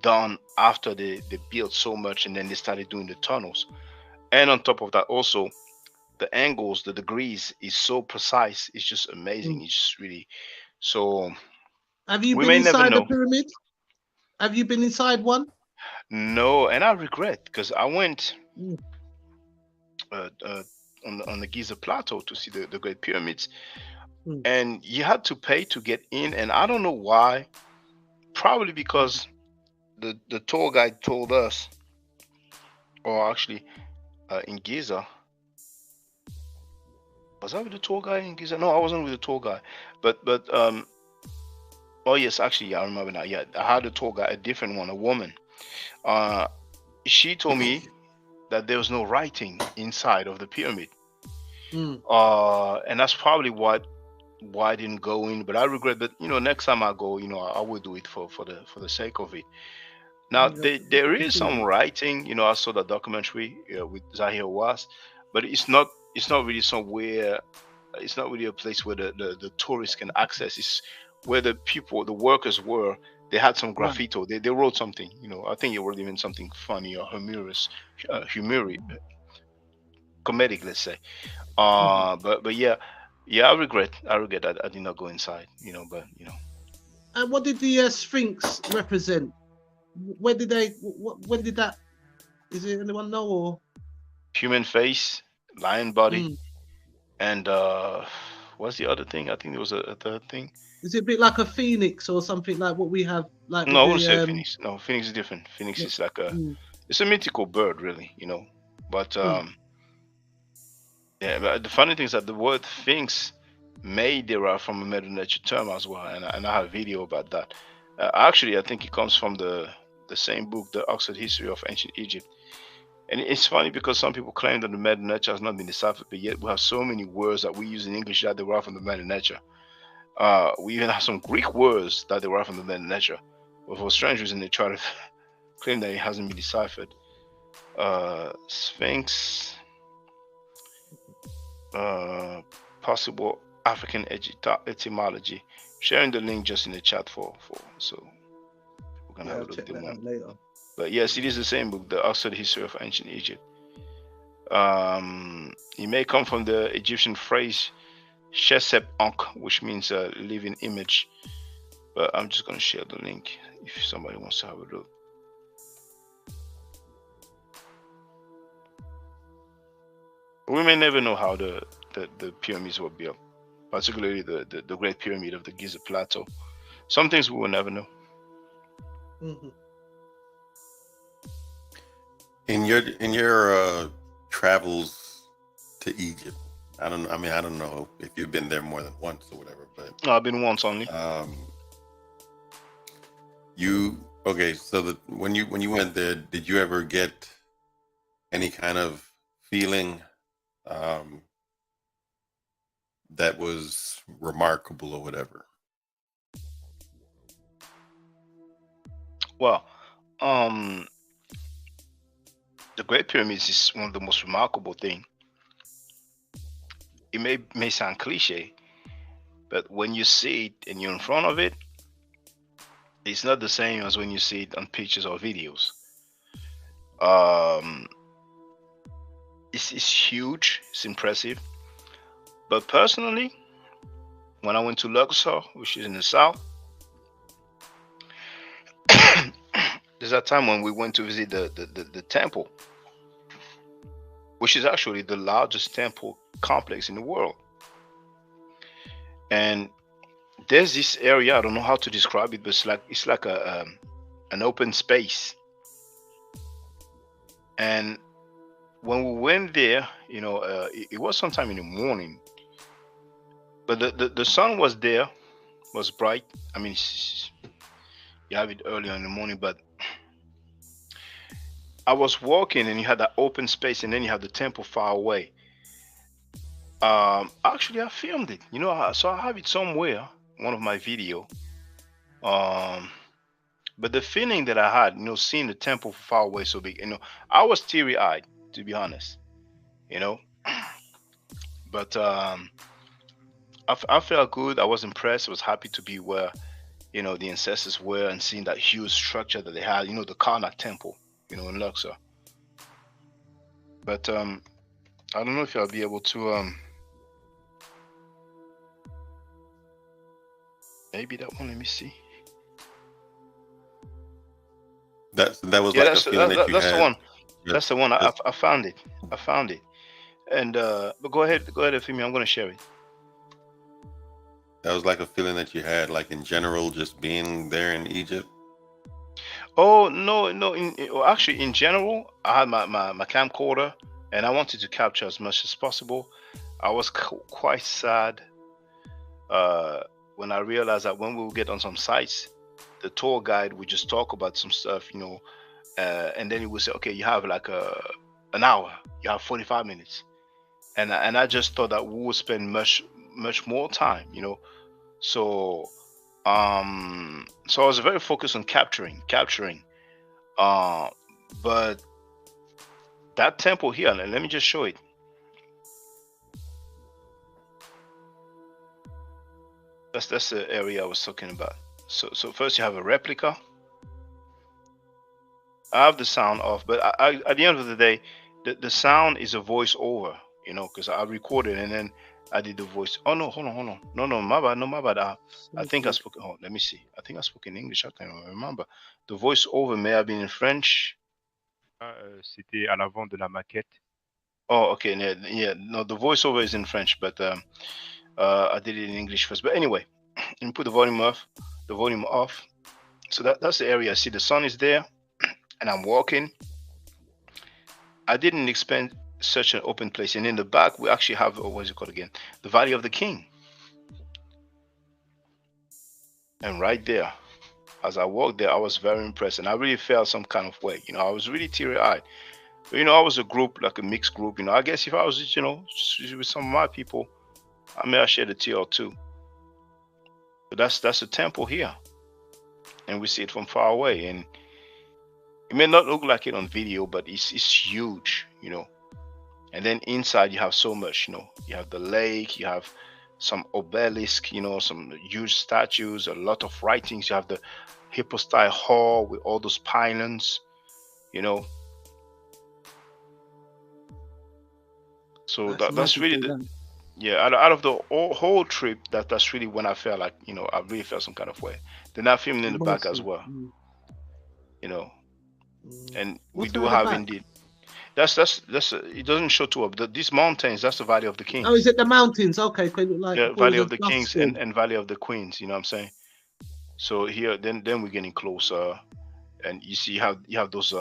[SPEAKER 3] done after they built so much and then they started doing the tunnels. And on top of that, also the angles, the degrees is so precise. It's just amazing.
[SPEAKER 9] Mm.
[SPEAKER 3] It's just really so.
[SPEAKER 9] Have you
[SPEAKER 3] We
[SPEAKER 9] been
[SPEAKER 3] may never
[SPEAKER 9] inside a
[SPEAKER 3] know.
[SPEAKER 9] pyramid? Have you been inside one?
[SPEAKER 3] No, and I regret because I went
[SPEAKER 9] Mm.
[SPEAKER 3] on the Giza Plateau to see the Great Pyramids,
[SPEAKER 9] Mm.
[SPEAKER 3] and you had to pay to get in. And I don't know why. Probably because the tour guide told us, or actually in Giza. Was I with the tour guide in Giza? No, I wasn't with the tour guide. But oh yes, actually, yeah, I remember now. Yeah, I had a tour guide, a different one, a woman. Uh, she told me that there was no writing inside of the pyramid.
[SPEAKER 9] Mm.
[SPEAKER 3] And that's probably why I didn't go in. But I regret that. Next time I go, I will do it for the sake of it. Now
[SPEAKER 9] Yeah,
[SPEAKER 3] there
[SPEAKER 9] to
[SPEAKER 3] is
[SPEAKER 9] see
[SPEAKER 3] some
[SPEAKER 9] that.
[SPEAKER 3] writing. I saw the documentary with Zahir Was, but it's not really somewhere. It's not really a place where the tourists can access. It's where the people, the workers were. They had some
[SPEAKER 9] Right.
[SPEAKER 3] graffito. They wrote something. I think it wrote even something funny or comedic, let's say.
[SPEAKER 9] Mhm.
[SPEAKER 3] But yeah, I regret that I did not go inside. But
[SPEAKER 9] And what did the Sphinx represent? When did they? When did that? Is it anyone know or?
[SPEAKER 3] human face, lion body,
[SPEAKER 9] Mm.
[SPEAKER 3] and what's the other thing? I think there was a third thing.
[SPEAKER 9] Is it a bit like a phoenix or something like what we have, like
[SPEAKER 3] No,
[SPEAKER 9] with
[SPEAKER 3] I wouldn't say
[SPEAKER 9] the
[SPEAKER 3] phoenix. No, phoenix is different. Phoenix is like
[SPEAKER 9] mm,
[SPEAKER 3] it's a mythical bird, really. But
[SPEAKER 9] mm,
[SPEAKER 3] yeah. But the funny thing is that the word sphinx may derive from a Medu Neter term as well, and I have a video about that. Actually, I think it comes from the same book, the Oxford History of Ancient Egypt. And it's funny because some people claim that the Medu Neter has not been deciphered, but yet we have so many words that we use in English that derive from the Medu Neter. We even have some Greek words that derive from the Medu Neter. But for strange reason, they try to claim that it hasn't been deciphered. Sphinx, possible African etymology. Sharing the link just in the chat for so we can
[SPEAKER 9] yeah,
[SPEAKER 3] have a
[SPEAKER 9] I'll
[SPEAKER 3] look if
[SPEAKER 9] check
[SPEAKER 3] they
[SPEAKER 9] that
[SPEAKER 3] want.
[SPEAKER 9] out later.
[SPEAKER 3] But yes, it is the same book, the Oxford History of Ancient Egypt. It may come from the Egyptian phrase Shesep Ankh, which means a living image. But I'm just going to share the link if somebody wants to have a look. We may never know how the pyramids were built, particularly the Great Pyramid of the Giza Plateau. Some things we will never know.
[SPEAKER 9] Mm-hmm.
[SPEAKER 10] In your travels to Egypt, I don't know if you've been there more than once or whatever, but
[SPEAKER 3] No, I've been once only.
[SPEAKER 10] you okay? So when you went there, did you ever get any kind of feeling that was remarkable or whatever?
[SPEAKER 3] Well, the Great Pyramids is one of the most remarkable thing. It may sound cliche, but when you see it and you're in front of it, it's not the same as when you see it on pictures or videos. Um, it's huge, it's impressive. But personally, when I went to Luxor, which is in the south, there's a time when we went to visit the temple, which is actually the largest temple complex in the world. And there's this area, I don't know how to describe it, but it's like an open space. And when we went there, it was sometime in the morning, but the sun was there, was bright. I mean, you have it earlier in the morning, but I was walking and you had that open space, and then you have the temple far away. Actually, I filmed it, so I have it somewhere, one of my video. But the feeling that I had, seeing the temple far away so big, I was teary-eyed, to be honest, you know. But I felt good. I was impressed. I was happy to be where, the ancestors were, and seeing that huge structure that they had, the Karnak temple, in Luxor. But I don't know if I'll be able to maybe that one. Let me see.
[SPEAKER 10] That was
[SPEAKER 3] Yeah,
[SPEAKER 10] like a feeling that you
[SPEAKER 3] that's the
[SPEAKER 10] had.
[SPEAKER 3] one. That's the one. I found it. I found it. And but go ahead, Femi. I'm gonna share it.
[SPEAKER 10] That was like a feeling that you had, like in general, just being there in Egypt.
[SPEAKER 3] Oh no, no. Well, actually, in general, I had my camcorder, and I wanted to capture as much as possible. I was quite sad when I realized that when we would get on some sites, the tour guide would just talk about some stuff, and then he would say, okay, you have like an hour, you have 45 minutes, and I just thought that we would spend much more time, So so I was very focused on capturing. But that temple here, let me just show it. That's the area I was talking about. So first you have a replica. I have the sound off, but I at the end of the day, the sound is a voiceover, because I recorded and then I did the voice. Oh no, hold on. No, my bad. I think I spoke. Oh, let me see. I think I spoke in English. I can't remember. The voiceover may have been in French.
[SPEAKER 12] C'était à l'avant de la maquette.
[SPEAKER 3] Oh, okay. Yeah. No, the voiceover is in French, but I did it in English first. But anyway, let me put the volume off. So that's the area. See, the sun is there, and I'm walking. I didn't expect such an open place. And in the back, we actually have, what is it called again? The Valley of the King. And right there, as I walked there, I was very impressed. And I really felt some kind of way. I was really teary-eyed. But, I was a group, like a mixed group. I guess if I was, with some of my people, I may have shed a tear or two. But that's a temple here. And we see it from far away. And it may not look like it on video, but it's huge, And then inside you have so much, You have the lake, you have some obelisk, some huge statues, a lot of writings. You have the hypostyle hall with all those pylons, So that's really out of the whole trip, that's really when I felt like, I really felt some kind of way. Then I filmed in the back as well, And we do have indeed. That's it doesn't show too up. These mountains, that's the Valley of the Kings.
[SPEAKER 9] Oh, is it the mountains? Okay, like
[SPEAKER 3] Valley of the Kings and Valley of the Queens. You know what I'm saying? So here, then we're getting closer, and you see how you have those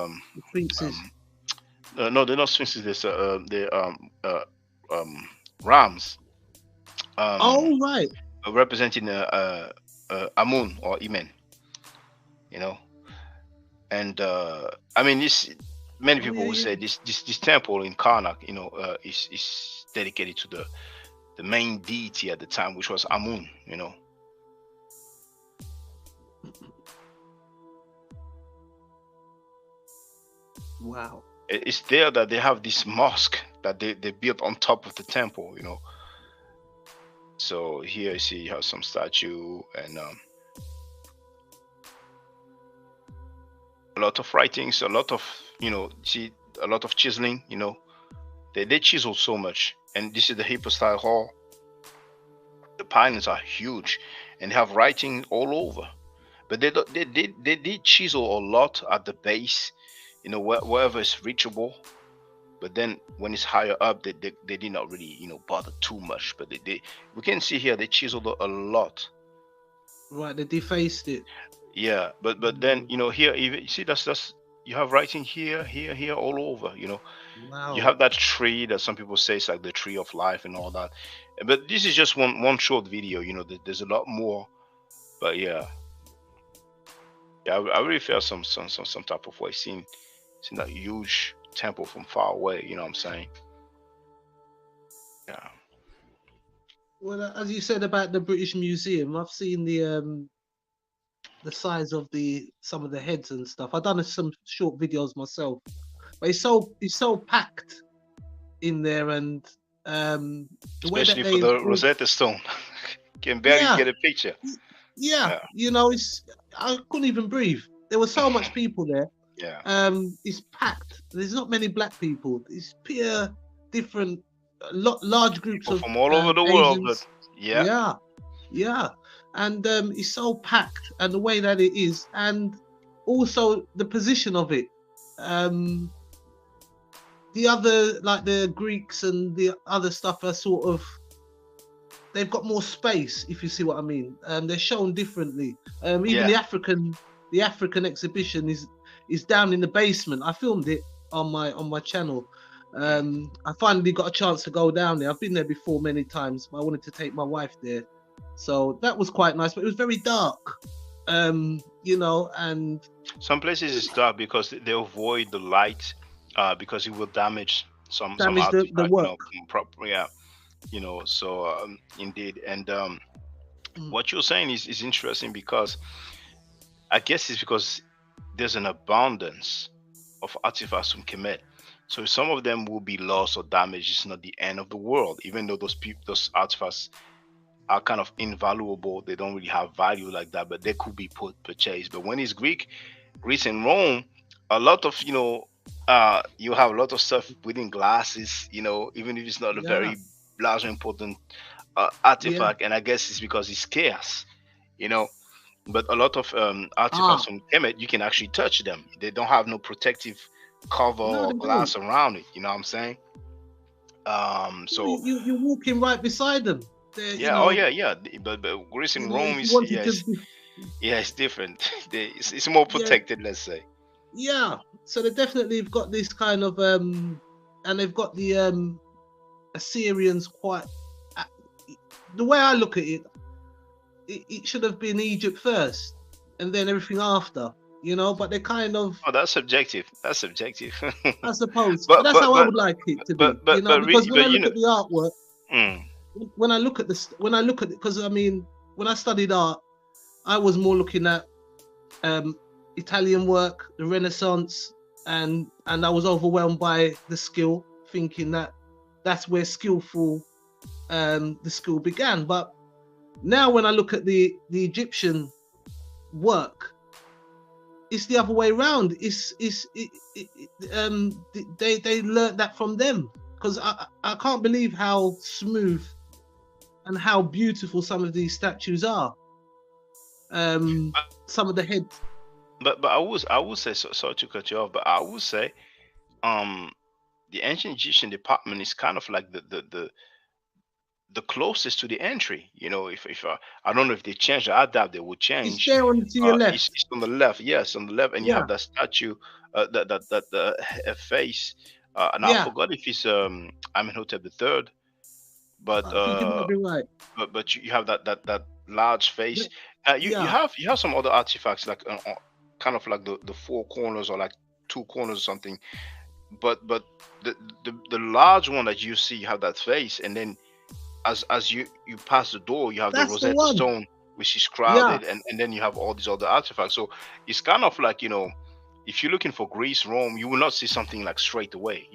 [SPEAKER 9] sphinxes.
[SPEAKER 3] No, they're not sphinxes. They're rams.
[SPEAKER 9] Oh right.
[SPEAKER 3] Representing Amun or Imen. And I mean this. Many people will say this temple in Karnak, is dedicated to the main deity at the time, which was Amun,
[SPEAKER 9] Wow.
[SPEAKER 3] It's there that they have this mosque that they built on top of the temple, So here you see you have some statue and a lot of writings, a lot of see a lot of chiseling. They chisel so much. And this is the hypostyle hall. The pylons are huge and they have writing all over, but they did chisel a lot at the base, wherever it's reachable. But then when it's higher up, they did not really bother too much. But we can see here they chiseled a lot.
[SPEAKER 9] Right, they defaced it.
[SPEAKER 3] Yeah, but then here, even you see that's you have writing here all over.
[SPEAKER 9] Wow.
[SPEAKER 3] You have that tree that some people say is like the tree of life and all that. But this is just one short video. There's a lot more. But yeah, I really felt some type of way seeing that huge temple from far away. You know what I'm saying? Yeah.
[SPEAKER 9] Well, as you said about the British Museum, I've seen the size of some of the heads and stuff. I've done some short videos myself, but it's so packed in there, and the
[SPEAKER 3] especially
[SPEAKER 9] way that
[SPEAKER 3] for the Rosetta Stone, can barely get a picture.
[SPEAKER 9] Yeah, I couldn't even breathe. There were so much people there.
[SPEAKER 3] Yeah.
[SPEAKER 9] It's packed. There's not many black people. It's pure different, large groups
[SPEAKER 3] people
[SPEAKER 9] of
[SPEAKER 3] from all over the
[SPEAKER 9] Asians.
[SPEAKER 3] world. But
[SPEAKER 9] yeah. And it's so packed, and the way that it is, and also the position of it. the other, like the Greeks and the other stuff, are sort of, they've got more space, if you see what I mean. They're shown differently. Even
[SPEAKER 3] Yeah.
[SPEAKER 9] the African exhibition is down in the basement. I filmed it on my channel. I finally got a chance to go down there. I've been there before many times, but I wanted to take my wife there, so that was quite nice. But it was very dark, you know, and
[SPEAKER 3] some places it's dark because they avoid the light, because it will damage some
[SPEAKER 9] damage the
[SPEAKER 3] artifact,
[SPEAKER 9] work.
[SPEAKER 3] yeah, so indeed. And
[SPEAKER 9] Mm.
[SPEAKER 3] what you're saying is interesting, because I guess it's because there's an abundance of artifacts from Kemet. So some of them will be lost or damaged. It's not the end of the world, even though those artifacts are kind of invaluable. They don't really have value like that, but they could be purchased. But when it's Greece and Rome, a lot of you have a lot of stuff within glasses. Even if it's not a
[SPEAKER 9] Yeah,
[SPEAKER 3] very large important
[SPEAKER 9] yeah,
[SPEAKER 3] artifact, and I guess it's because it's scarce. But a lot of artifacts
[SPEAKER 9] ah,
[SPEAKER 3] from Kemet, you can actually touch them. They don't have no protective cover
[SPEAKER 9] no,
[SPEAKER 3] or
[SPEAKER 9] they don't.
[SPEAKER 3] glass around it. You know what I'm saying?
[SPEAKER 9] No,
[SPEAKER 3] So
[SPEAKER 9] you're walking right beside them. They're,
[SPEAKER 3] yeah, oh yeah, yeah. But Greece and Rome
[SPEAKER 9] if you
[SPEAKER 3] is,
[SPEAKER 9] wanted to,
[SPEAKER 3] it's different. It's more
[SPEAKER 9] yeah,
[SPEAKER 3] protected, let's say.
[SPEAKER 9] yeah. So they definitely have got this kind of and they've got the Assyrians quite. uh, The way I look at it, it should have been Egypt first, and then everything after. But they kind of,
[SPEAKER 3] Oh, that's subjective. That's subjective.
[SPEAKER 9] I suppose, but that's how I would like it to be. Because when I look at the artwork,
[SPEAKER 3] mm,
[SPEAKER 9] when I look at this, because I mean, when I studied art, I was more looking at Italian work, the Renaissance, and I was overwhelmed by the skill, thinking that that's where the skill began. But now when I look at the Egyptian work, it's the other way around. They learned that from them, because I can't believe how smooth and how beautiful some of these statues are. Some of the heads.
[SPEAKER 3] But I would say, sorry to cut you off, but I would say the ancient Egyptian department is kind of like the closest to the entry. If I don't know if they changed, I doubt they would change.
[SPEAKER 9] It's there to your left.
[SPEAKER 3] It's on the left, yes, on the left, and you have that statue, that face, and I forgot if it's Amenhotep III, but
[SPEAKER 9] I think it might be right.
[SPEAKER 3] but you have that large face. You have some other artifacts, like kind of like the four corners, or like two corners or something, but the large one that you see, you have that face, and then as you pass the door, you have the Rosetta Stone, which is crowded, and then you have all these other artifacts. So it's kind of like, if you're looking for Greece, Rome, you will not see something like straight away,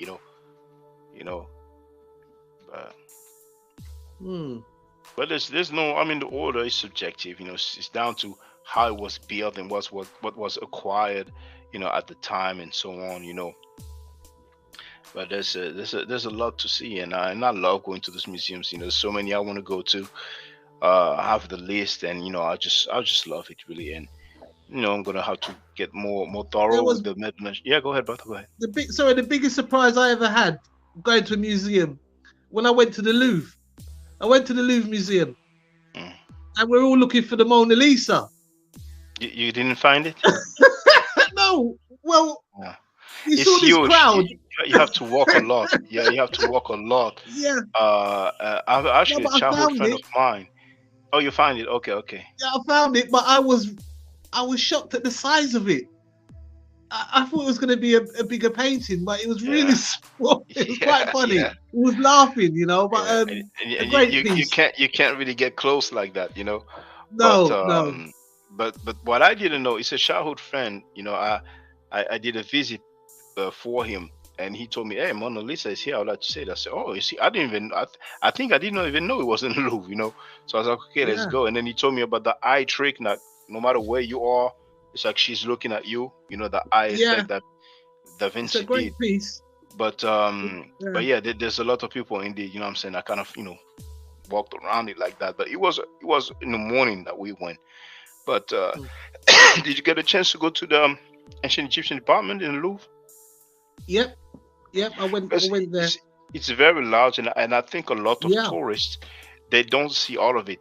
[SPEAKER 3] but there's no, I mean, the order is subjective. It's down to how it was built and what was acquired, at the time, and so on. But there's a lot to see, and I love going to these museums. There's so many I want to go to. I have the list, and I just love it, really. And I'm gonna have to get more thorough with the Medu. Yeah, go ahead, brother. Go ahead.
[SPEAKER 9] The biggest surprise I ever had going to a museum, when I went to the Louvre. I went to the Louvre Museum, and we're all looking for the Mona Lisa.
[SPEAKER 3] You didn't find it?
[SPEAKER 9] No. Well, you
[SPEAKER 3] it's
[SPEAKER 9] saw this
[SPEAKER 3] huge.
[SPEAKER 9] crowd.
[SPEAKER 3] You have to walk a lot. Yeah, you have to walk a lot.
[SPEAKER 9] Yeah.
[SPEAKER 3] I've actually a childhood friend of mine. Oh, you find it? Okay.
[SPEAKER 9] Yeah, I found it, but I was shocked at the size of it. I thought it was going to be a bigger painting, but it was really small. It was quite funny.
[SPEAKER 3] Yeah.
[SPEAKER 9] It was laughing, but a great piece.
[SPEAKER 3] You can't really get close like that,
[SPEAKER 9] No,
[SPEAKER 3] no. But what I didn't know, it's a childhood friend. I did a visit for him, and he told me, "Hey, Mona Lisa is here. I'd like to say that." I said, "Oh, is he?" I didn't even. I think I didn't even know it was in the Louvre. So I was like, "Okay, let's go." And then he told me about the eye trick. That no matter where you are, it's like she's looking at you. The eye effect that Da Vinci
[SPEAKER 9] did. It's a great piece.
[SPEAKER 3] But yeah, there's a lot of people indeed. You know what I'm saying? I kind of walked around it like that. But it was in the morning that we went. But did you get a chance to go to the ancient Egyptian department in the Louvre?
[SPEAKER 9] Yep. Yep, I went
[SPEAKER 3] Because
[SPEAKER 9] there.
[SPEAKER 3] it's very large, and I think a lot of
[SPEAKER 9] Yeah.
[SPEAKER 3] tourists, they don't see all of it,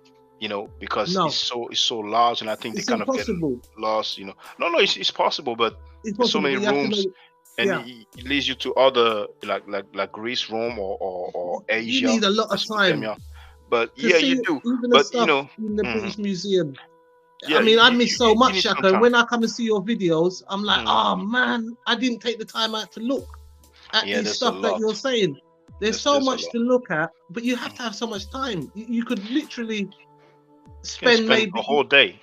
[SPEAKER 3] because
[SPEAKER 9] No,
[SPEAKER 3] it's so large, and I think they
[SPEAKER 9] it's
[SPEAKER 3] kind of get
[SPEAKER 9] impossible.
[SPEAKER 3] lost. No, it's possible, but
[SPEAKER 9] It's
[SPEAKER 3] there's so
[SPEAKER 9] possible,
[SPEAKER 3] many
[SPEAKER 9] but you have to
[SPEAKER 3] rooms,
[SPEAKER 9] know.
[SPEAKER 3] and
[SPEAKER 9] Yeah,
[SPEAKER 3] it leads you to other like Greece, Rome, or
[SPEAKER 9] you
[SPEAKER 3] Asia,
[SPEAKER 9] need a lot of time
[SPEAKER 3] Mesopotamia. But
[SPEAKER 9] to
[SPEAKER 3] yeah, you
[SPEAKER 9] see
[SPEAKER 3] do.
[SPEAKER 9] even the
[SPEAKER 3] But
[SPEAKER 9] stuff in the
[SPEAKER 3] mhm.
[SPEAKER 9] British Museum. I
[SPEAKER 3] Yeah,
[SPEAKER 9] mean, I miss so
[SPEAKER 3] you
[SPEAKER 9] much,
[SPEAKER 3] need some
[SPEAKER 9] Shaka. And
[SPEAKER 3] time.
[SPEAKER 9] when I come and see your videos, I'm like,
[SPEAKER 3] Mhm.
[SPEAKER 9] oh man, I didn't take the time out to look at
[SPEAKER 3] Yeah,
[SPEAKER 9] these
[SPEAKER 3] there's a
[SPEAKER 9] stuff that
[SPEAKER 3] lot.
[SPEAKER 9] you're saying. There's so
[SPEAKER 3] There's a
[SPEAKER 9] much
[SPEAKER 3] lot.
[SPEAKER 9] to look at, but you have to have so much time. You could literally
[SPEAKER 3] You can
[SPEAKER 9] spend
[SPEAKER 3] spend a
[SPEAKER 9] maybe,
[SPEAKER 3] whole day.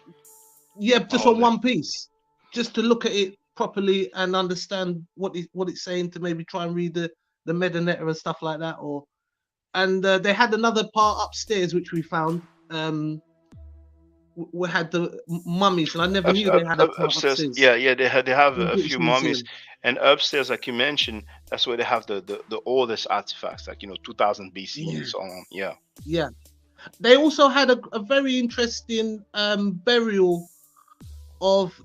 [SPEAKER 3] A
[SPEAKER 9] just
[SPEAKER 3] whole
[SPEAKER 9] on
[SPEAKER 3] day.
[SPEAKER 9] one piece, just to look at it properly and understand what it's saying, to maybe try and read the Medu Neter and stuff like that. And they had another part upstairs which we found. We had the mummies, and I never knew they had a part
[SPEAKER 3] Upstairs,
[SPEAKER 9] upstairs
[SPEAKER 3] yeah, they have
[SPEAKER 9] in the
[SPEAKER 3] a
[SPEAKER 9] British
[SPEAKER 3] few mummies,
[SPEAKER 9] Museum.
[SPEAKER 3] and upstairs, like you mentioned, that's where they have the oldest artifacts, like 2000 BC and
[SPEAKER 9] Yeah,
[SPEAKER 3] so on. Yeah.
[SPEAKER 9] yeah. They also had a very interesting burial of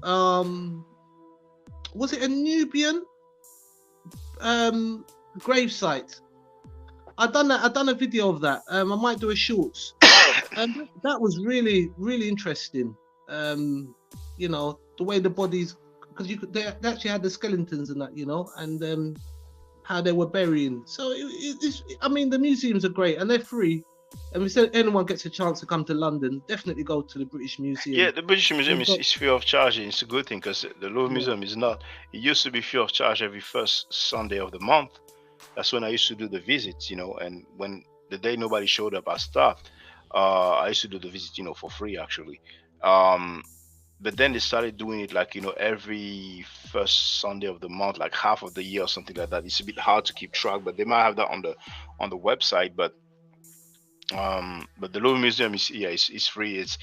[SPEAKER 9] was it a Nubian gravesite? I done a video of that. I might do a shorts. That was really really interesting. The way the bodies, because they actually had the skeletons and that, and how they were burying. So I mean, the museums are great and they're free. And if anyone gets a chance to come to London, definitely go to the British Museum.
[SPEAKER 3] Yeah, the British Museum
[SPEAKER 9] They've got,
[SPEAKER 3] is free of charge, and it's a good thing, because the Louvre
[SPEAKER 9] yeah,
[SPEAKER 3] Museum is not. It used to be free of charge every first Sunday of the month. That's when I used to do the visits, and when the day nobody showed up, I stopped. I used to do the visit, for free actually. But then they started doing it like, every first Sunday of the month, like half of the year or something like that. It's a bit hard to keep track, but they might have that on the website. But the Louvre Museum is free. It's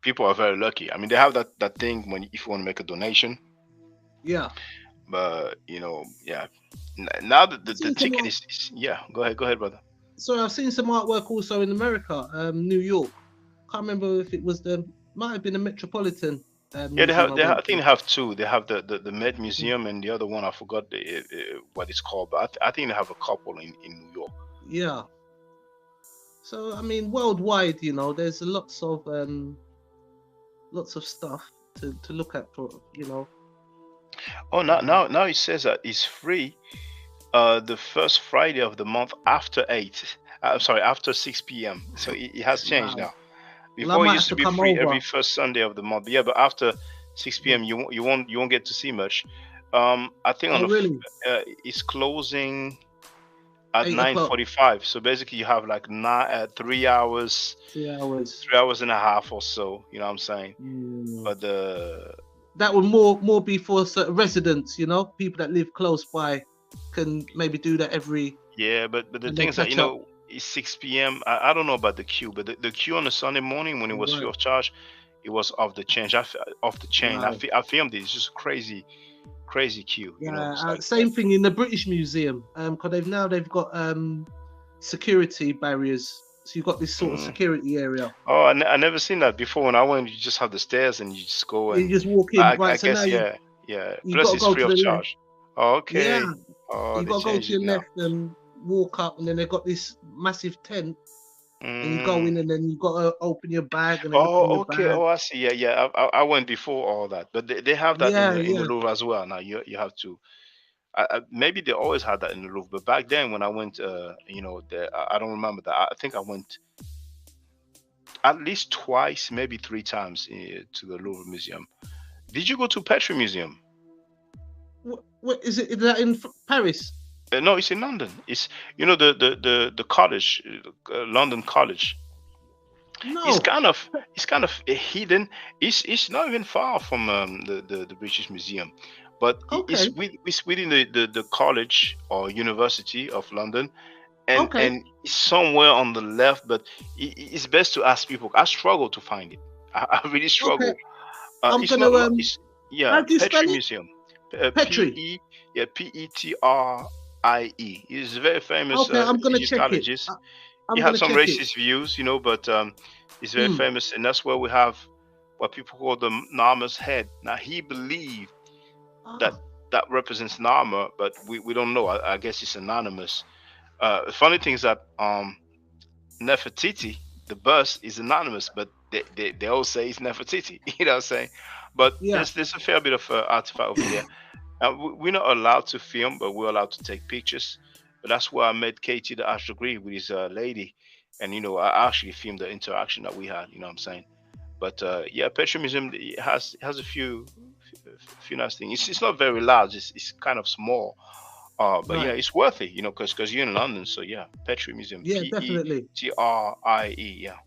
[SPEAKER 3] People are very lucky. I mean, they have that thing when if you want to make a donation.
[SPEAKER 9] yeah.
[SPEAKER 3] But yeah. Now the
[SPEAKER 9] I've seen some
[SPEAKER 3] ticket
[SPEAKER 9] art,
[SPEAKER 3] is yeah. Go ahead, brother.
[SPEAKER 9] sorry, I've seen some artwork also in America, New York. Can't remember if it was might have been the Metropolitan
[SPEAKER 3] Yeah,
[SPEAKER 9] Museum I
[SPEAKER 3] I
[SPEAKER 9] went
[SPEAKER 3] think
[SPEAKER 9] to.
[SPEAKER 3] they have two. They have the Met Museum, and the other one I forgot what it's called, but I think they have a couple in New York.
[SPEAKER 9] Yeah. So I mean, worldwide, there's lots of stuff to look at for.
[SPEAKER 3] Oh,
[SPEAKER 9] Um,
[SPEAKER 3] now it says that it's free. The first Friday of the month after 8. I'm sorry, after 6 p.m. So it has changed
[SPEAKER 9] wow.
[SPEAKER 3] now.
[SPEAKER 9] Well, I
[SPEAKER 3] Before it
[SPEAKER 9] might
[SPEAKER 3] used
[SPEAKER 9] have
[SPEAKER 3] to
[SPEAKER 9] to
[SPEAKER 3] be
[SPEAKER 9] come
[SPEAKER 3] free every
[SPEAKER 9] over.
[SPEAKER 3] first Sunday of the month. Yeah, but after 6
[SPEAKER 9] Yeah.
[SPEAKER 3] p.m. you won't get to see much. I think
[SPEAKER 9] Oh, really?
[SPEAKER 3] it's closing at
[SPEAKER 9] 8 o'clock,
[SPEAKER 3] 9:45. So basically, you have like 3 hours,
[SPEAKER 9] 3 hours.
[SPEAKER 3] 3 hours and a half or so. You know what I'm saying?
[SPEAKER 9] Mm.
[SPEAKER 3] But the
[SPEAKER 9] That would more be for certain residents, people that live close by can maybe do that
[SPEAKER 3] Yeah, but the
[SPEAKER 9] and
[SPEAKER 3] thing
[SPEAKER 9] then
[SPEAKER 3] is that
[SPEAKER 9] catch up.
[SPEAKER 3] it's 6 p.m. I don't know about the queue, but the queue on a Sunday morning when it was free
[SPEAKER 9] Right.
[SPEAKER 3] of charge, it was off the change. Off the chain.
[SPEAKER 9] Wow.
[SPEAKER 3] I filmed it. It's just crazy queue.
[SPEAKER 9] Yeah.
[SPEAKER 3] It's like
[SPEAKER 9] Same thing in the British Museum. Because they've got security barriers, so you've got this sort of
[SPEAKER 3] mm.
[SPEAKER 9] security area.
[SPEAKER 3] Oh, I never seen that before. When I went, you just have the stairs and you just go,
[SPEAKER 9] You
[SPEAKER 3] and
[SPEAKER 9] just walk in,
[SPEAKER 3] I
[SPEAKER 9] right? So now
[SPEAKER 3] guess yeah.
[SPEAKER 9] you
[SPEAKER 3] Plus
[SPEAKER 9] got to
[SPEAKER 3] it's
[SPEAKER 9] go
[SPEAKER 3] free
[SPEAKER 9] to
[SPEAKER 3] of
[SPEAKER 9] the left.
[SPEAKER 3] charge. Oh,
[SPEAKER 9] Yeah,
[SPEAKER 3] okay. Oh,
[SPEAKER 9] you
[SPEAKER 3] they
[SPEAKER 9] got to go
[SPEAKER 3] changed
[SPEAKER 9] to
[SPEAKER 3] it
[SPEAKER 9] your
[SPEAKER 3] now.
[SPEAKER 9] left and walk up, and then they've got this massive tent, and you go
[SPEAKER 3] Mm.
[SPEAKER 9] in, and then you've got to open your bag, and they look in
[SPEAKER 3] Oh,
[SPEAKER 9] your
[SPEAKER 3] okay.
[SPEAKER 9] bag.
[SPEAKER 3] Oh, I see. Yeah. I went before all that, but they have that
[SPEAKER 9] Yeah,
[SPEAKER 3] in the
[SPEAKER 9] yeah.
[SPEAKER 3] Louvre as well. Now you have to. Maybe they always had that in the Louvre, but back then when I went, there, I don't remember that. I think I went at least twice, maybe 3 times to the Louvre Museum. Did you go to Petri Museum?
[SPEAKER 9] What is it? Is that in Paris?
[SPEAKER 3] No, it's in London. It's the college, London College. It's
[SPEAKER 9] No.
[SPEAKER 3] kind of hidden. It's not even far from the British Museum, but
[SPEAKER 9] Okay.
[SPEAKER 3] it's within the college or University of London, and
[SPEAKER 9] Okay.
[SPEAKER 3] it's somewhere on the left. But it's best to ask people. I struggle to find it. I really
[SPEAKER 9] Okay.
[SPEAKER 3] struggle.
[SPEAKER 9] I'm
[SPEAKER 3] It's
[SPEAKER 9] gonna
[SPEAKER 3] not. It's
[SPEAKER 9] How
[SPEAKER 3] yeah,
[SPEAKER 9] do you spell
[SPEAKER 3] Petri
[SPEAKER 9] it?
[SPEAKER 3] Museum.
[SPEAKER 9] Petri.
[SPEAKER 3] Petrie. He's a very famous
[SPEAKER 9] Okay, I'm gonna check it.
[SPEAKER 3] Egyptologist. He
[SPEAKER 9] I'm
[SPEAKER 3] had
[SPEAKER 9] gonna
[SPEAKER 3] some
[SPEAKER 9] check it.
[SPEAKER 3] racist views, but he's very
[SPEAKER 9] Mm.
[SPEAKER 3] famous, and that's where we have what people call the Nama's head. Now he believed that
[SPEAKER 9] Ah.
[SPEAKER 3] that represents Nama, but we don't know. I guess it's anonymous. The funny thing is that Nefertiti, the bus, is anonymous, but they all say it's Nefertiti. You know what I'm saying? But
[SPEAKER 9] Yeah.
[SPEAKER 3] there's a fair bit of artifact over there. We're not allowed to film, but we're allowed to take pictures. But that's where I met Katie, the Ash degree, with his lady, and I actually filmed the interaction that we had. You know what I'm saying? But yeah, Petro Museum has a few nice things. It's not very large. It's kind of small. But yeah,
[SPEAKER 9] Right.
[SPEAKER 3] it's worth it, because you're in London. So yeah, Petri Museum,
[SPEAKER 9] Yeah, definitely.
[SPEAKER 3] Petrie. Yeah.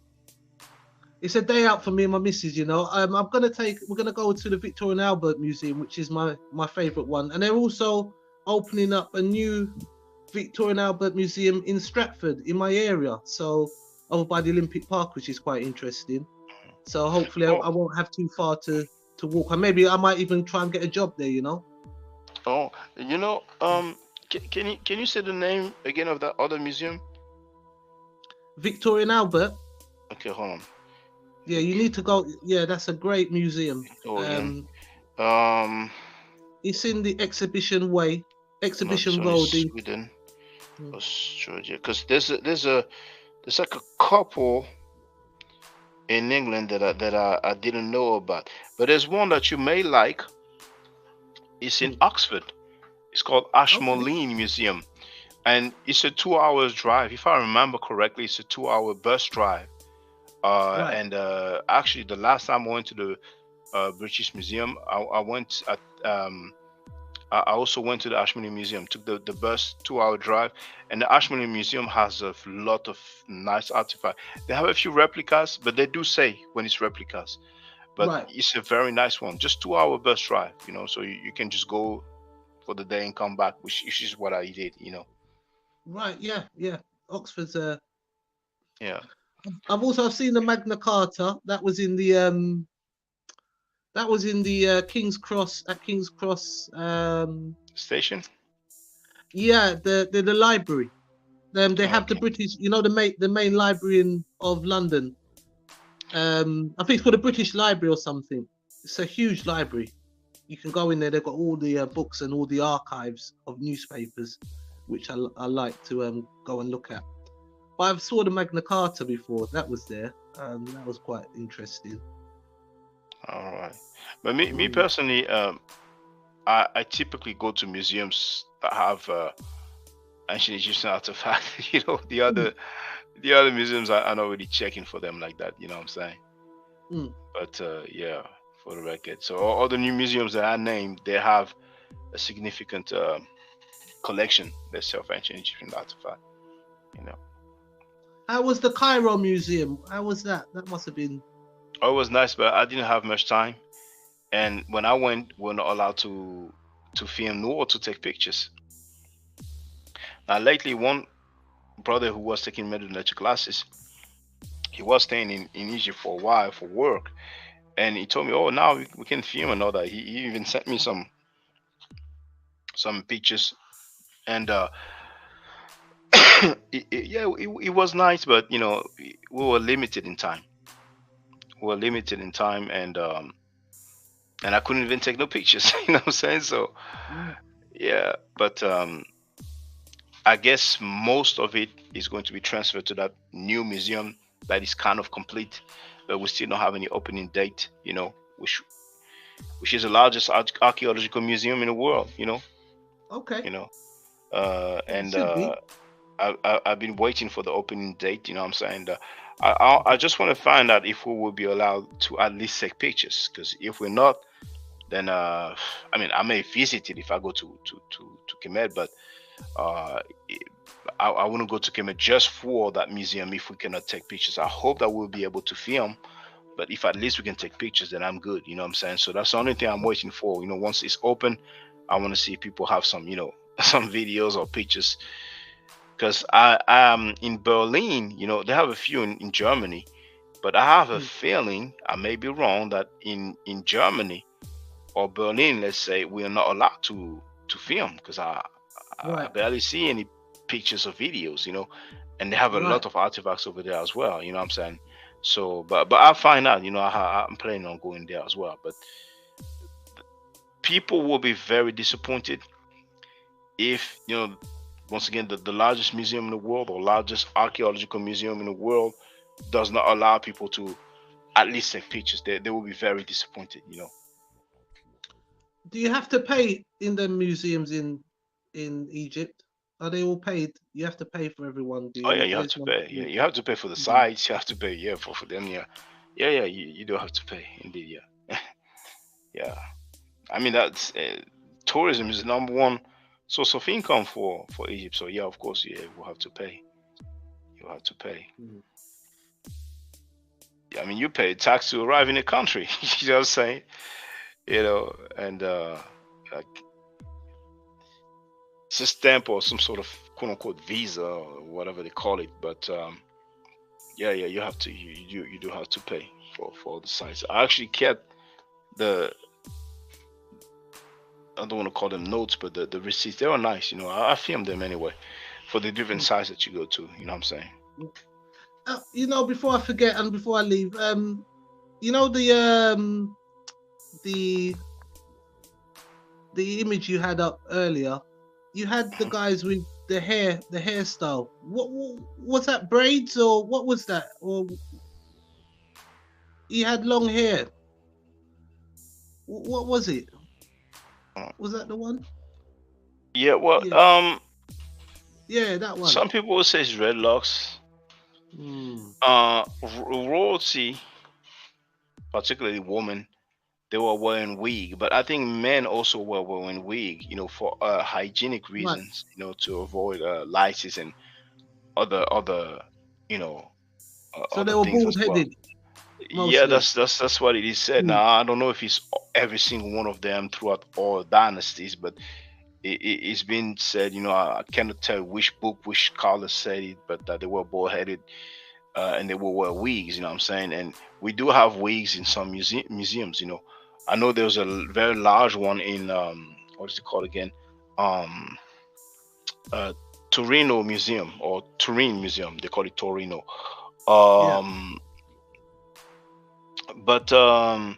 [SPEAKER 9] It's a day out for me and my missus, we're gonna go to the Victoria and Albert Museum, which is my favorite one, and they're also opening up a new Victoria and Albert Museum in Stratford, in my area, so over by the Olympic Park, which is quite interesting. So hopefully I won't have too far to walk, and maybe I might even try and get a job there.
[SPEAKER 3] Oh, can you say the name again of that other museum?
[SPEAKER 9] Victoria and Albert.
[SPEAKER 3] Okay, hold on.
[SPEAKER 9] Yeah, you need to go. Yeah, that's a great museum. It's in the Exhibition Road in
[SPEAKER 3] Sweden, Australia. Because there's like a couple in England that I didn't know about, but there's one that you may like. It's in Oxford. It's called Ashmolean Museum, and it's a 2 hours drive. If I remember correctly, it's a 2 hour bus drive.
[SPEAKER 9] Right.
[SPEAKER 3] And actually, the last time I went to the British Museum, I also went to the Ashmolean Museum, took the bus 2 hour drive, and the Ashmolean Museum has a lot of nice artifacts. They have a few replicas, but they do say when it's replicas. But it's a very nice one, just 2 hour bus drive, so you can just go for the day and come back, which is what I did,
[SPEAKER 9] Right, yeah. Oxford's
[SPEAKER 3] yeah.
[SPEAKER 9] I've seen the Magna Carta. That was in the King's Cross
[SPEAKER 3] station.
[SPEAKER 9] Yeah, the library. They have the British, the main library of London. I think it's called the British Library or something. It's a huge library. You can go in there. They've got all the books and all the archives of newspapers, which I like to go and look at. But I've saw the Magna Carta before. That was there. That was quite interesting.
[SPEAKER 3] All right, but me personally, I typically go to museums that have ancient Egyptian artifacts. The other museums I'm not really checking for them like that. You know what I'm saying? But yeah, for the record, so all the new museums that I named, they have a significant collection themselves of ancient Egyptian artifacts.
[SPEAKER 9] How was the Cairo Museum? How was that? That must have been.
[SPEAKER 3] Oh, it was nice, but I didn't have much time. And when I went, we were not allowed to film nor to take pictures. Now, lately, one brother who was taking Medu Neter classes, he was staying in Egypt for a while for work, and he told me, "Oh, now we can film and all that." He even sent me some pictures, and it was nice, but we were limited in time. And I couldn't even take no pictures. You know what I'm saying? So yeah, but I guess most of it is going to be transferred to that new museum that is kind of complete, but we still don't have any opening date. Which is the largest archaeological museum in the world.
[SPEAKER 9] Okay.
[SPEAKER 3] And I've been waiting for the opening date. You know what I'm saying? I just want to find out if we will be allowed to at least take pictures. Because if we're not, then I may visit it if I go to Kemet, but I wouldn't go to Kemet just for that museum if we cannot take pictures. I hope that we'll be able to film, but if at least we can take pictures, then I'm good. You know what I'm saying? So that's the only thing I'm waiting for. Once it's open, I want to see if people have some, some videos or pictures. Because I am in Berlin, they have a few in Germany, but I have a feeling, I may be wrong, that in Germany or Berlin, let's say, we are not allowed to film, because I barely see any pictures or videos, and they have a lot of artifacts over there as well. You know what I'm saying? So, but I'll find out. I'm planning on going there as well. But people will be very disappointed if, once again, the largest museum in the world or largest archaeological museum in the world does not allow people to at least take pictures. They will be very disappointed.
[SPEAKER 9] Do you have to pay in the museums in Egypt? Are they all paid? You have to pay for everyone. Do
[SPEAKER 3] Oh yeah,
[SPEAKER 9] you?
[SPEAKER 3] you have
[SPEAKER 9] There's
[SPEAKER 3] to
[SPEAKER 9] no
[SPEAKER 3] pay. Yeah,
[SPEAKER 9] free.
[SPEAKER 3] you have to pay for the
[SPEAKER 9] Mhm.
[SPEAKER 3] sites. You have to pay, yeah, for them. Yeah, yeah. You do have to pay indeed. Yeah, yeah. I mean, that's tourism is the number one source of income for Egypt. So yeah, of course, yeah, we'll have to pay. You have to pay.
[SPEAKER 9] Mhm.
[SPEAKER 3] I mean, you pay tax to arrive in the country. You know what I'm saying? And like, it's a stamp or some sort of quote unquote visa or whatever they call it. But yeah, you have to. You do have to pay for all the sites. I actually kept the, I don't want to call them notes, but the receipts. They were nice. I filmed them anyway for the different sites that you go to. You know what I'm saying?
[SPEAKER 9] Before I forget and before I leave, you know the the image you had up earlier, you had the guys with the hairstyle. What was that? Braids or what was that? Or he had long hair. What was it? Was that the one?
[SPEAKER 3] Yeah. Well,
[SPEAKER 9] Yeah, yeah, that one.
[SPEAKER 3] some people will say it's dreadlocks.
[SPEAKER 9] Hmm.
[SPEAKER 3] Royalty, particularly women, they were wearing wig, but I think men also were wearing wig, for hygienic
[SPEAKER 9] Right.
[SPEAKER 3] reasons, to avoid lices and other, you know,
[SPEAKER 9] So they
[SPEAKER 3] other
[SPEAKER 9] were
[SPEAKER 3] things as
[SPEAKER 9] bald
[SPEAKER 3] well.
[SPEAKER 9] headed
[SPEAKER 3] Yeah,
[SPEAKER 9] mostly.
[SPEAKER 3] that's what it is said.
[SPEAKER 9] Hmm.
[SPEAKER 3] Now I don't know if it's every single one of them throughout all dynasties, but it's been said. I cannot tell which book, which scholar said it, but that they were bald headed and they will wear wigs. You know what I'm saying? And we do have wigs in some museums. I know there's a very large one in what is it called again? Um, uh, Torino Museum or Turin Museum. They call it Torino.
[SPEAKER 9] Yeah.
[SPEAKER 3] Um, but so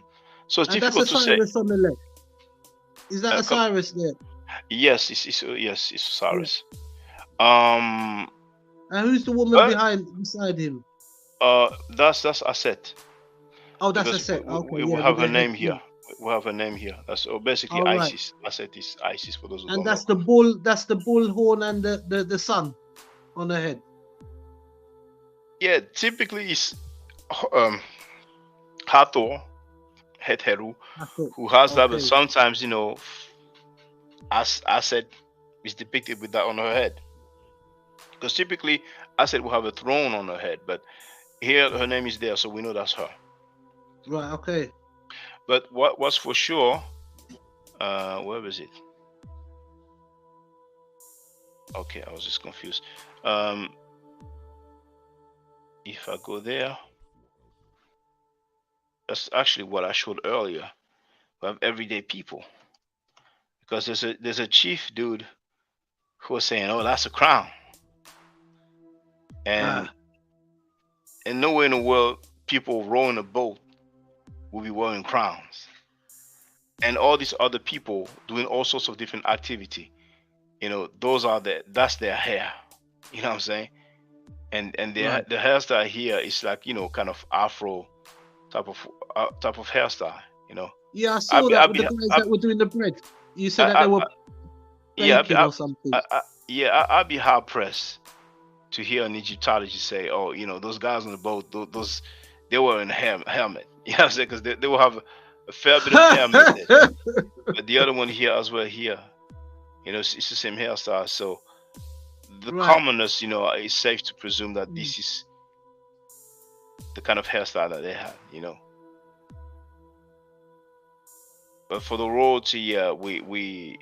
[SPEAKER 3] it's
[SPEAKER 9] And that's
[SPEAKER 3] difficult to say.
[SPEAKER 9] Osiris on the left. Is that
[SPEAKER 3] Come,
[SPEAKER 9] Osiris there?
[SPEAKER 3] yes, yes, it's
[SPEAKER 9] Yeah.
[SPEAKER 3] Osiris. Um,
[SPEAKER 9] And who's the woman
[SPEAKER 3] but
[SPEAKER 9] beside him?
[SPEAKER 3] that's Aset,
[SPEAKER 9] Oh, that's a
[SPEAKER 3] because
[SPEAKER 9] set. Okay,
[SPEAKER 3] we
[SPEAKER 9] yeah,
[SPEAKER 3] have
[SPEAKER 9] with
[SPEAKER 3] her
[SPEAKER 9] the head.
[SPEAKER 3] name here.
[SPEAKER 9] Yeah.
[SPEAKER 3] We have her name here. That's basically
[SPEAKER 9] All right.
[SPEAKER 3] Isis. Aset is Isis for those who
[SPEAKER 9] And
[SPEAKER 3] don't know.
[SPEAKER 9] that's the bull. That's the bull horn and the sun on the head.
[SPEAKER 3] Yeah, typically it's um Hathor, Heteru,
[SPEAKER 9] I thought.
[SPEAKER 3] who has that, but
[SPEAKER 9] Okay.
[SPEAKER 3] sometimes as Aset is depicted with that on her head. Because typically Aset will have a throne on her head, but here her name is there, so we know that's her.
[SPEAKER 9] Right. Okay.
[SPEAKER 3] But what's for sure, where is it? Okay, I was just confused. If I go there, that's actually what I showed earlier. We have everyday people, because there's a chief dude who was saying, "Oh, that's a crown," and
[SPEAKER 9] Ah.
[SPEAKER 3] nowhere in the world people rowing a boat will be wearing crowns, and all these other people doing all sorts of different activity. That's their hair. You know what I'm saying? And
[SPEAKER 9] Right.
[SPEAKER 3] the hairstyle here is like kind of Afro type of hairstyle.
[SPEAKER 9] Yeah, I
[SPEAKER 3] I
[SPEAKER 9] saw
[SPEAKER 3] be
[SPEAKER 9] that
[SPEAKER 3] I
[SPEAKER 9] with
[SPEAKER 3] be
[SPEAKER 9] the guys
[SPEAKER 3] I,
[SPEAKER 9] that were doing the bread. You said that
[SPEAKER 3] I,
[SPEAKER 9] they were
[SPEAKER 3] I yeah
[SPEAKER 9] baking or something.
[SPEAKER 3] yeah I'd be hard pressed to hear an Egyptologist say, "Oh, those guys on the boat, those they were in helmet." You know what I'm saying? Because they will have a fair bit of hair method. But the other one here as well here, it's the same hairstyle. So the
[SPEAKER 9] Right.
[SPEAKER 3] commoners, it's safe to presume that
[SPEAKER 9] Mm.
[SPEAKER 3] this is the kind of hairstyle that they had. But for the royalty, yeah, we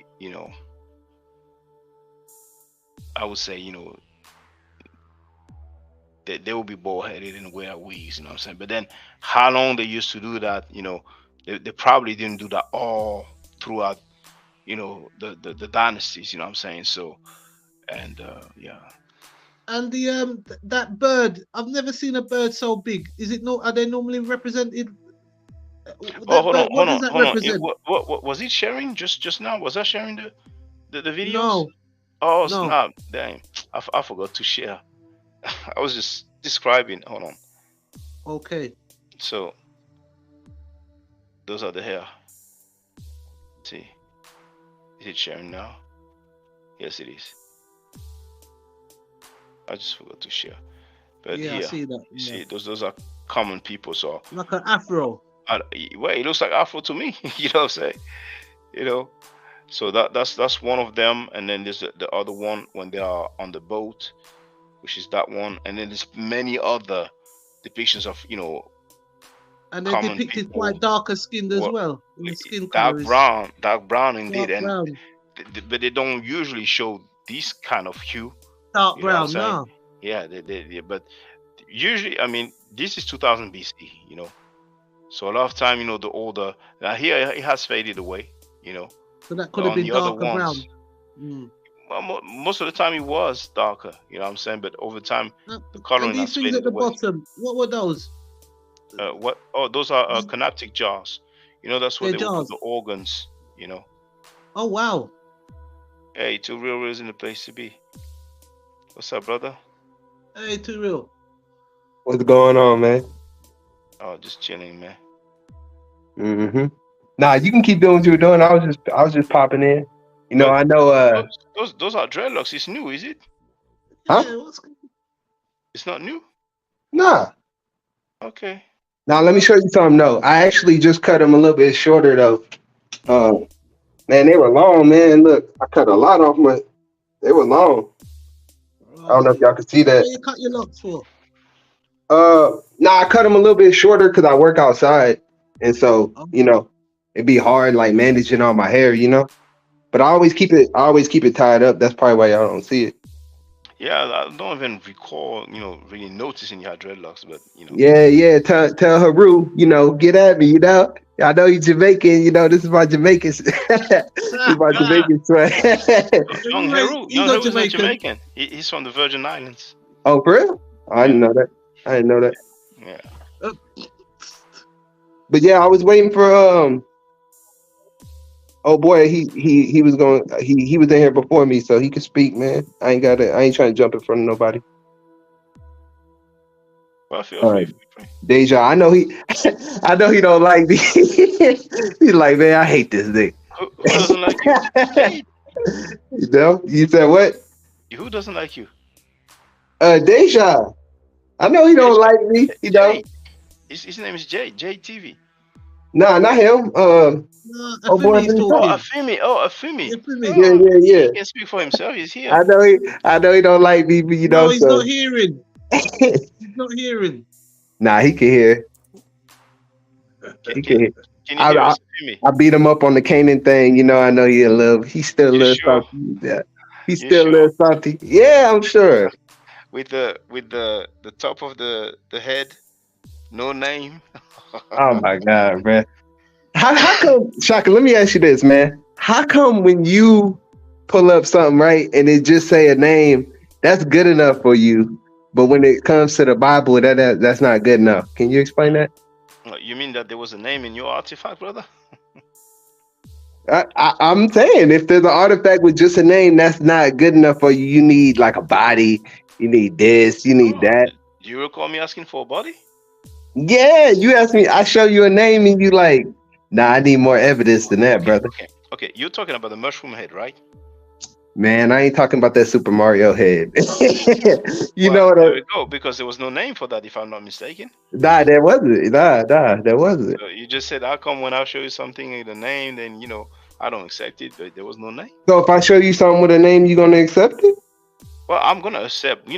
[SPEAKER 3] I would say, they will be bald headed and wear wigs, you know what I'm saying? But then how long they used to do that, they probably didn't do that all throughout, the dynasties, you know what I'm saying? So, and yeah.
[SPEAKER 9] And that bird, I've never seen a bird so big. Is it no? Are they normally represented
[SPEAKER 3] Oh, hold on,
[SPEAKER 9] What
[SPEAKER 3] hold
[SPEAKER 9] does
[SPEAKER 3] on,
[SPEAKER 9] that
[SPEAKER 3] hold on.
[SPEAKER 9] represent?
[SPEAKER 3] What was he sharing just now? Was that sharing the videos?
[SPEAKER 9] No,
[SPEAKER 3] Oh
[SPEAKER 9] no.
[SPEAKER 3] snap! Dang, I forgot to share. I was just describing. Hold on.
[SPEAKER 9] Okay.
[SPEAKER 3] So those are the hair. See, is it sharing now? Yes, it is. I just forgot to share. But
[SPEAKER 9] Yeah, I
[SPEAKER 3] here,
[SPEAKER 9] see that.
[SPEAKER 3] you
[SPEAKER 9] Yeah.
[SPEAKER 3] see, those are common people. So,
[SPEAKER 9] Like an afro.
[SPEAKER 3] well, it looks like Afro to me. You know what I'm saying? You know. So that's one of them, and then there's the other one when they are on the boat, which is that one, and then there's many other depictions of
[SPEAKER 9] And they're
[SPEAKER 3] common
[SPEAKER 9] depicted
[SPEAKER 3] people.
[SPEAKER 9] quite darker skinned as
[SPEAKER 3] Well,
[SPEAKER 9] well. And the skin color is
[SPEAKER 3] dark brown indeed,
[SPEAKER 9] dark
[SPEAKER 3] and
[SPEAKER 9] brown.
[SPEAKER 3] but they don't usually show this kind of hue.
[SPEAKER 9] Dark
[SPEAKER 3] You know what I'm
[SPEAKER 9] brown,
[SPEAKER 3] saying?
[SPEAKER 9] no.
[SPEAKER 3] Yeah, but usually, I mean, this is 2000 BC. So a lot of time, the older now here it has faded away.
[SPEAKER 9] So that could
[SPEAKER 3] But
[SPEAKER 9] have
[SPEAKER 3] on
[SPEAKER 9] been
[SPEAKER 3] the other
[SPEAKER 9] darker brown.
[SPEAKER 3] ones,
[SPEAKER 9] Mm.
[SPEAKER 3] well, most of the time it was darker. You know what I'm saying? But over time, the
[SPEAKER 9] And
[SPEAKER 3] coloring
[SPEAKER 9] these
[SPEAKER 3] has
[SPEAKER 9] things at
[SPEAKER 3] faded
[SPEAKER 9] the
[SPEAKER 3] away.
[SPEAKER 9] bottom, what were those?
[SPEAKER 3] What? Oh, those are Kemetic jars. That's where
[SPEAKER 9] They're
[SPEAKER 3] they would put
[SPEAKER 9] jars.
[SPEAKER 3] the organs.
[SPEAKER 9] Oh wow.
[SPEAKER 3] Hey, two real is in the place to be. What's up, brother?
[SPEAKER 9] Hey, too real.
[SPEAKER 13] What's going on, man?
[SPEAKER 3] Oh, just chilling, man.
[SPEAKER 13] Mm-hmm. Nah, you can keep doing what you were doing. I was just popping in.
[SPEAKER 3] But
[SPEAKER 13] I know
[SPEAKER 3] those are dreadlocks. It's new, is it?
[SPEAKER 13] huh?
[SPEAKER 9] Yeah, what's
[SPEAKER 3] It's not new.
[SPEAKER 13] Nah.
[SPEAKER 3] Okay.
[SPEAKER 13] Now let me show you something. No, I actually just cut them a little bit shorter though. Uh, man, they were long, man. Look, I cut a lot off my. They were long. I don't know if
[SPEAKER 9] okay.
[SPEAKER 13] y'all can see that.
[SPEAKER 9] Where you cut your locks for?
[SPEAKER 13] Nah, I cut them a little bit shorter because I work outside, and so
[SPEAKER 9] Oh,
[SPEAKER 13] it'd be hard like managing all my hair. But I always keep it. I always keep it tied up. That's probably why y'all don't see it.
[SPEAKER 3] Yeah, I don't even recall, really noticing you had dreadlocks, but
[SPEAKER 13] Yeah, yeah. Tell Haru, get at me. I know you Jamaican. This is my Jamaican. This is my Jamaican sweat.
[SPEAKER 3] Young
[SPEAKER 9] He's not
[SPEAKER 3] Heru is not
[SPEAKER 9] Jamaican.
[SPEAKER 3] Jamaican. He's from the Virgin Islands.
[SPEAKER 13] Oh, for real? I
[SPEAKER 3] Yeah,
[SPEAKER 13] didn't know that. I didn't know that.
[SPEAKER 3] yeah.
[SPEAKER 9] Uh,
[SPEAKER 13] But yeah, I was waiting for Oh boy, he was going. He was in here before me, so he could speak, man. I ain't trying to jump in front of nobody.
[SPEAKER 3] Well, feel
[SPEAKER 13] All
[SPEAKER 3] free.
[SPEAKER 13] right, Deja. I know he. I know he don't like me. He's like, man, I hate this thing.
[SPEAKER 3] Who doesn't like you? Say it.
[SPEAKER 13] You said what?
[SPEAKER 3] Who doesn't like you?
[SPEAKER 13] Deja. I know he don't like me.
[SPEAKER 3] Jay. His name is Jay. JTV.
[SPEAKER 13] Nah, not him. Oh boy,
[SPEAKER 9] Afimi's
[SPEAKER 3] Oh,
[SPEAKER 9] talking.
[SPEAKER 3] Afimi. Oh, Afimi.
[SPEAKER 9] Afimi.
[SPEAKER 13] yeah.
[SPEAKER 3] He can speak for himself. He's here.
[SPEAKER 13] I know he don't like me, but
[SPEAKER 9] No, he's
[SPEAKER 13] so.
[SPEAKER 9] not hearing. He's not hearing.
[SPEAKER 13] Nah, he can hear. He can hear.
[SPEAKER 3] Can you hear us, Afimi?
[SPEAKER 13] I beat him up on the Canaan thing. I know he's still a little
[SPEAKER 3] sure?
[SPEAKER 13] salty. Yeah. He's
[SPEAKER 3] You
[SPEAKER 13] still a
[SPEAKER 3] sure?
[SPEAKER 13] little salty. Yeah, I'm sure.
[SPEAKER 3] With the top of the head, no name.
[SPEAKER 13] Oh my God, man. How come, Shaka, let me ask you this, man. How come when you pull up something, right, and it just say a name, that's good enough for you, but when it comes to the Bible, that's not good enough? Can you explain that?
[SPEAKER 3] You mean that there was a name in your artifact, brother?
[SPEAKER 13] I'm saying if there's an artifact with just a name, that's not good enough for you. You need like a body. You need this. You need that.
[SPEAKER 3] Do you recall me asking for a body?
[SPEAKER 13] Yeah, you asked me. I show you a name, and you like, nah. I need more evidence than that, brother.
[SPEAKER 3] Okay. You're talking about the mushroom head, right?
[SPEAKER 13] Man, I ain't talking about that Super Mario head.
[SPEAKER 3] There we go. Because there was no name for that, if I'm not mistaken.
[SPEAKER 13] Nah, there wasn't. Nah, there wasn't.
[SPEAKER 3] So you just said, "How come when I show you something with a name, then I don't accept it?" But there was no name.
[SPEAKER 13] So if I show you something with a name, you gonna accept it?
[SPEAKER 3] Well, I'm gonna accept,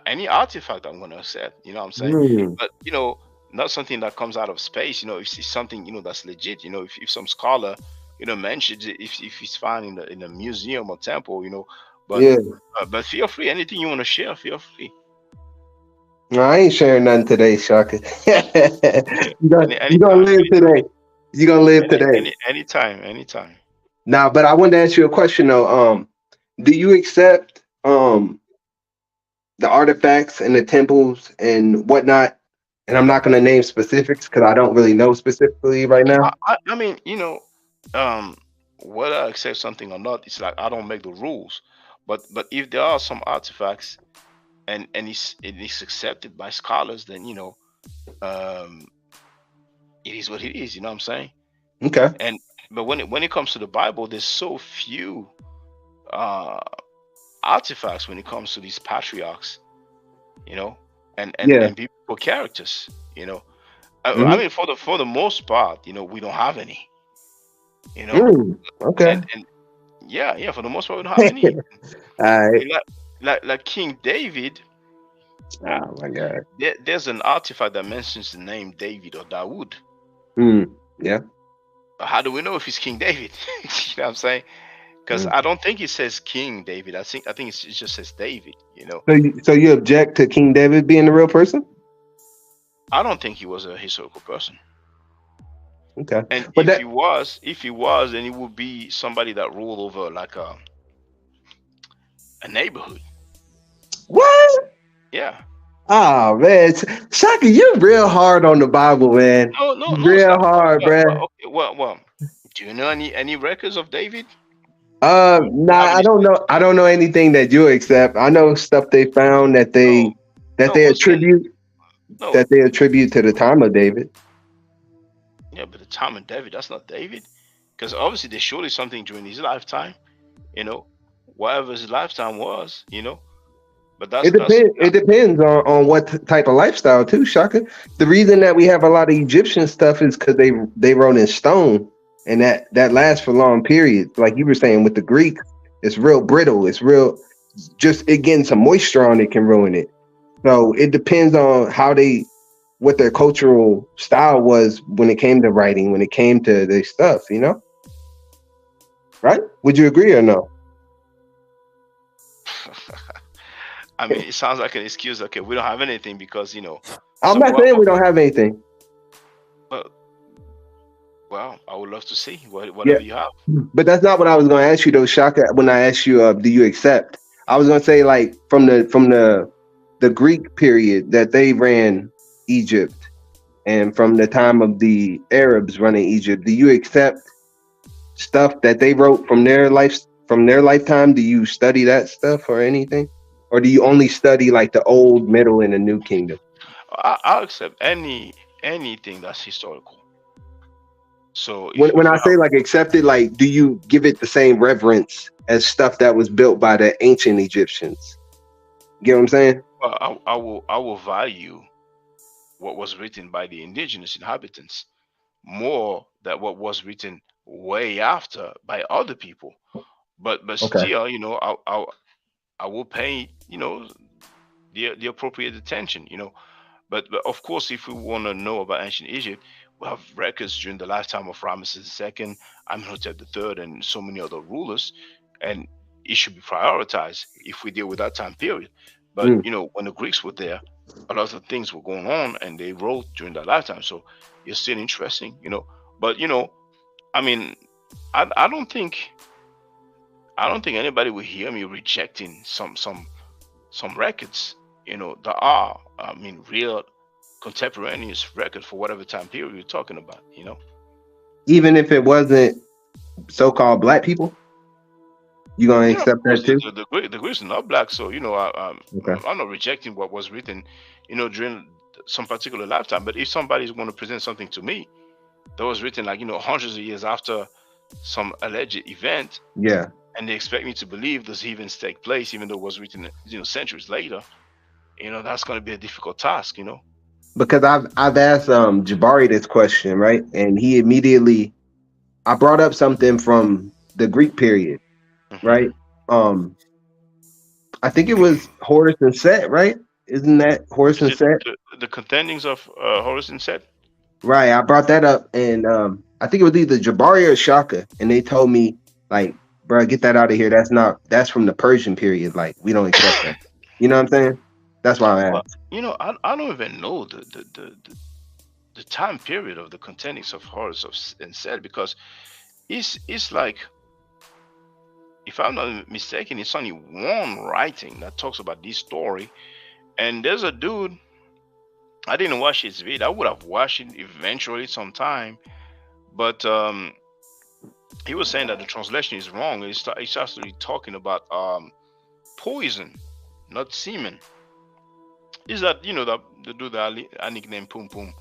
[SPEAKER 3] any artifact. I'm gonna accept. You know what I'm saying? But not something that comes out of space. If it's something that's legit. If some scholar mentions it, if it's found in a museum or temple, But
[SPEAKER 13] yeah.
[SPEAKER 3] But feel free. Anything you want to share, feel free.
[SPEAKER 13] No, I ain't sharing nothing today, Shaka. You gonna live today. You gonna live today.
[SPEAKER 3] Anytime.
[SPEAKER 13] Nah, but I wanted to ask you a question though. Do you accept the artifacts and the temples and whatnot and I'm not going to name specifics because I don't really know specifically right now.
[SPEAKER 3] I mean, whether I accept something or not, it's like I don't make the rules. But if there are some artifacts and it's accepted by scholars, then um, it is what it is. You know what I'm saying?
[SPEAKER 13] Okay.
[SPEAKER 3] And but when it comes to the Bible, there's so few uh, artifacts when it comes to these patriarchs, you know,
[SPEAKER 13] Yeah.
[SPEAKER 3] and biblical characters, I
[SPEAKER 13] Hmm.
[SPEAKER 3] mean, for the most part, we don't have any, you know,
[SPEAKER 13] Okay.
[SPEAKER 3] and yeah, for the most part, we don't have any.
[SPEAKER 13] All right.
[SPEAKER 3] Like King David,
[SPEAKER 13] Oh my God.
[SPEAKER 3] there's an artifact that mentions the name David or Dawood.
[SPEAKER 13] Yeah.
[SPEAKER 3] How do we know if he's King David? You know what I'm saying? Because
[SPEAKER 13] Mm.
[SPEAKER 3] I don't think it says King David. I think it just says David.
[SPEAKER 13] So you object to King David being a real person?
[SPEAKER 3] I don't think he was a historical person.
[SPEAKER 13] Okay.
[SPEAKER 3] And
[SPEAKER 13] But
[SPEAKER 3] if
[SPEAKER 13] that
[SPEAKER 3] he was, then he would be somebody that ruled over like a neighborhood.
[SPEAKER 13] what?
[SPEAKER 3] Yeah.
[SPEAKER 13] Oh man, Shaka, you're real hard on the Bible, man.
[SPEAKER 3] No, it's
[SPEAKER 13] Real
[SPEAKER 3] not.
[SPEAKER 13] hard, bruh.
[SPEAKER 3] Okay. Well. Do you know any records of David?
[SPEAKER 13] Nah,
[SPEAKER 3] Have
[SPEAKER 13] I
[SPEAKER 3] any?
[SPEAKER 13] don't know. I don't know anything that you accept. I know stuff they found that
[SPEAKER 3] No, no.
[SPEAKER 13] they
[SPEAKER 3] Who's saying no?
[SPEAKER 13] attribute to the time of David.
[SPEAKER 3] Yeah, but the time of David, that's not David, because obviously there's surely something during his lifetime. You know, whatever his lifetime was. But that's
[SPEAKER 13] It depends on what type of lifestyle too, Shaka. The reason that we have a lot of Egyptian stuff is because they wrote in stone, and that lasts for long periods. Like you were saying with the Greeks, it's real brittle. It's real. Just it getting some moisture on it can ruin it. So it depends on what their cultural style was when it came to writing, when it came to their stuff. Right? Would you agree or no?
[SPEAKER 3] I mean, it sounds like an excuse. Okay, we don't have anything because
[SPEAKER 13] I'm
[SPEAKER 3] so
[SPEAKER 13] not saying we don't have anything.
[SPEAKER 3] well, I would love to see
[SPEAKER 13] Yeah,
[SPEAKER 3] whatever you have.
[SPEAKER 13] but that's not what I was going to ask you though, Shaka. When I asked you, do you accept? I was going to say like from the Greek period that they ran Egypt, and from the time of the Arabs running Egypt. Do you accept stuff that they wrote from their lifetime? Do you study that stuff or anything, or do you only study like the old, middle, and the new kingdom?
[SPEAKER 3] I'll accept anything that's historical. So
[SPEAKER 13] When
[SPEAKER 3] if
[SPEAKER 13] I
[SPEAKER 3] you
[SPEAKER 13] say like accepted, like do you give it the same reverence as stuff that was built by the ancient Egyptians? Get what I'm saying?
[SPEAKER 3] well, I will value what was written by the indigenous inhabitants more than what was written way after by other people. But
[SPEAKER 13] Okay.
[SPEAKER 3] still, I will pay the appropriate attention. But of course, if we want to know about ancient Egypt, we have records during the lifetime of Ramesses II, Amenhotep III, and so many other rulers, and it should be prioritized if we deal with that time period. But when the Greeks were there, a lot of things were going on, and they wrote during that lifetime. So it's still interesting. But I mean, I don't think anybody will hear me rejecting some records. There are, I mean, real contemporaneous record for whatever time period you're talking about.
[SPEAKER 13] Even if it wasn't so-called black people, you gonna
[SPEAKER 3] Yeah, of
[SPEAKER 13] accept
[SPEAKER 3] course,
[SPEAKER 13] that too?
[SPEAKER 3] the Greeks are not black, so
[SPEAKER 13] Okay.
[SPEAKER 3] I'm not rejecting what was written, during some particular lifetime. But if somebody's going to present something to me that was written like hundreds of years after some alleged event,
[SPEAKER 13] Yeah.
[SPEAKER 3] and they expect me to believe those events take place, even though it was written centuries later, that's going to be a difficult task.
[SPEAKER 13] Because I've asked Jabari this question, right? And he immediately I brought up something from the Greek period,
[SPEAKER 3] Hmm.
[SPEAKER 13] right? I think it was Horus and Set, right? Isn't that Horus
[SPEAKER 3] Is
[SPEAKER 13] and
[SPEAKER 3] it
[SPEAKER 13] Set?
[SPEAKER 3] the contendings of Horus and Set?
[SPEAKER 13] Right. I brought that up, and I think it was either Jabari or Shaka, and they told me like, bro, get that out of here. That's from the Persian period. Like, we don't accept that. You know what I'm saying? That's why I
[SPEAKER 3] Well,
[SPEAKER 13] asked.
[SPEAKER 3] I don't even know the time period of the contendings of Horus and Set, because it's like, if I'm not mistaken, it's only one writing that talks about this story, and there's a dude. I didn't watch his video. I would have watched it eventually sometime, but he was saying that the translation is wrong. It's actually talking about poison, not semen. Is that that they do the nickname Pum Pum?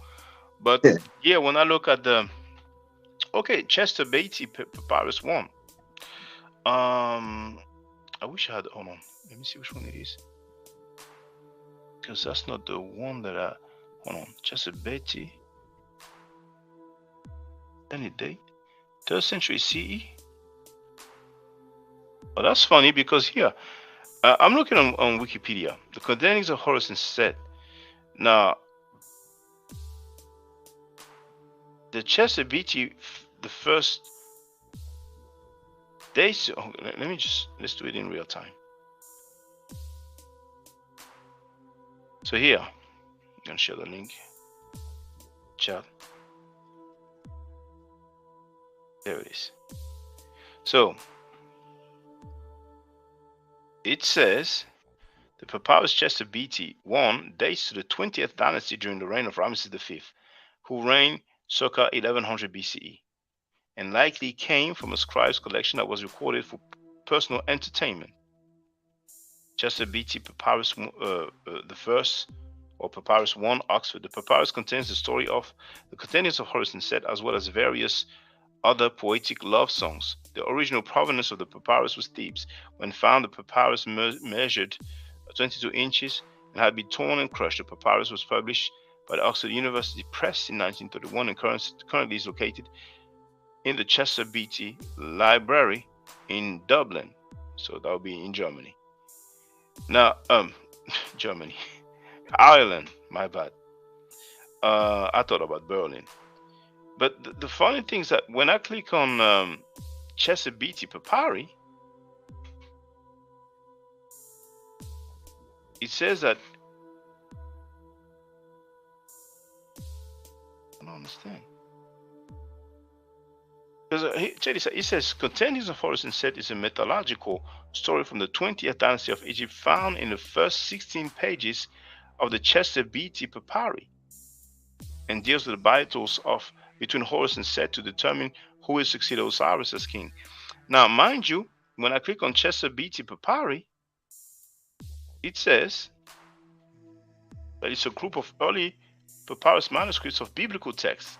[SPEAKER 3] But
[SPEAKER 13] Yeah.
[SPEAKER 3] yeah, when I look at the Chester Beatty Papyrus 1. I wish I had. Hold on, let me see which one it is, because that's not the one that I. Hold on, Chester Beatty. Any date? 3rd century CE. Oh, that's funny because here I'm looking on Wikipedia. The contendings of Horus and Set. Now, the Chester Beatty, the first days. Oh, let's do it in real time. So here, I'm gonna share the link. Chat. There it is. So it says the Papyrus Chester Beatty 1 dates to the 20th dynasty during the reign of Ramesses V, who reigned circa 1100 BCE, and likely came from a scribe's collection that was recorded for personal entertainment. Chester Beatty Papyrus the first, or Papyrus 1, Oxford. The papyrus contains the story of the contendings of Horus and Set, as well as various other poetic love songs. The original provenance of the papyrus was Thebes. When found, the papyrus measured 22 inches and had been torn and crushed. The papyrus was published by the Oxford University Press in 1931 and currently is located in the Chester Beatty Library in Dublin. So that would be in Germany. Now, Germany, Ireland, my bad. I thought about Berlin. But the funny thing is that when I click on Chester Beatty Papyri, it says that I don't understand. Because it says contendings of Horus and Set is a mythological story from the 20th dynasty of Egypt, found in the first 16 pages of the Chester Beatty Papyri, and deals with the battles between Horus and Set to determine who will succeed Osiris as king. Now, mind you, when I click on Chester Beatty Papyri, it says that it's a group of early papyrus manuscripts of biblical texts.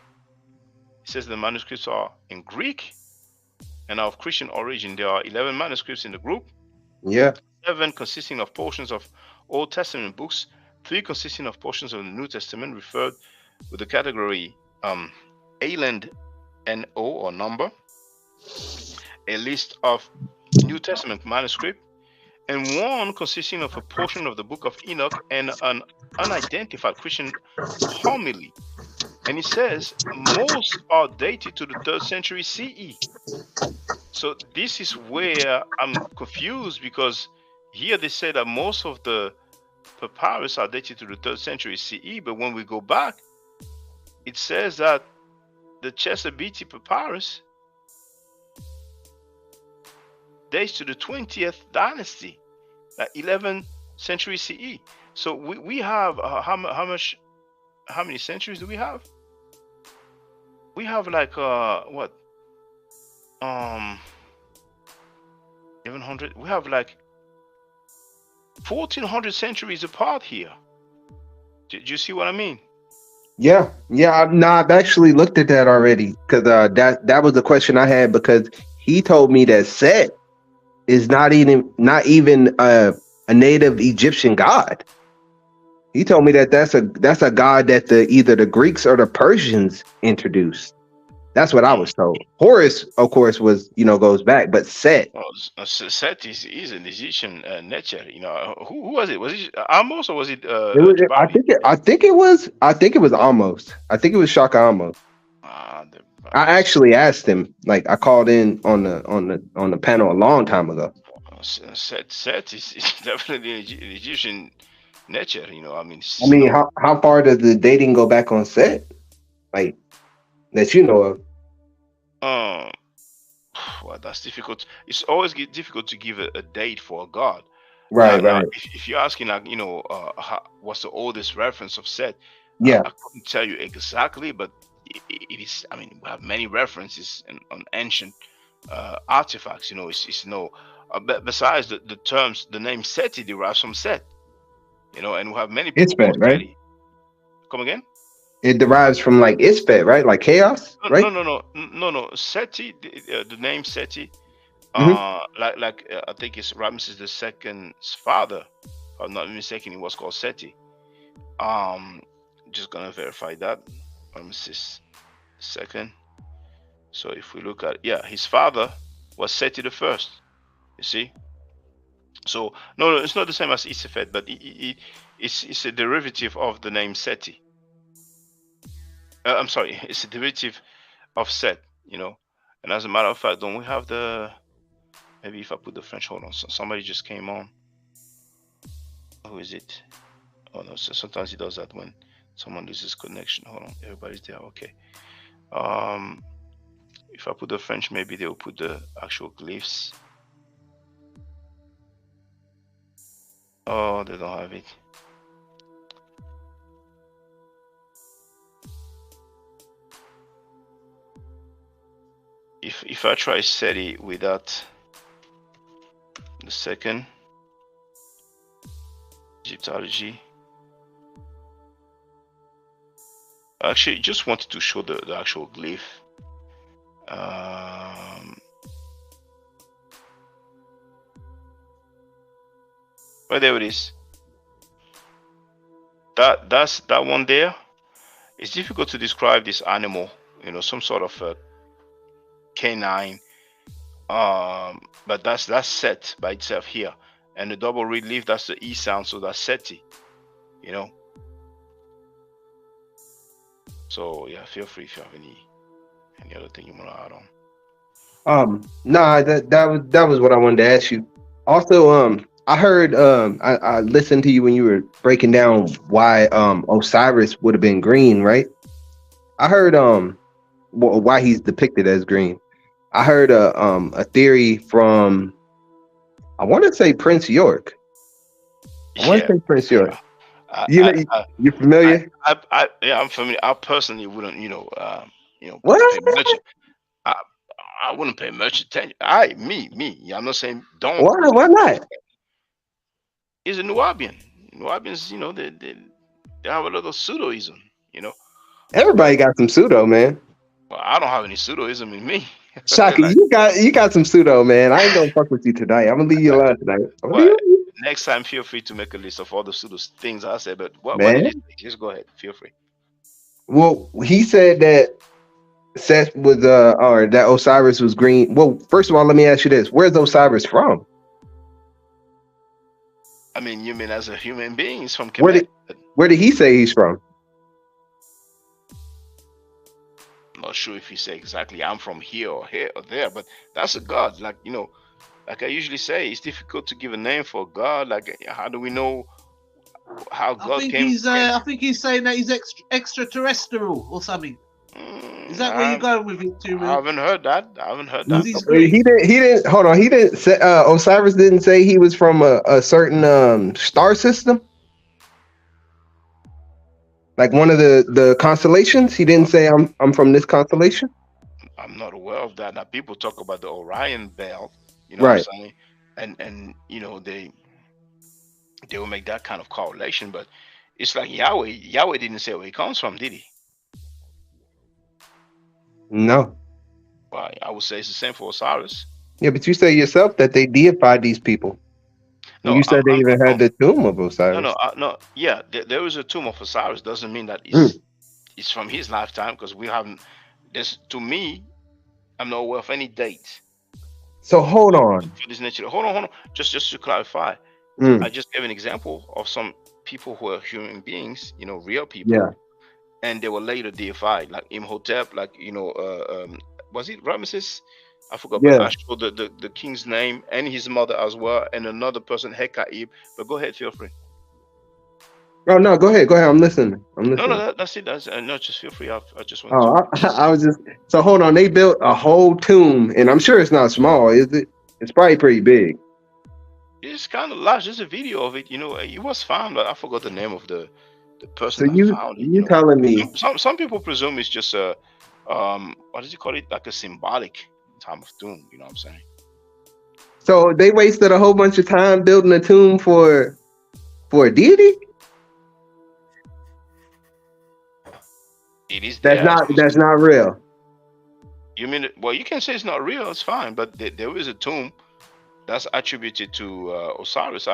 [SPEAKER 3] It says the manuscripts are in Greek and are of Christian origin. There are 11 manuscripts in the group.
[SPEAKER 13] Yeah.
[SPEAKER 3] 7 consisting of portions of Old Testament books, 3 consisting of portions of the New Testament, referred with the category Aland NO or number, a list of New Testament manuscript, and 1 consisting of a portion of the book of Enoch and an unidentified Christian homily. And it says most are dated to the 3rd century CE. So this is where I'm confused, because here they say that most of the papyrus are dated to the 3rd century CE, but when we go back, it says that the Chester Beatty Papyrus dates to the 20th dynasty, 11th century CE. So we have how many centuries do we have? We have like what 1100. We have like 1400 centuries apart here. Did you see what I mean?
[SPEAKER 13] Yeah. I've actually looked at that already, because that was the question I had, because he told me that Set is not even a native Egyptian god. He told me that that's a god that either the Greeks or the Persians introduced. That's what I was told. Horus, of course, was goes back, but Set.
[SPEAKER 3] Well, Set is an Egyptian nature. Who was it? Was it Amos or was it?
[SPEAKER 13] I think it was Amos. I think it was Shaka Amos. I actually asked him. Like, I called in on the panel a long time ago.
[SPEAKER 3] Set is definitely an Egyptian nature.
[SPEAKER 13] How far does the dating go back on Set? Like, that you know of?
[SPEAKER 3] Well, that's difficult. It's always difficult to give a date for a god.
[SPEAKER 13] Right.
[SPEAKER 3] Now, if you're asking, like, what's the oldest reference of Set?
[SPEAKER 13] Yeah,
[SPEAKER 3] I couldn't tell you exactly, but it is. I mean, we have many references on ancient artifacts. You know, it's no. Besides the terms, the name Seti derives from Set. You know, and we have many
[SPEAKER 13] it's
[SPEAKER 3] people
[SPEAKER 13] fed,
[SPEAKER 3] called
[SPEAKER 13] right?
[SPEAKER 3] Seti. Come again?
[SPEAKER 13] It derives from like it's fed, right? Like chaos,
[SPEAKER 3] No,
[SPEAKER 13] right?
[SPEAKER 3] no, no, no, no, no. Seti, the name Seti,
[SPEAKER 13] Hmm.
[SPEAKER 3] I think it's Ramses the Second's father. If I'm not mistaken, he was called Seti. Um, just gonna verify that. Ramses second. So if we look at, yeah, his father was Seti the first. You see. So no, it's not the same as Isefet, but it's a derivative of the name Seti. I'm sorry, it's a derivative of Set. You know, and as a matter of fact, don't we have the? Maybe if I put the French, hold on. So somebody just came on. Who is it? Oh no, so sometimes he does that when someone loses connection. Hold on, everybody's there. Okay. Um, if I put the French, maybe they'll put the actual glyphs. Oh, they don't have it. If I try SETI without the second Egyptology, I actually just wanted to show the actual glyph. Right there it is. That's that one there. It's difficult to describe this animal, you know, some sort of canine. But that's set by itself here. And the double reed leaf, that's the E sound, so that's SETI, you know. So yeah, feel free if you have any other thing you want to add on.
[SPEAKER 13] Nah, that was what I wanted to ask you. Also, I heard I listened to you when you were breaking down why Osiris would have been green, right? I heard why he's depicted as green. I heard a theory from I want to say Prince York. I want to say Prince York. You familiar?
[SPEAKER 3] Yeah, I'm familiar. I personally wouldn't,
[SPEAKER 13] What?
[SPEAKER 3] pay much. I wouldn't pay much attention. Me. I'm not saying don't.
[SPEAKER 13] Why not?
[SPEAKER 3] He's a Nubian. Nubians, you know, they have a little pseudoism, you know.
[SPEAKER 13] Everybody got some pseudo, man.
[SPEAKER 3] Well, I don't have any pseudoism in me.
[SPEAKER 13] Shaka,
[SPEAKER 3] Like,
[SPEAKER 13] you got some pseudo, man. I ain't gonna fuck with you tonight. I'm gonna leave you alone tonight.
[SPEAKER 3] well, next time, feel free to make a list of all the pseudo things I said. But what did you say? Just go ahead. Feel free.
[SPEAKER 13] Well, he said that Seth was or that Osiris was green. Well, first of all, let me ask you this: where's Osiris from?
[SPEAKER 3] I mean, you mean as a human being? He's from Kemet.
[SPEAKER 13] Where did he say he's from?
[SPEAKER 3] I'm not sure if he said exactly I'm from here or there, but that's a god. Like, you know, like I usually say, it's difficult to give a name for a god. Like, how do we know how God came?
[SPEAKER 9] I think he's saying that he's extraterrestrial or something. Is that where you're going with it, too?
[SPEAKER 3] I haven't heard that.
[SPEAKER 13] He didn't. Hold on. He didn't say. Osiris didn't say he was from a certain star system. Like one of the constellations. He didn't say I'm from this constellation.
[SPEAKER 3] I'm not aware of that. Now people talk about the Orion belt. You know
[SPEAKER 13] right.
[SPEAKER 3] what I'm saying? And you know they will make that kind of correlation, but it's like Yahweh didn't say where he comes from, did he?
[SPEAKER 13] No.
[SPEAKER 3] Well, I would say it's the same for Osiris.
[SPEAKER 13] Yeah, but you say yourself that they deified these people. No, you said they even had the tomb of Osiris.
[SPEAKER 3] No. Yeah, there is a tomb of Osiris. Doesn't mean that it's from his lifetime, because we haven't. To me, I'm not aware of any date.
[SPEAKER 13] So hold on.
[SPEAKER 3] For this nature, hold on. Just to clarify, I just gave an example of some people who are human beings, you know, real people.
[SPEAKER 13] Yeah.
[SPEAKER 3] And they were later deified, like Imhotep, like, you know, was it Ramesses? I forgot, but I showed the king's name and his mother as well, and another person, Hekaib. But go ahead, feel free.
[SPEAKER 13] Oh no, go ahead. I'm listening.
[SPEAKER 3] No, that's it. No, just feel free. I just want.
[SPEAKER 13] I was just. So hold on. They built a whole tomb, and I'm sure it's not small, is it? It's probably pretty big.
[SPEAKER 3] It's kind of large. There's a video of it. You know, it was found, but I forgot the name of the the person
[SPEAKER 13] So
[SPEAKER 3] that found it.
[SPEAKER 13] you telling me?
[SPEAKER 3] Some people presume it's just a what does he call it? Like a symbolic time of doom. You know what I'm saying?
[SPEAKER 13] So they wasted a whole bunch of time building a tomb for a deity?
[SPEAKER 3] It is there.
[SPEAKER 13] That's not real.
[SPEAKER 3] You mean? Well, you can say it's not real. It's fine, but there is a tomb that's attributed to Osiris.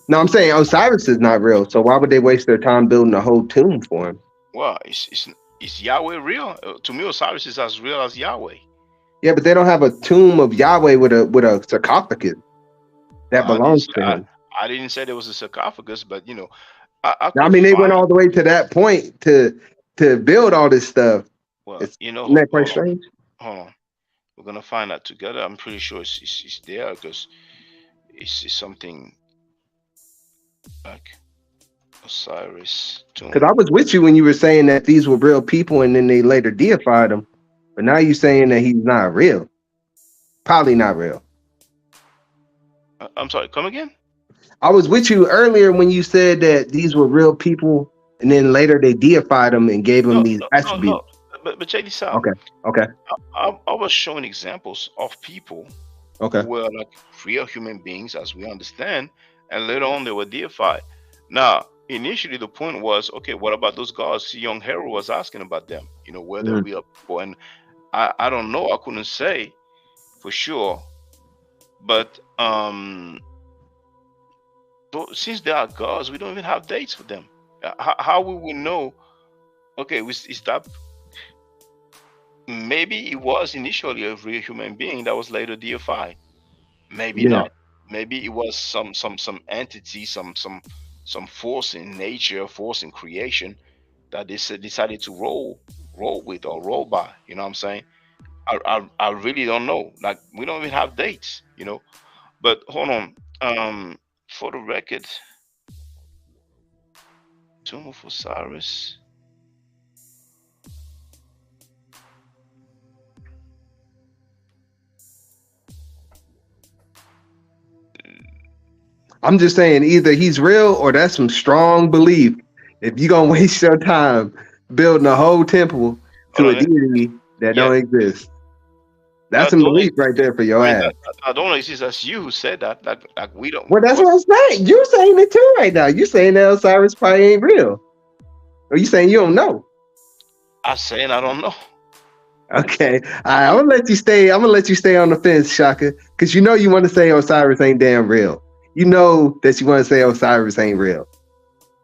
[SPEAKER 13] No, I'm saying Osiris is not real. So why would they waste their time building a whole tomb for him?
[SPEAKER 3] Well, is Yahweh real? To me, Osiris is as real as Yahweh.
[SPEAKER 13] Yeah, but they don't have a tomb of Yahweh with a sarcophagus that belongs to him.
[SPEAKER 3] I didn't say there was a sarcophagus, but you know,
[SPEAKER 13] I mean, they went all the way to that point to build all this stuff.
[SPEAKER 3] Well,
[SPEAKER 13] Isn't that quite strange?
[SPEAKER 3] Hold on, we're gonna find that together. I'm pretty sure it's there because it's something like Osiris tomb.
[SPEAKER 13] Because I was with you when you were saying that these were real people and then they later deified them, but now you're saying that he's not real. Probably not real.
[SPEAKER 3] I'm sorry, come again?
[SPEAKER 13] I was with you earlier when you said that these were real people and then later they deified them and gave them these attributes.
[SPEAKER 3] No. But check this out.
[SPEAKER 13] Okay.
[SPEAKER 3] I was showing examples of people who were like real human beings as we understand, and later on they were deified. Now, initially the point was, okay, what about those gods? Young Hero was asking about them, you know, were they real people? And I don't know, I couldn't say for sure. But since they are gods, we don't even have dates for them. How will we know? Okay, is that maybe it was initially a real human being that was later deified? Maybe not. Maybe it was some entity, some force in nature, force in creation that they decided to roll with or roll by. You know what I'm saying? I really don't know. Like, we don't even have dates, you know. But hold on. For the record, Tomb of Osiris.
[SPEAKER 13] I'm just saying either he's real or that's some strong belief. If you're gonna waste your time building a whole temple to a deity that don't exist, that's some belief right there for your ass.
[SPEAKER 3] I don't know. It's just you who said that. Like we don't.
[SPEAKER 13] Well, that's what I'm saying. You're saying it too right now. You're saying that Osiris probably ain't real. Or you saying you don't know?
[SPEAKER 3] I'm saying I don't know.
[SPEAKER 13] Okay. All right, I'm gonna let you stay. I'm gonna let you stay on the fence, Shaka, because you know you want to say Osiris ain't damn real. You know that you want to say Osiris ain't real.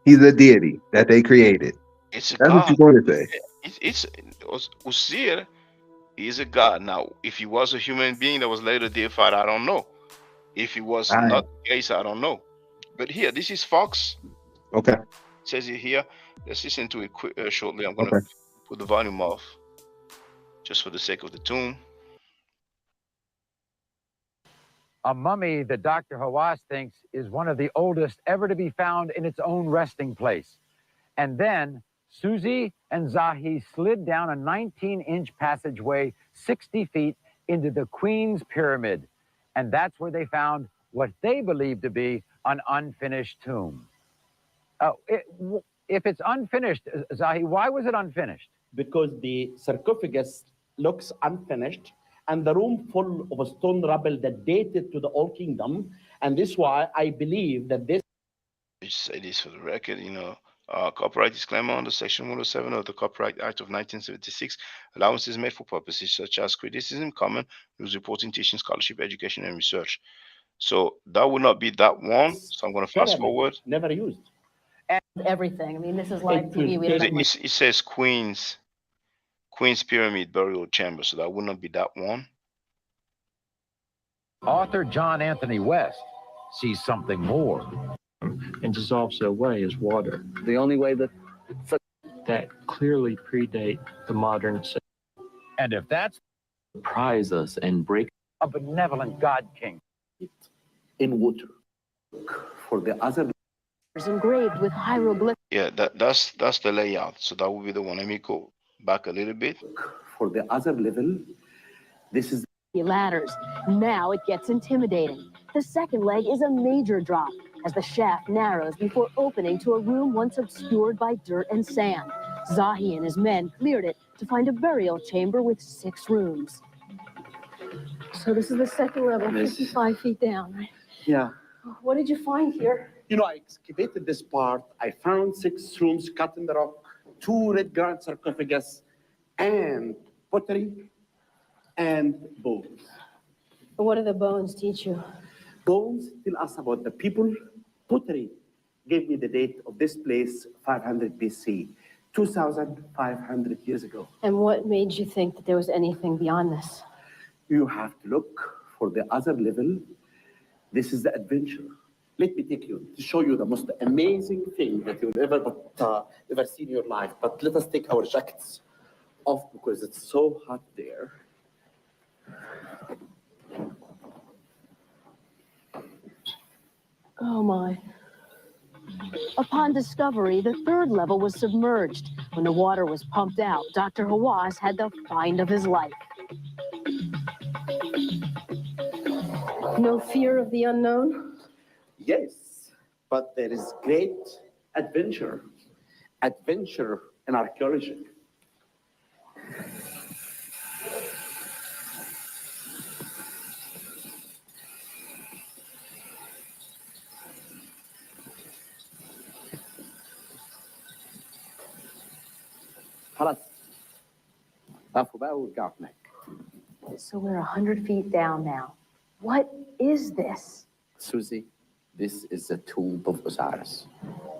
[SPEAKER 13] He's a deity that they created.
[SPEAKER 3] It's a
[SPEAKER 13] That's
[SPEAKER 3] god.
[SPEAKER 13] what you want to say.
[SPEAKER 3] It's Osir is a god. Now, if he was a human being that was later deified, I don't know. If he was not the case, I don't know. But here, this is Fox.
[SPEAKER 13] Okay.
[SPEAKER 3] It says it here. Let's listen to it shortly. I'm gonna put the volume off, just for the sake of the tune.
[SPEAKER 14] A mummy that Dr. Hawass thinks is one of the oldest ever to be found in its own resting place. And then Susie and Zahi slid down a 19-inch passageway 60 feet into the Queen's Pyramid. And that's where they found what they believe to be an unfinished tomb. If it's unfinished, Zahi, why was it unfinished?
[SPEAKER 15] Because the sarcophagus looks unfinished and the room full of stone rubble that dated to the Old Kingdom. And this is why I believe that this...
[SPEAKER 3] Just say this for the record, you know. Copyright disclaimer under Section 107 of the Copyright Act of 1976. Allowances made for purposes such as criticism, comment, news reporting, teaching, scholarship, education, and research. So that would not be that one. So I'm going to fast forward.
[SPEAKER 15] Never used.
[SPEAKER 16] And everything. I mean, this is live TV. We don't
[SPEAKER 3] it says Queen's Pyramid Burial Chamber. So that would not be that one.
[SPEAKER 14] Author John Anthony West sees something more.
[SPEAKER 17] And dissolves away as water. The only way that clearly predate the modern system.
[SPEAKER 14] And if that's
[SPEAKER 17] surprise us and break
[SPEAKER 14] a benevolent God King
[SPEAKER 15] in water for the other
[SPEAKER 16] engraved with hieroglyphic.
[SPEAKER 3] Yeah, that's the layout. So that would be the one. Let me go back a little bit.
[SPEAKER 15] For the other level, this is
[SPEAKER 16] ladders. Now it gets intimidating. The second leg is a major drop. as the shaft narrows before opening to a room once obscured by dirt and sand. Zahi and his men cleared it to find a burial chamber with 6 rooms. So this is the second level, 55 feet down, right?
[SPEAKER 15] Yeah.
[SPEAKER 16] What did you find here?
[SPEAKER 15] You know, I excavated this part. I found 6 rooms cut in the rock, 2 red granite sarcophagus, and pottery and bones.
[SPEAKER 16] What do the bones teach you?
[SPEAKER 15] Bones tell us about the people. Pottery gave me the date of this place, 500 BC, 2,500 years ago.
[SPEAKER 16] And what made you think that there was anything beyond this?
[SPEAKER 15] You have to look for the other level. This is the adventure. Let me take you to show you the most amazing thing that you'll ever see in your life. But let us take our jackets off because it's so hot there.
[SPEAKER 16] Oh my. Upon discovery, the 3rd level was submerged. When the water was pumped out, Dr. Hawass had the find of his life. No fear of the unknown?
[SPEAKER 15] Yes, but there is great adventure in archaeology. خلاص طافوا بقى ورجعوا هناك.
[SPEAKER 16] So we're 100 feet down now. What is this?
[SPEAKER 15] Susie, this is the tomb of Osiris.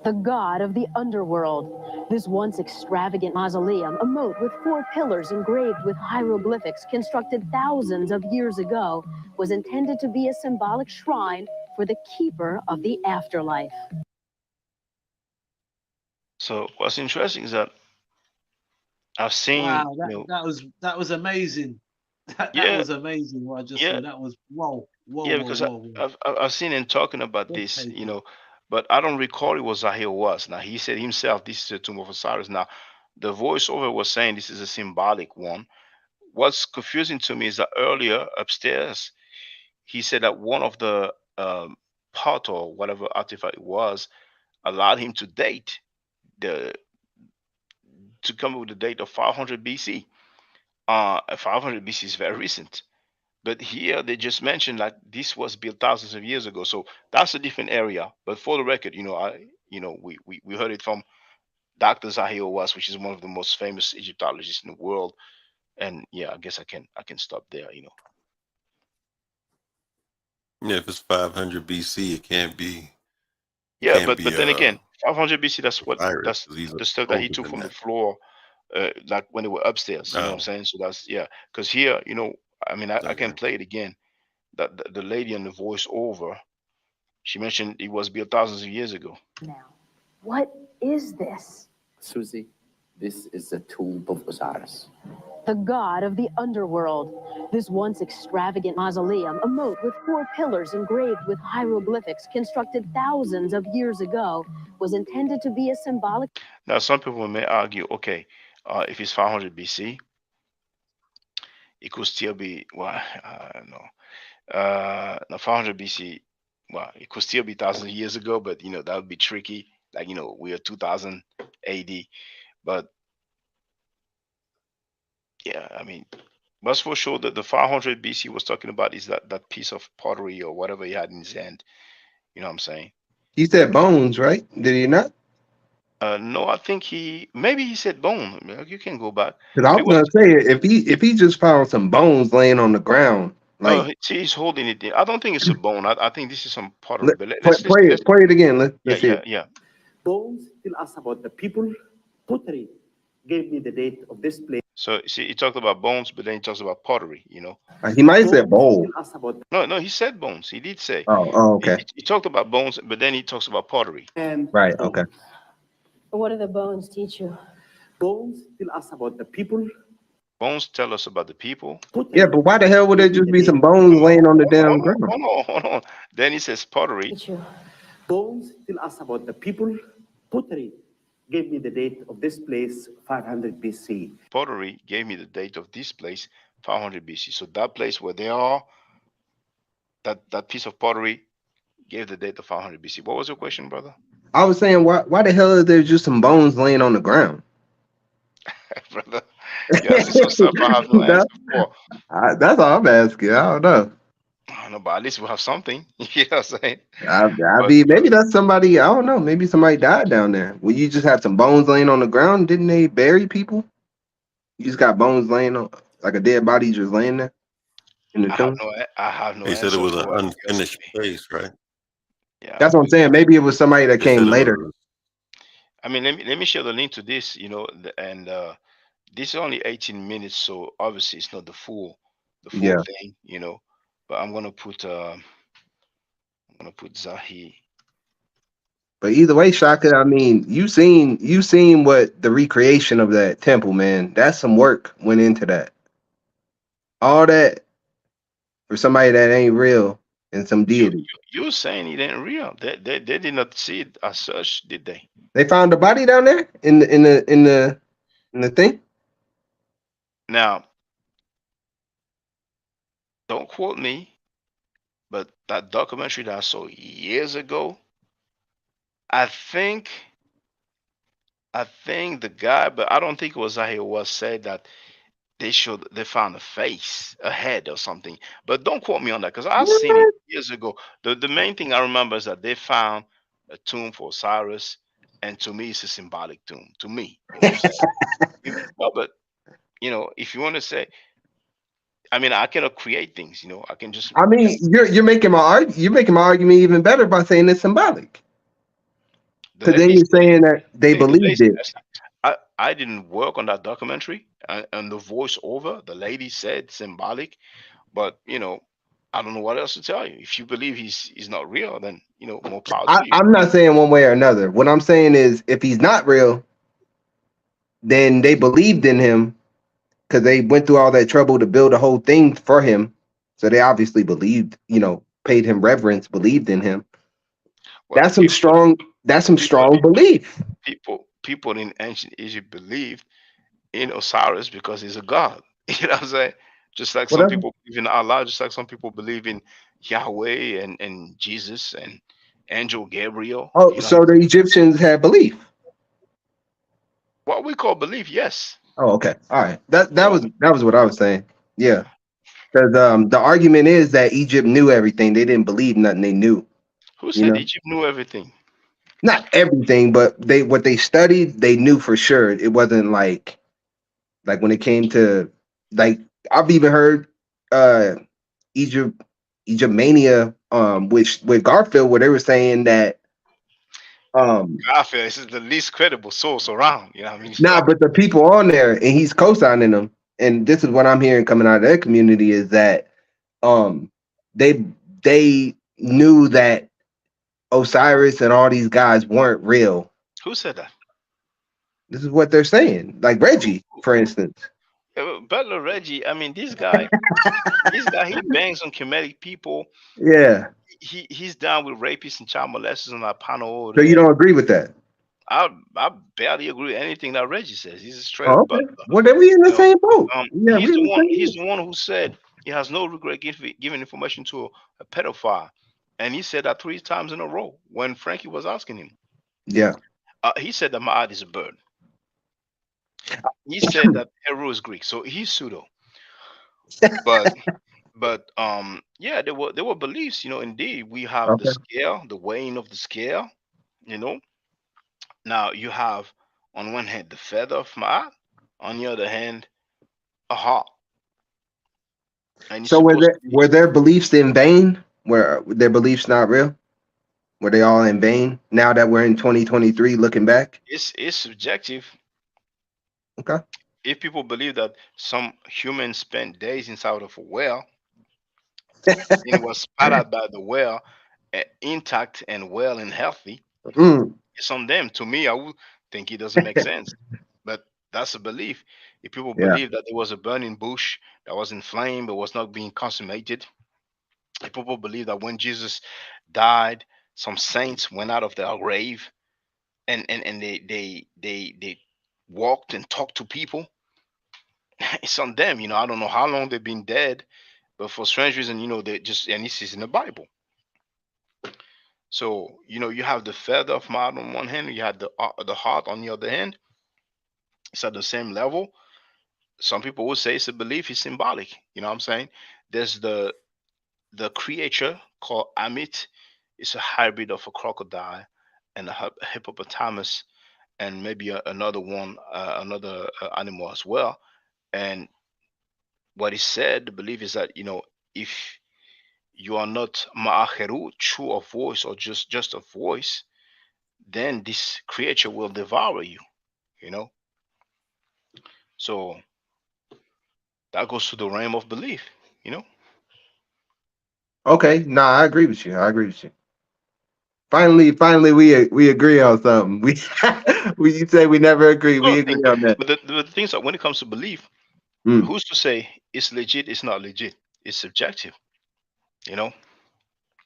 [SPEAKER 16] The god of the underworld. This once extravagant mausoleum, a moat with 4 pillars engraved with hieroglyphics constructed thousands of years ago, was intended to be a symbolic shrine for the keeper of the afterlife.
[SPEAKER 3] So what's interesting is that I've seen,
[SPEAKER 9] Wow,
[SPEAKER 3] you know,
[SPEAKER 9] that was amazing. That
[SPEAKER 3] yeah,
[SPEAKER 9] was amazing. What I just
[SPEAKER 3] yeah,
[SPEAKER 9] saw. That was whoa, whoa,
[SPEAKER 3] yeah,
[SPEAKER 9] whoa,
[SPEAKER 3] because
[SPEAKER 9] whoa, whoa.
[SPEAKER 3] I've seen him talking about this, you
[SPEAKER 9] Breathtaking.
[SPEAKER 3] know, but I don't recall it was Zahir was. Now he said himself, this is the tomb of Osiris. Now the voiceover was saying this is a symbolic one. What's confusing to me is that earlier upstairs, he said that one of the pot or whatever artifact it was allowed him to date the to come up with the date of 500 BC. 500 BC is very recent. But here they just mentioned like this was built thousands of years ago. So that's a different area. But for the record, we heard it from Dr. Zahir Was, which is one of the most famous Egyptologists in the world. And yeah, I guess I can stop there.
[SPEAKER 10] Yeah, if it's 500 BC, it can't be. It
[SPEAKER 3] Yeah,
[SPEAKER 10] can't
[SPEAKER 3] but
[SPEAKER 10] be
[SPEAKER 3] then again, 500 BC.
[SPEAKER 10] Osiris
[SPEAKER 3] That's
[SPEAKER 10] because he's
[SPEAKER 3] the stuff that he
[SPEAKER 10] older
[SPEAKER 3] took
[SPEAKER 10] than
[SPEAKER 3] from the
[SPEAKER 10] that.
[SPEAKER 3] floor, like when they were upstairs. You know what I'm
[SPEAKER 10] Oh,
[SPEAKER 3] saying? So that's yeah. Because here, I mean, I can
[SPEAKER 10] okay.
[SPEAKER 3] play it again. That the lady on the voice over, she mentioned it was built thousands of years ago.
[SPEAKER 16] Now, what is this?
[SPEAKER 15] Susie, this is the tomb of Osiris.
[SPEAKER 16] The god of the underworld. This once extravagant mausoleum, a moat with 4 pillars engraved with hieroglyphics constructed thousands of years ago, was intended to be a symbolic.
[SPEAKER 3] Now, some people may argue, okay, if it's 500 BC, it could still be, well, I don't know. No, 500 BC, well, it could still be thousands of years ago, but that would be tricky. Like, we are 2000 AD. But yeah, I mean, what's for sure that the 500 BC was talking about is that piece of pottery or whatever he had in his hand. You know what I'm saying?
[SPEAKER 13] He said bones, right? Did he not?
[SPEAKER 3] No, I think maybe he said bone. You can go back,
[SPEAKER 13] Because I
[SPEAKER 3] but
[SPEAKER 13] was gonna say if he just found some bones laying on the ground, like
[SPEAKER 3] he's holding it there. I don't think it's a bone. I think this is some pottery. But let's
[SPEAKER 13] play it again.
[SPEAKER 3] yeah,
[SPEAKER 13] Let's hear
[SPEAKER 3] yeah,
[SPEAKER 13] it.
[SPEAKER 3] yeah.
[SPEAKER 15] Bones tell us about the people. Pottery gave me the date of this place.
[SPEAKER 3] So see, he talked about bones, but then he talks about pottery.
[SPEAKER 13] He might have said
[SPEAKER 15] Bones
[SPEAKER 13] bowl.
[SPEAKER 15] tell us about
[SPEAKER 3] No, he said bones. He did say.
[SPEAKER 13] Oh,
[SPEAKER 3] He,
[SPEAKER 13] okay.
[SPEAKER 3] he talked about bones, but then he talks about pottery.
[SPEAKER 15] and
[SPEAKER 13] Right, okay.
[SPEAKER 16] What do the bones teach you?
[SPEAKER 15] bones tell us about the people.
[SPEAKER 3] Bones tell us about the people.
[SPEAKER 13] Yeah, but why the hell would there
[SPEAKER 15] Gave me
[SPEAKER 13] just
[SPEAKER 15] the
[SPEAKER 13] be
[SPEAKER 15] date.
[SPEAKER 13] some bones laying on the damn ground?
[SPEAKER 3] Hold on. Then he says pottery.
[SPEAKER 16] Teach you.
[SPEAKER 15] Bones tell us about the people. Pottery gave me the date of this place, 500 BC.
[SPEAKER 3] Pottery gave me the date of this place, 500 BC. So that place where they are, that piece of pottery gave the date of 500 BC. What was your question, brother?
[SPEAKER 13] I was saying, why the hell is there just some bones laying on the ground?
[SPEAKER 3] Brother, you asking some stuff I have no answer for.
[SPEAKER 13] That's all I'm asking. I don't know.
[SPEAKER 3] I don't know, but at least we have something. You know what I'm saying?
[SPEAKER 13] I
[SPEAKER 3] But
[SPEAKER 13] mean, maybe that's somebody. I don't know. Maybe somebody died down there. Well, you just had some bones laying on the ground. Didn't they bury people? You just got bones laying on, like a dead body just laying there in the tomb.
[SPEAKER 3] I have no
[SPEAKER 10] He said it
[SPEAKER 3] answer
[SPEAKER 10] was an
[SPEAKER 3] for it because
[SPEAKER 10] unfinished place, right?
[SPEAKER 3] yeah,
[SPEAKER 13] That's what I'm saying. Maybe it was somebody that
[SPEAKER 10] They said
[SPEAKER 13] came
[SPEAKER 10] it
[SPEAKER 13] later.
[SPEAKER 10] was.
[SPEAKER 3] I mean, let me share the link to this. And this is only 18 minutes, so obviously it's not the full
[SPEAKER 13] Yeah.
[SPEAKER 3] thing. But I'm gonna put Zahi.
[SPEAKER 13] But either way, Shaka, I mean, you seen what the recreation of that temple, man. That's some work went into that. All that for somebody that ain't real and some
[SPEAKER 3] You
[SPEAKER 13] deity.
[SPEAKER 3] you saying it ain't real? They did not see it as such, did they?
[SPEAKER 13] They found the body down there in the thing.
[SPEAKER 3] Now, don't quote me, but that documentary that I saw years ago, I think I think the guy, but I don't think it was Zahi, was said that they found a face, a head or something. But don't quote me on that because I've seen it
[SPEAKER 13] What?
[SPEAKER 3] years ago. The main thing I remember is that they found a tomb for Osiris, and to me, it's a symbolic tomb. To me, what I'm saying. No, but if you want to say, I mean, I cannot create things. I can just
[SPEAKER 13] I mean, you're making my argument even better by saying it's symbolic.
[SPEAKER 3] the
[SPEAKER 13] Because then
[SPEAKER 3] lady
[SPEAKER 13] you're
[SPEAKER 3] said,
[SPEAKER 13] saying that they
[SPEAKER 3] the lady
[SPEAKER 13] believed it.
[SPEAKER 3] said, I didn't work on that documentary, and the voiceover, the lady said symbolic, but I don't know what else to tell you. If you believe he's not real, then more power to you.
[SPEAKER 13] I'm not saying one way or another. What I'm saying is, if he's not real, then they believed in him because they went through all that trouble to build a whole thing for him. So they obviously believed, paid him reverence, believed in him.
[SPEAKER 3] Well,
[SPEAKER 13] That's some strong. That's some
[SPEAKER 3] people,
[SPEAKER 13] strong belief.
[SPEAKER 3] people in ancient Egypt believed in Osiris because he's a god. You know what I'm saying? Just like some
[SPEAKER 13] Whatever.
[SPEAKER 3] people believe in Allah, just like some people believe in Yahweh and Jesus and Angel Gabriel.
[SPEAKER 13] Oh,
[SPEAKER 3] You know
[SPEAKER 13] so the Egyptians had belief.
[SPEAKER 3] what we call belief? Yes.
[SPEAKER 13] Oh, okay. All right. That
[SPEAKER 3] You
[SPEAKER 13] that
[SPEAKER 3] know
[SPEAKER 13] was that was what I was saying. Yeah. Because the argument is that Egypt knew everything. They didn't believe nothing they knew.
[SPEAKER 3] who
[SPEAKER 13] You
[SPEAKER 3] said
[SPEAKER 13] know,
[SPEAKER 3] Egypt knew everything?
[SPEAKER 13] not everything, but what they studied, they knew for sure. It wasn't like when it came to like I've even heard uh Egypt Egyptmania which with Garfield where they were saying that
[SPEAKER 3] Garfield is the least credible source around. You know what I mean? It's
[SPEAKER 13] nah,
[SPEAKER 3] like,
[SPEAKER 13] but the people on there and he's co-signing them, and this is what I'm hearing coming out of their community is that um they they knew that Osiris and all these guys weren't real.
[SPEAKER 3] who said that?
[SPEAKER 13] This is what they're saying. Like Reggie, for instance.
[SPEAKER 3] Butler Reggie. I mean, this guy, he bangs on Kemetic people.
[SPEAKER 13] Yeah.
[SPEAKER 3] He's down with rapists and child molesters on that panel over
[SPEAKER 13] So you
[SPEAKER 3] there.
[SPEAKER 13] don't agree with that?
[SPEAKER 3] I barely agree with anything that Reggie says. He's a straight
[SPEAKER 13] Oh,
[SPEAKER 3] up
[SPEAKER 13] okay.
[SPEAKER 3] butler.
[SPEAKER 13] Well, then we in the
[SPEAKER 3] You know,
[SPEAKER 13] same boat. Yeah,
[SPEAKER 3] he's
[SPEAKER 13] we in
[SPEAKER 3] the
[SPEAKER 13] the
[SPEAKER 3] one.
[SPEAKER 13] same
[SPEAKER 3] He's
[SPEAKER 13] boat.
[SPEAKER 3] the one who said he has no regret giving information to a pedophile, and he said that 3 times in a row when Frankie was asking him.
[SPEAKER 13] Yeah.
[SPEAKER 3] He said that Ma'at is a bird. He said that Heru is Greek, so he's pseudo. But yeah, there were beliefs. Indeed, we have the
[SPEAKER 13] Okay.
[SPEAKER 3] scale, the weighing of the scale. You know, now you have on one hand the feather of Ma'at, on the other hand a heart, and it's
[SPEAKER 13] So were
[SPEAKER 3] supposed
[SPEAKER 13] there
[SPEAKER 3] to be.
[SPEAKER 13] were their beliefs in vain? Were their beliefs not real? Were they all in vain? Now that we're in 2023, looking back.
[SPEAKER 3] It's subjective.
[SPEAKER 13] Okay.
[SPEAKER 3] If people believe that some humans spent days inside of a well and was spat out by the well, intact and well and healthy,
[SPEAKER 13] Mm,
[SPEAKER 3] it's on them. To me, I would think it doesn't make sense, but that's a belief. If people
[SPEAKER 13] yeah.
[SPEAKER 3] believe that there was a burning bush that was in flame but was not being consummated, if people believe that when Jesus died, some saints went out of their grave and they walked and talked to people, it's on them. I don't know how long they've been dead, but for strange reason, they just, and this is in the Bible. So you have the feather of man on one hand, you have the heart on the other hand. It's at the same level. Some people would say it's a belief, it's symbolic. You know what I'm saying? There's the creature called Amit. It's a hybrid of a crocodile and a hippopotamus, and maybe another one, another animal as well. And what he said, the belief is that if you are not ma'acheru, true of voice, or just a voice, then this creature will devour you. You know, so that goes to the realm of belief. You know.
[SPEAKER 13] Okay, nah, I agree with you. I agree with you. Finally, we agree on something. We you say we never agree. We
[SPEAKER 3] Well,
[SPEAKER 13] agree on that.
[SPEAKER 3] but the things that when it comes to belief,
[SPEAKER 13] Mm,
[SPEAKER 3] who's to say it's legit? It's not legit. It's subjective. You know.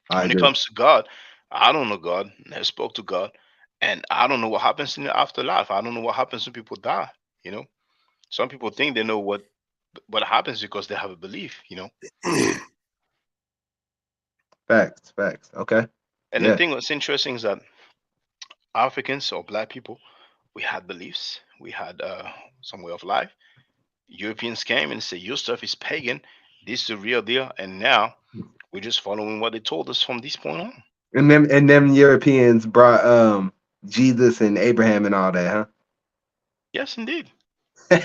[SPEAKER 13] I
[SPEAKER 3] When it
[SPEAKER 13] agree.
[SPEAKER 3] comes to God, I don't know God. Never spoke to God, and I don't know what happens in the afterlife. I don't know what happens when people die. You know. Some people think they know what happens because they have a belief. You know.
[SPEAKER 13] Facts, facts. Okay.
[SPEAKER 3] And the
[SPEAKER 13] Yeah.
[SPEAKER 3] thing that's interesting is that Africans or black people, we had beliefs, we had some way of life. Europeans came and said, "Your stuff is pagan. This is the real deal." And now we're just following what they told us from this point on.
[SPEAKER 13] And them Europeans brought Jesus and Abraham and all that,
[SPEAKER 3] Yes, indeed.
[SPEAKER 13] huh?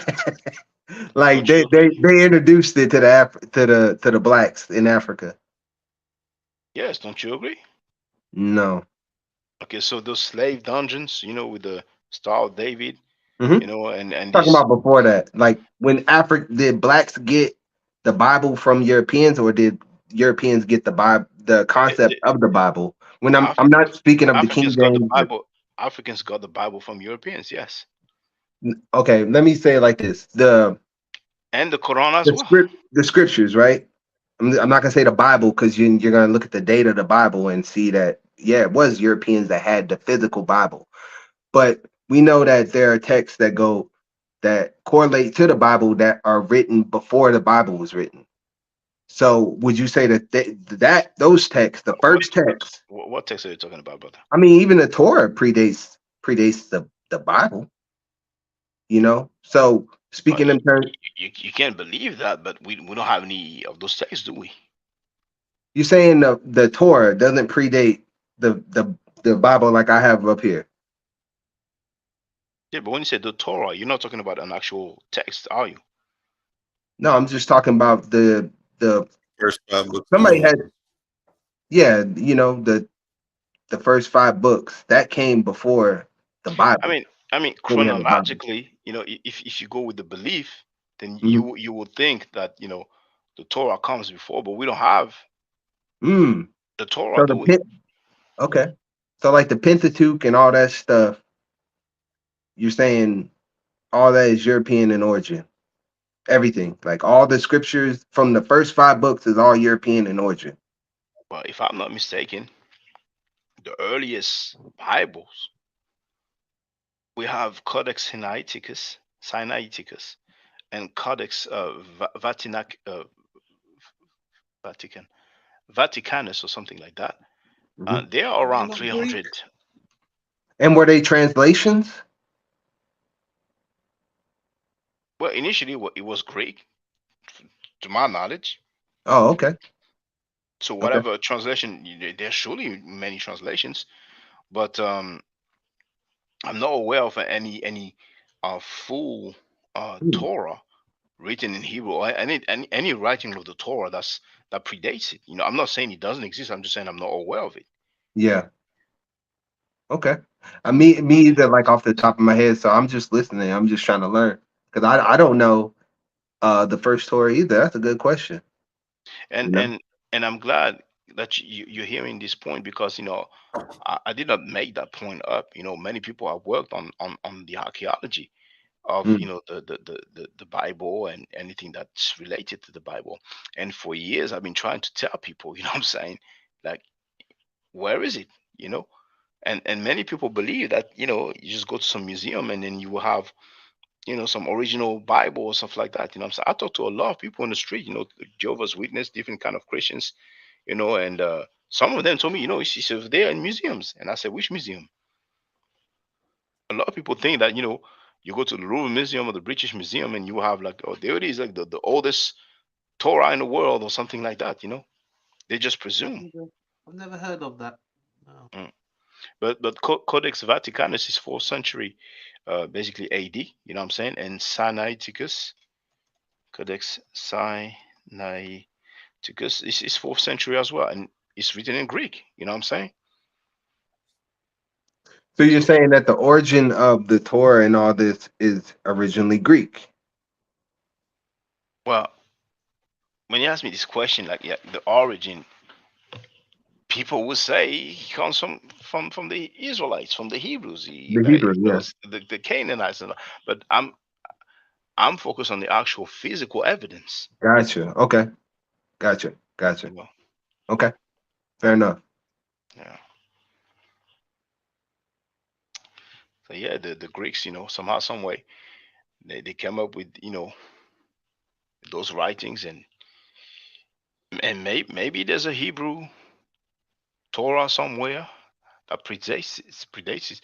[SPEAKER 13] Like
[SPEAKER 3] Don't you
[SPEAKER 13] they
[SPEAKER 3] agree?
[SPEAKER 13] they introduced it to the blacks in Africa.
[SPEAKER 3] Yes, don't you agree?
[SPEAKER 13] No.
[SPEAKER 3] Okay, so those slave dungeons, with the Star of David,
[SPEAKER 13] Hmm.
[SPEAKER 3] and
[SPEAKER 13] Talking
[SPEAKER 3] these.
[SPEAKER 13] about before that, like when Africa did blacks get the Bible from Europeans, or did Europeans get the Bible, the concept of the Bible? When I'm
[SPEAKER 3] Af-
[SPEAKER 13] not speaking of the King
[SPEAKER 3] Africans got the
[SPEAKER 13] James.
[SPEAKER 3] Bible. Africans got the Bible from Europeans, yes,
[SPEAKER 13] Okay, let me say it like this:
[SPEAKER 3] and the Quran as well.
[SPEAKER 13] the scriptures, right? I'm not gonna say the Bible because you're gonna look at the date of the Bible and see that yeah, it was Europeans that had the physical Bible, but we know that there are texts that correlate to the Bible that are written before the Bible was written. So would you say that those texts, the
[SPEAKER 3] What
[SPEAKER 13] first text,
[SPEAKER 3] what text are you talking about, brother?
[SPEAKER 13] I mean, even the Torah predates the Bible, So
[SPEAKER 3] Well,
[SPEAKER 13] speaking in terms,
[SPEAKER 3] you can't believe that, but we don't have any of those texts, do we?
[SPEAKER 13] you're saying the Torah doesn't predate the Bible like I have up here.
[SPEAKER 3] Yeah, but when you say the Torah, you're not talking about an actual text, are you?
[SPEAKER 13] No, I'm just talking about the
[SPEAKER 10] First 5 books of
[SPEAKER 13] somebody
[SPEAKER 10] Moses.
[SPEAKER 13] had, yeah, the first 5 books that came before the
[SPEAKER 3] I
[SPEAKER 13] Bible.
[SPEAKER 3] mean, I mean,
[SPEAKER 13] Then we have the Bible.
[SPEAKER 3] chronologically, if you go with the belief, then
[SPEAKER 13] Mhm.
[SPEAKER 3] you would think that the Torah comes before, but we don't have
[SPEAKER 13] Mm.
[SPEAKER 3] the Torah,
[SPEAKER 13] So
[SPEAKER 3] do we?
[SPEAKER 13] okay. So like the Pentateuch and all that stuff, you're saying all that is European in origin. Everything, like all the scriptures from the first 5 books, is all European in origin.
[SPEAKER 3] Well, if I'm not mistaken, the earliest Bibles we have Codex Sinaiticus, and Codex Vatican, Vaticanus, or something like that.
[SPEAKER 13] Mhm.
[SPEAKER 3] They are around 300.
[SPEAKER 13] And were they translations?
[SPEAKER 3] Well, initially it was Greek, to my knowledge.
[SPEAKER 13] Oh, okay.
[SPEAKER 3] So
[SPEAKER 13] Okay.
[SPEAKER 3] whatever translation, there's surely many translations, but I'm not aware of any full
[SPEAKER 13] Hmm.
[SPEAKER 3] Torah written in Hebrew, or any writing of the Torah that predates it. I'm not saying it doesn't exist. I'm just saying I'm not aware of it.
[SPEAKER 13] Yeah. Okay. Me either, like off the top of my head. So I'm just listening. I'm just trying to learn because I don't know the first Torah either. That's a good question.
[SPEAKER 3] And
[SPEAKER 13] You know.
[SPEAKER 3] and and I'm glad that you're hearing this point, because I did not make that point up. Many people have worked on the archaeology of
[SPEAKER 13] Mm.
[SPEAKER 3] the Bible and anything that's related to the Bible. And for years I've been trying to tell people, what I'm saying, like, where is it? You know, and many people believe that you just go to some museum and then you will have some original Bible or stuff like that. What I'm saying, I talk to a lot of people on the street, Jehovah's Witness, different kind of Christians, and Some of them told me, she said they're in museums, and I said, which museum? A lot of people think that you go to the Louvre Museum or the British Museum, and you have like, oh, there it is, like the oldest Torah in the world or something like that. They just presume.
[SPEAKER 9] I've never heard of that. No.
[SPEAKER 3] But Codex Vaticanus is 4th century, basically AD. You know what I'm saying? And Sinaiticus, Codex Sinaiticus is 4th century as well, and it's written in Greek. You know what I'm saying?
[SPEAKER 13] So you're saying that the origin of the Torah and all this is originally Greek?
[SPEAKER 3] Well, when you ask me this question, like, yeah, the origin, people would say he comes from the Israelites, from the Hebrews,
[SPEAKER 13] The Hebrew, yeah.
[SPEAKER 3] the Canaanites, but I'm focused on the actual physical evidence.
[SPEAKER 13] Gotcha. Okay. Gotcha. Okay. Fair enough.
[SPEAKER 3] Yeah. So yeah, the Greeks, somehow, some way, they came up with those writings, and maybe there's a Hebrew Torah somewhere that predates it.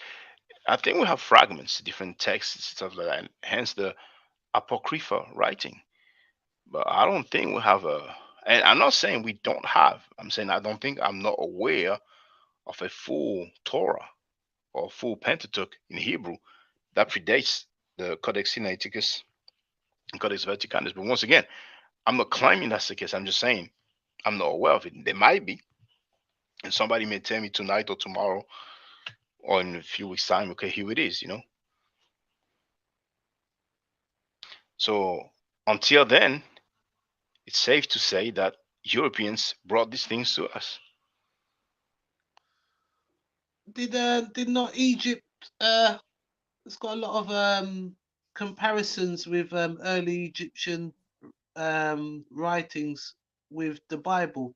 [SPEAKER 3] I think we have fragments, different texts, stuff like that, and hence the Apocrypha writing. But I don't think we have and I'm not saying we don't have. I'm saying I'm not aware of a full Torah or full Pentateuch in Hebrew that predates the Codex Sinaiticus and Codex Vaticanus. But once again, I'm not claiming that's the case. I'm just saying I'm not aware of it. There might be, and somebody may tell me tonight or tomorrow or in a few weeks' time, okay, here it is, So until then, it's safe to say that Europeans brought these things to us.
[SPEAKER 9] Did not Egypt? It's got a lot of comparisons with early Egyptian writings with the Bible.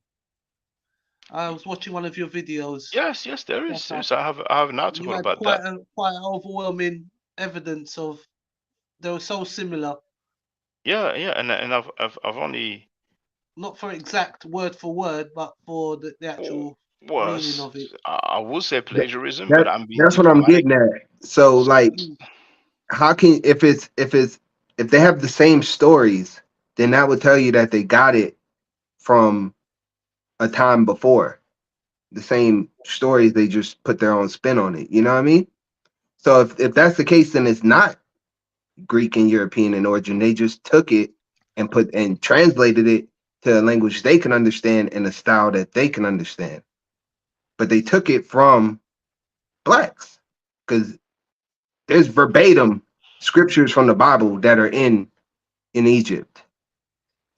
[SPEAKER 9] I was watching one of your videos.
[SPEAKER 3] Yes, there is. Yes, I have an article about
[SPEAKER 9] quite
[SPEAKER 3] that.
[SPEAKER 9] Quite overwhelming evidence of they were so similar.
[SPEAKER 3] Yeah, and I've only,
[SPEAKER 9] not for exact word for word, but for the actual meaning of it.
[SPEAKER 3] I would say plagiarism, but I'm being
[SPEAKER 13] that's what I'm
[SPEAKER 3] diplomatic.
[SPEAKER 13] getting at. So like, how can if they have the same stories, then that would tell you that they got it from a time before. The same stories, they just put their own spin on it. You know what I mean? So if that's the case, then it's not Greek and European in origin. They just took it and translated it to a language they can understand and a style that they can understand. But they took it from blacks because there's verbatim scriptures from the Bible that are in Egypt.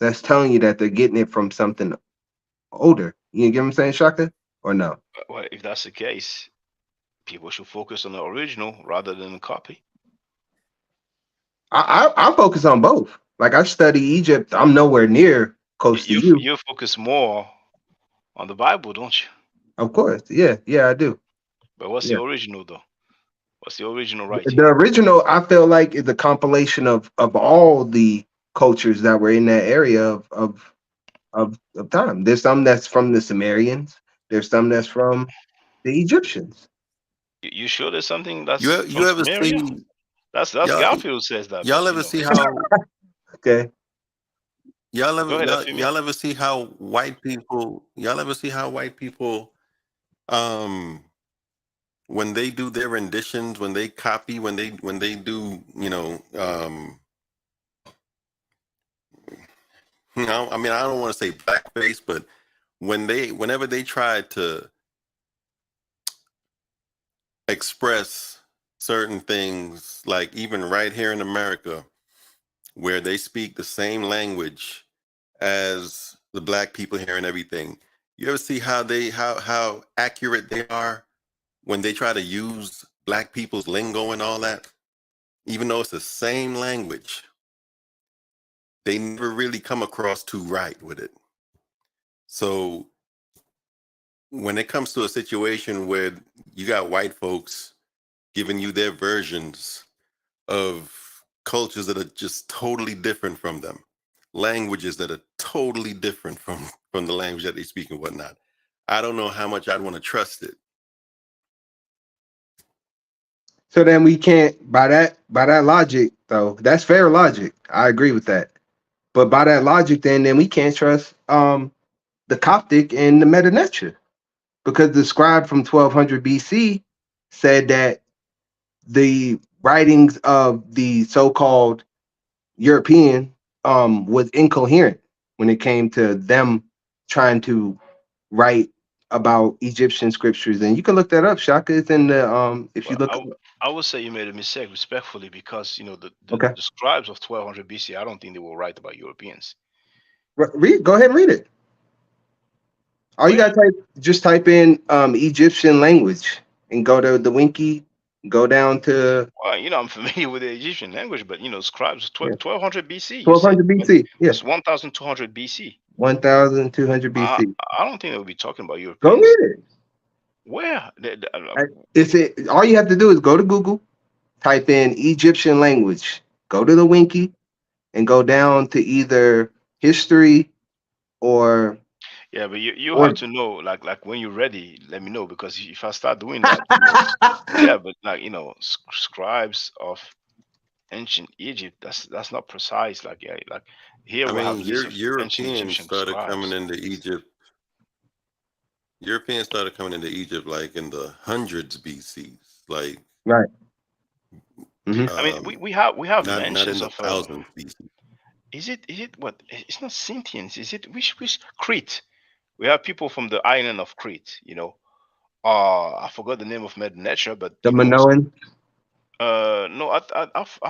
[SPEAKER 13] That's telling you that they're getting it from something older. You get what I'm saying, Shaka? Or no?
[SPEAKER 3] Well, if that's the case, people should focus on the original rather than the copy.
[SPEAKER 13] I focus on both. Like, I study Egypt. I'm nowhere near close to you.
[SPEAKER 3] You focus more on the Bible, don't you?
[SPEAKER 13] Of course. Yeah, I do.
[SPEAKER 3] But what's the original, though? What's the original writing?
[SPEAKER 13] The original, I feel like, is a compilation of all the cultures that were in that area of time. There's some that's from the Sumerians. There's some that's from the Egyptians.
[SPEAKER 3] You sure there's something that's
[SPEAKER 10] you
[SPEAKER 3] from
[SPEAKER 10] ever
[SPEAKER 3] Samaria?
[SPEAKER 10] see?
[SPEAKER 3] That's Garfield says that.
[SPEAKER 10] Y'all ever see how?
[SPEAKER 13] Okay.
[SPEAKER 10] Y'all
[SPEAKER 3] Go ahead,
[SPEAKER 10] y'all ever see how white people? Y'all ever see how white people, when they do their renditions, when they copy, when they do, I mean, I don't want to say blackface, but whenever they try to express certain things, like even right here in America, where they speak the same language as the black people here and everything. You ever see how accurate they are when they try to use black people's lingo and all that? Even though it's the same language, they never really come across too right with it. So when it comes to a situation where you got white folks giving you their versions of cultures that are just totally different from them, languages that are totally different from the language that they speak and whatnot, I don't know how much I'd want to trust it.
[SPEAKER 13] So then we can't by that logic though. That's fair logic. I agree with that. But by that logic, then we can't trust the Coptic and the Medu Neter because the scribe from 1200 BC said that the writings of the so-called European was incoherent when it came to them trying to write about Egyptian scriptures. And you can look that up, Shaka. It's in the if you
[SPEAKER 3] Well,
[SPEAKER 13] look
[SPEAKER 3] I would say you made a mistake, respectfully, because
[SPEAKER 13] okay.
[SPEAKER 3] the scribes of 1200 BC, I don't think they were right about Europeans.
[SPEAKER 13] Go ahead and read it. All you gotta type in Egyptian language and go to the wiki, go down to
[SPEAKER 3] Well, I'm familiar with the Egyptian language, but scribes 1200 BC. You said
[SPEAKER 13] 1200 BC. Yeah,
[SPEAKER 3] it's 1200 BC.
[SPEAKER 13] 1200 BC.
[SPEAKER 3] I don't think they would be talking about
[SPEAKER 13] Go
[SPEAKER 3] Europeans.
[SPEAKER 13] read it.
[SPEAKER 3] Where?
[SPEAKER 13] All you have to do is go to Google, type in Egyptian language, go to the wiki, and go down to either history or
[SPEAKER 3] Yeah, but you have to know, like when you're ready, let me know, because if I start doing that, yeah, but scribes of ancient Egypt, that's not precise. Like here
[SPEAKER 10] I
[SPEAKER 3] we have
[SPEAKER 10] mean,
[SPEAKER 3] lists of ancient
[SPEAKER 10] Europeans
[SPEAKER 3] Egyptian
[SPEAKER 10] started coming
[SPEAKER 3] scribes.
[SPEAKER 10] into Egypt. Europeans started coming into Egypt like in the hundreds BC, like
[SPEAKER 13] right.
[SPEAKER 3] I mean, we have
[SPEAKER 10] not in
[SPEAKER 3] mentions
[SPEAKER 10] the
[SPEAKER 3] of
[SPEAKER 10] thousands BC.
[SPEAKER 3] is it what? It's not Scythians. Is it which Crete? We have people from the island of Crete. I forgot the name of Medu Neter, but
[SPEAKER 13] The Minoan.
[SPEAKER 3] no, I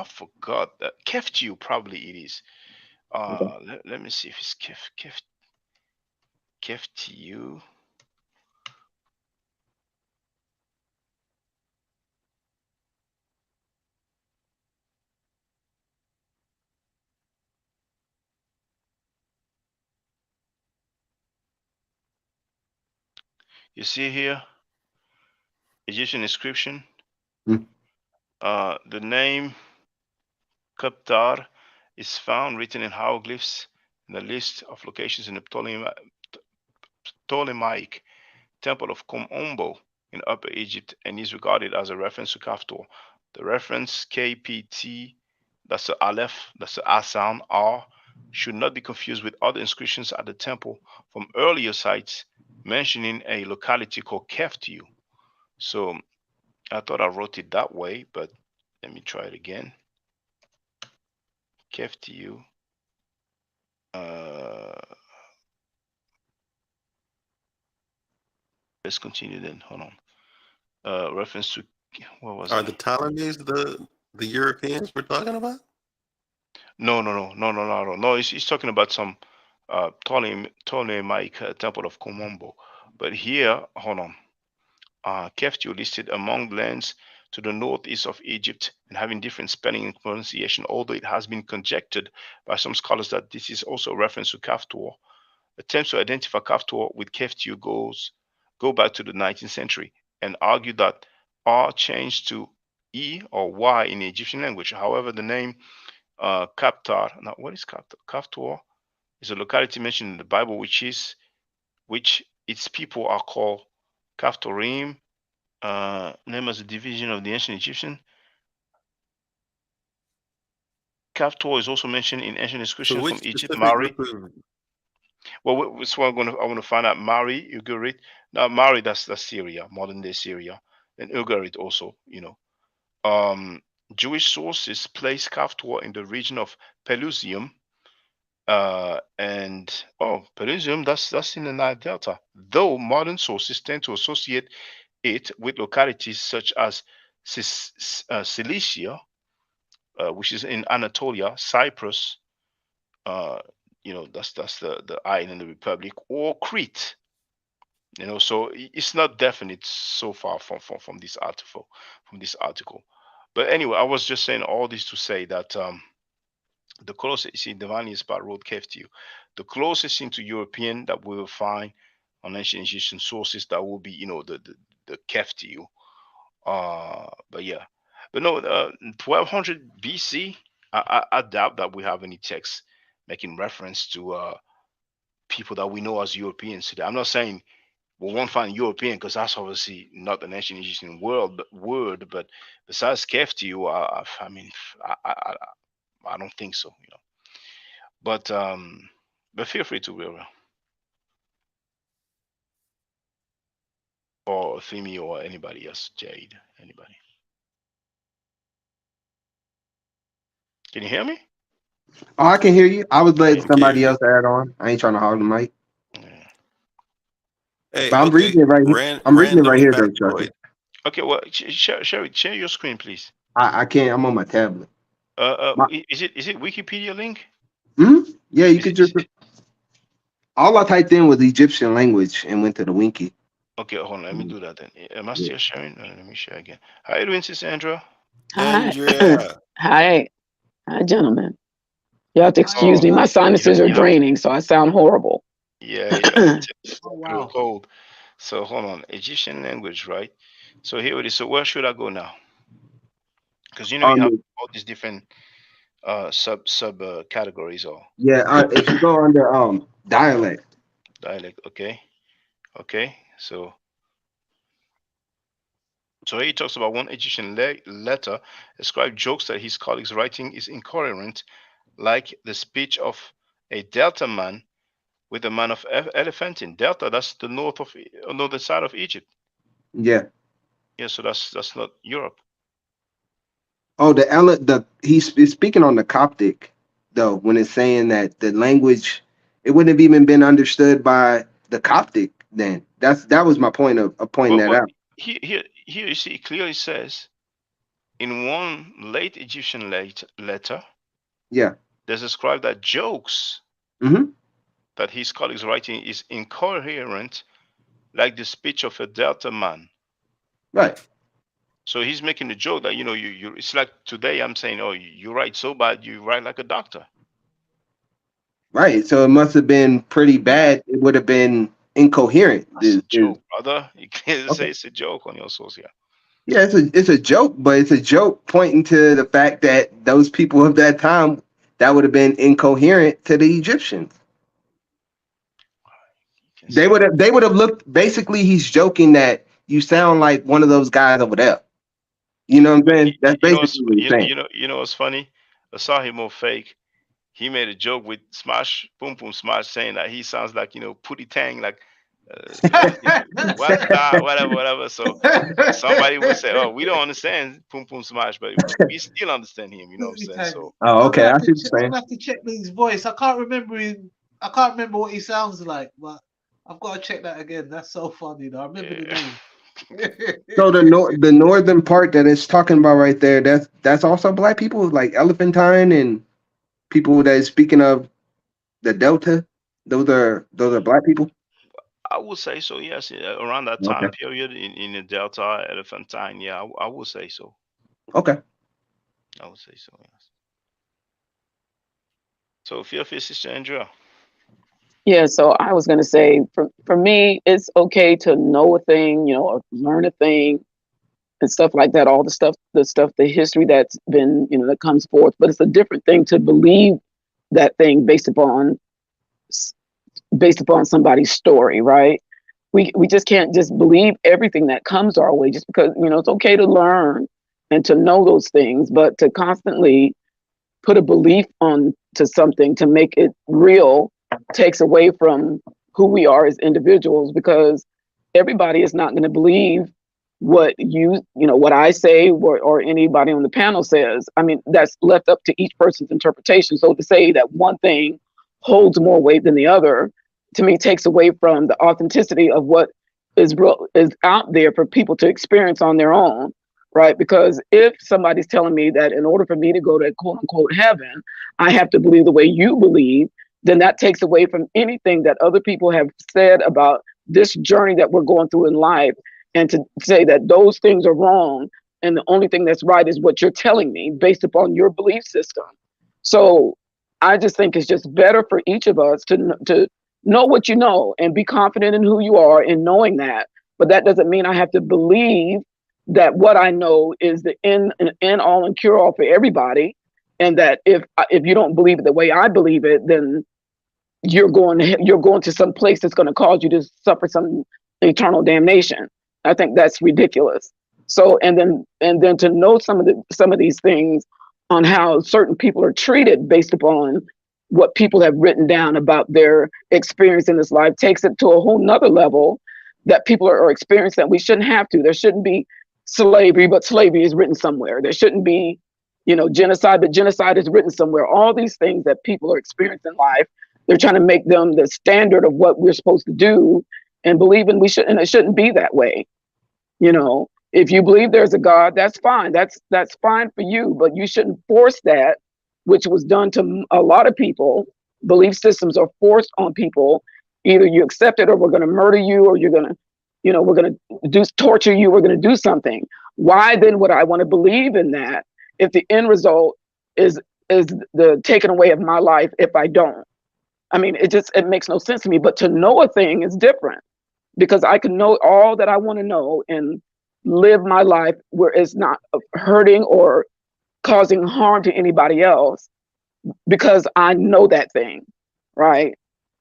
[SPEAKER 3] forgot that. Keftiu probably it is. Let me see if it's Keftiu. You see here, Egyptian inscription. The name Kaptar is found written in hieroglyphs in the list of locations in the Ptolemaic temple of Komombo in Upper Egypt and is regarded as a reference to Kaftor. The reference kpt, that's the Aleph, that's the A sound, R, should not be confused with other inscriptions at the temple from earlier sites mentioning a locality called Keftiu. So I thought I wrote it that way, but let me try it again. Keftiu. Let's continue then. Hold on. Reference to what was
[SPEAKER 10] Are
[SPEAKER 3] it?
[SPEAKER 10] the Ptolemies the Europeans we're talking about?
[SPEAKER 3] No. He's talking about some Ptolemaic temple of Komombo. But here, hold on. Keftiu listed among lands to the northeast of Egypt and having different spelling and pronunciation, although it has been conjectured by some scholars that this is also a reference to Kaftor. Attempts to identify Kaftor with Keftiu go back to the 19th century and argue that R changed to E or Y in the Egyptian language. However, the name Kaptar, now what is Kaptar? Kaftor is a locality mentioned in the Bible which its people are called Kaftorim, named as a division of the ancient Egyptian. Kaftor is also mentioned in ancient inscriptions from Egypt, Mari. Well, that's what I want to find out. Mari, Ugarit. Now, Mari, that's Syria, modern day Syria, and Ugarit also. Jewish sources place Kaftor in the region of Pelusium, Pelusium, that's in the Nile Delta. Though modern sources tend to associate it with localities such as Cilicia, which is in Anatolia, Cyprus, that's the island in the Republic, or Crete. So it's not definite so far from this article. But anyway, I was just saying all this to say that the closest, see, Divine Spot Road Keftiu, the closest into European that we will find on ancient Egyptian sources that will be, the Keftiu. But yeah, but no, 1200 BC. I doubt that we have any texts making reference to people that we know as Europeans today. I'm not saying we won't find European because that's obviously not an ancient Egyptian word. But besides Kefti, I mean, I don't think so. But feel free to, Will, or Femi, or anybody else, Jade, anybody. Can you hear me?
[SPEAKER 13] Oh, I can hear you. I was letting
[SPEAKER 10] Okay,
[SPEAKER 13] somebody else add on. I ain't trying to hog the mic.
[SPEAKER 10] hey,
[SPEAKER 13] But I'm
[SPEAKER 10] okay,
[SPEAKER 13] reading it right here. I'm reading it right
[SPEAKER 10] random
[SPEAKER 13] here, though, Chuck.
[SPEAKER 10] factoid.
[SPEAKER 3] Okay, well, share your screen, please.
[SPEAKER 13] I can't. I'm on my tablet.
[SPEAKER 3] Is it Wikipedia link?
[SPEAKER 13] Yeah, you
[SPEAKER 3] Is
[SPEAKER 13] could
[SPEAKER 3] it,
[SPEAKER 13] just.
[SPEAKER 3] is it,
[SPEAKER 13] All I typed in was Egyptian language and went to the Winky.
[SPEAKER 3] okay, hold on. Let me do that then. Am I
[SPEAKER 13] Yeah.
[SPEAKER 3] still sharing? Let me share again. How you doing, Sister Andrea?
[SPEAKER 4] Hi.
[SPEAKER 10] Andrea.
[SPEAKER 4] Hi. Hi, gentlemen. You have to excuse
[SPEAKER 3] Oh,
[SPEAKER 4] me. My sinuses are
[SPEAKER 3] you have
[SPEAKER 4] draining, so I sound horrible.
[SPEAKER 3] yeah,
[SPEAKER 9] Oh
[SPEAKER 3] a little
[SPEAKER 9] wow.
[SPEAKER 3] cold. So hold on. Egyptian language, right? So here it is. So where should I go now? Because you have
[SPEAKER 13] Um.
[SPEAKER 3] all these different sub categories or
[SPEAKER 13] Yeah. If you go under dialect.
[SPEAKER 3] dialect. Okay. So here he talks about one Egyptian letter described jokes that his colleagues' writing is incoherent, like the speech of a Delta man with a man of Elephantine. Delta, that's the northern side of Egypt.
[SPEAKER 13] Yeah.
[SPEAKER 3] Yeah, so that's not Europe.
[SPEAKER 13] Oh, he's speaking on the Coptic though when it's saying that the language it wouldn't have even been understood by the Coptic then. That was my point of pointing that
[SPEAKER 3] Well,
[SPEAKER 13] out.
[SPEAKER 3] here you see it clearly says in one late Egyptian letter,
[SPEAKER 13] Yeah.
[SPEAKER 3] there's described that jokes
[SPEAKER 13] Mm-hmm.
[SPEAKER 3] that his colleagues writing is incoherent, like the speech of a Delta man.
[SPEAKER 13] Right.
[SPEAKER 3] So he's making the joke that you it's like today I'm saying, oh, you write so bad, you write like a doctor.
[SPEAKER 13] Right. So it must have been pretty bad. It would have been incoherent.
[SPEAKER 3] That's a joke, brother. You can't
[SPEAKER 13] Okay.
[SPEAKER 3] say it's a joke on your social.
[SPEAKER 13] Yeah, it's a joke, but it's a joke pointing to the fact that those people of that time that would have been incoherent to the Egyptians. They would have looked basically he's joking that you sound like one of those guys over there. You know what I'm saying? That's basically what he's saying.
[SPEAKER 3] What's funny? I saw him on fake. He made a joke with Smash, Boom Boom Smash, saying that he sounds like Pootie Tang, like what's that, whatever. So somebody would say, "Oh, we don't understand Boom Boom Smash, but we still understand him." You know what I'm saying? So
[SPEAKER 13] Oh, okay. I see what
[SPEAKER 9] I'm
[SPEAKER 13] you're
[SPEAKER 9] gonna have to check his voice. I can't remember what he sounds like, but I've got to check that again. That's so funny though. I remember the name.
[SPEAKER 13] So the northern part that it's talking about right there, that's also black people like Elephantine and people that is speaking of the Delta. Those are black people.
[SPEAKER 3] I would say so. Yes, around that
[SPEAKER 13] Okay.
[SPEAKER 3] time period in the Delta, Elephantine. Yeah, I would say so.
[SPEAKER 13] Okay.
[SPEAKER 3] I would say so. Yes. So feel free, Sister Andrea.
[SPEAKER 4] Yeah, so I was going to say, for me, it's okay to know a thing, or learn a thing and stuff like that. All the history that's been, that comes forth. But it's a different thing to believe that thing based upon somebody's story, right? We just can't just believe everything that comes our way just because, it's okay to learn and to know those things, but to constantly put a belief on to something to make it real takes away from who we are as individuals, because everybody is not going to believe what what I say or anybody on the panel says. I mean, that's left up to each person's interpretation. So to say that one thing holds more weight than the other, to me, takes away from the authenticity of what is real, is out there for people to experience on their own. Right? Because if somebody's telling me that in order for me to go to quote unquote heaven, I have to believe the way you believe, then that takes away from anything that other people have said about this journey that we're going through in life. And to say that those things are wrong and the only thing that's right is what you're telling me based upon your belief system. So I just think it's just better for each of us to know what you know and be confident in who you are in knowing that. But that doesn't mean I have to believe that what I know is the end all and cure all for everybody, and that if you don't believe it the way I believe it, then you're going to some place that's going to cause you to suffer some eternal damnation. I think that's ridiculous. So, and then to know some of these things on how certain people are treated based upon what people have written down about their experience in this life takes it to a whole nother level that people are experiencing that we shouldn't have to. There shouldn't be slavery, but slavery is written somewhere. There shouldn't be, genocide, but genocide is written somewhere. All these things that people are experiencing in life, they're trying to make them the standard of what we're supposed to do and believing and it shouldn't be that way. If you believe there's a God, that's fine. That's fine for you, but you shouldn't force that, which was done to a lot of people. Belief systems are forced on people. Either you accept it or we're going to murder you, or you're going to, we're going to torture you. We're going to do something. Why then would I want to believe in that if the end result is the taking away of my life if I don't? I mean, it makes no sense to me. But to know a thing is different, because I can know all that I want to know and live my life where it's not hurting or causing harm to anybody else, because I know that thing, right?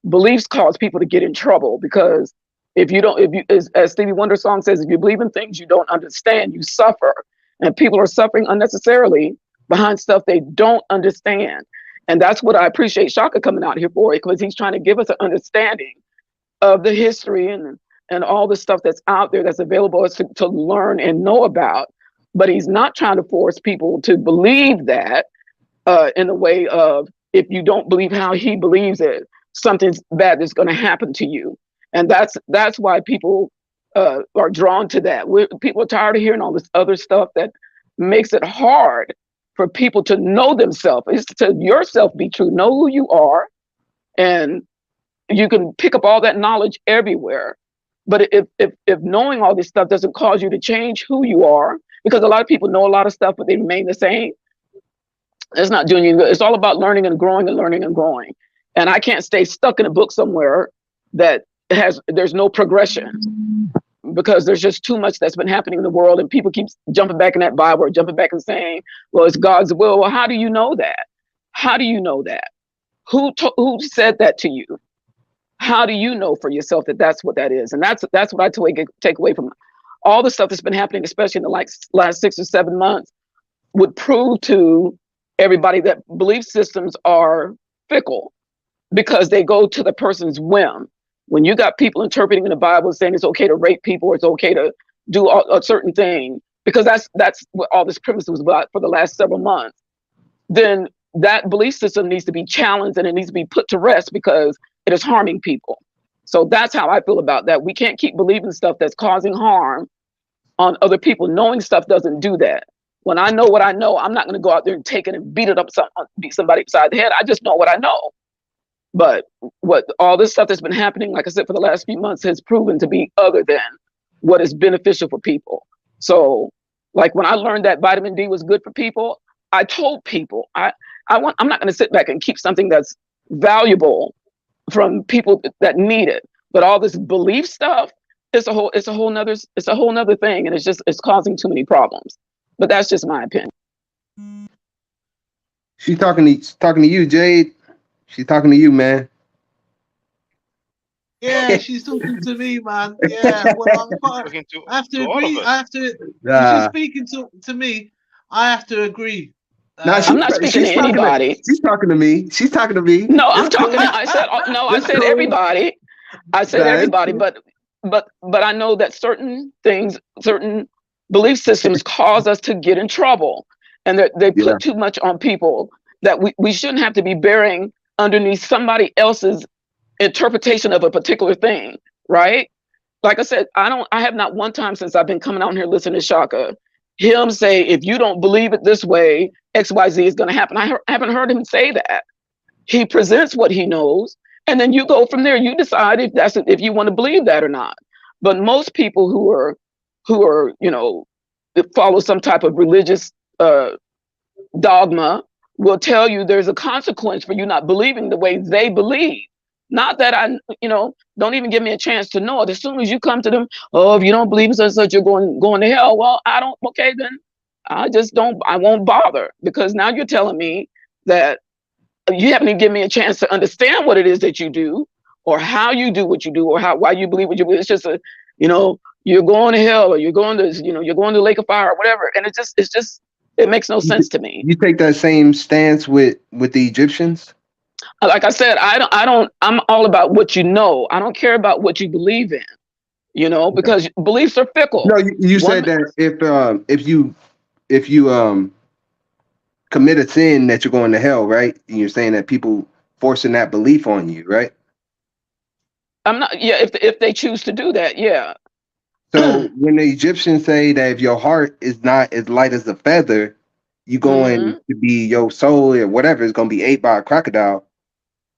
[SPEAKER 4] Beliefs cause people to get in trouble, because as Stevie Wonder's song says, if you believe in things you don't understand, you suffer. And people are suffering unnecessarily behind stuff they don't understand. And that's what I appreciate Shaka coming out here for, because he's trying to give us an understanding of the history and all the stuff that's out there that's available to learn and know about. But he's not trying to force people to believe that in the way of, if you don't believe how he believes it, something bad is going to happen to you. And that's why people are drawn to that. People are tired of hearing all this other stuff that makes it hard for people to know themselves. It's to yourself be true, know who you are, and you can pick up all that knowledge everywhere. But if knowing all this stuff doesn't cause you to change who you are, because a lot of people know a lot of stuff, but they remain the same, it's not doing you good. It's all about learning and growing and learning and growing. And I can't stay stuck in a book somewhere that there's no progression, because there's just too much that's been happening in the world, and people keep jumping back in that Bible or jumping back and saying, well, it's God's will. Well, how do you know that? How do you know that? Who said that to you? How do you know for yourself that that's what that is? And that's what I take away from all the stuff that's been happening, especially in the last 6 or 7 months, would prove to everybody that belief systems are fickle, because they go to the person's whim. When you got people interpreting in the Bible saying it's okay to rape people, or it's okay to do a certain thing, because that's what all this premise was about for the last several months, then that belief system needs to be challenged and it needs to be put to rest, because it is harming people. So that's how I feel about that. We can't keep believing stuff that's causing harm on other people. Knowing stuff doesn't do that. When I know what I know, I'm not going to go out there and take it and beat somebody upside the head. I just know what I know. But what all this stuff that's been happening, like I said, for the last few months, has proven to be other than what is beneficial for people. So, like when I learned that vitamin D was good for people, I told people I'm not going to sit back and keep something that's valuable from people that need it. But all this belief stuff, it's a whole nother thing, and it's causing too many problems. But that's just my opinion.
[SPEAKER 13] She's talking to you, Jade. She's talking to you, man.
[SPEAKER 9] Yeah, she's talking to me, man. Yeah, well, I have to agree. If she's speaking to me, I have to agree.
[SPEAKER 4] I'm not speaking to anybody.
[SPEAKER 13] She's talking to me. She's talking to me.
[SPEAKER 4] No, I'm talking. I said everybody. I said everybody, but I know that certain things, certain belief systems cause us to get in trouble, and they put too much on people that we shouldn't have to be bearing underneath somebody else's interpretation of a particular thing, right? Like I said, I have not one time since I've been coming out here listening to Shaka, him say, if you don't believe it this way, XYZ is going to happen. I haven't heard him say that. He presents what he knows, and then you go from there. You decide if you want to believe that or not. But most people who are follow some type of religious dogma will tell you there's a consequence for you not believing the way they believe. Not that don't even give me a chance to know it. As soon as you come to them, oh, if you don't believe in such and such, you're going to hell. Well, I don't. Okay, then I won't bother, because now you're telling me that you haven't even given me a chance to understand what it is that you do, or how you do what you do, or why you believe what you believe. It's just you're going to hell, or you're going to, you're going to the lake of fire or whatever. And it makes no sense to me.
[SPEAKER 13] You take that same stance with the Egyptians?
[SPEAKER 4] Like I said, I'm all about what you know. I don't care about what you believe in, because beliefs are fickle.
[SPEAKER 13] No, you said that if you commit a sin that you're going to hell, right? And you're saying that people forcing that belief on you, right?
[SPEAKER 4] I'm not. Yeah, if they choose to do that, yeah.
[SPEAKER 13] So when the Egyptians say that if your heart is not as light as a feather, you going to be, your soul or whatever is going to be ate by a crocodile.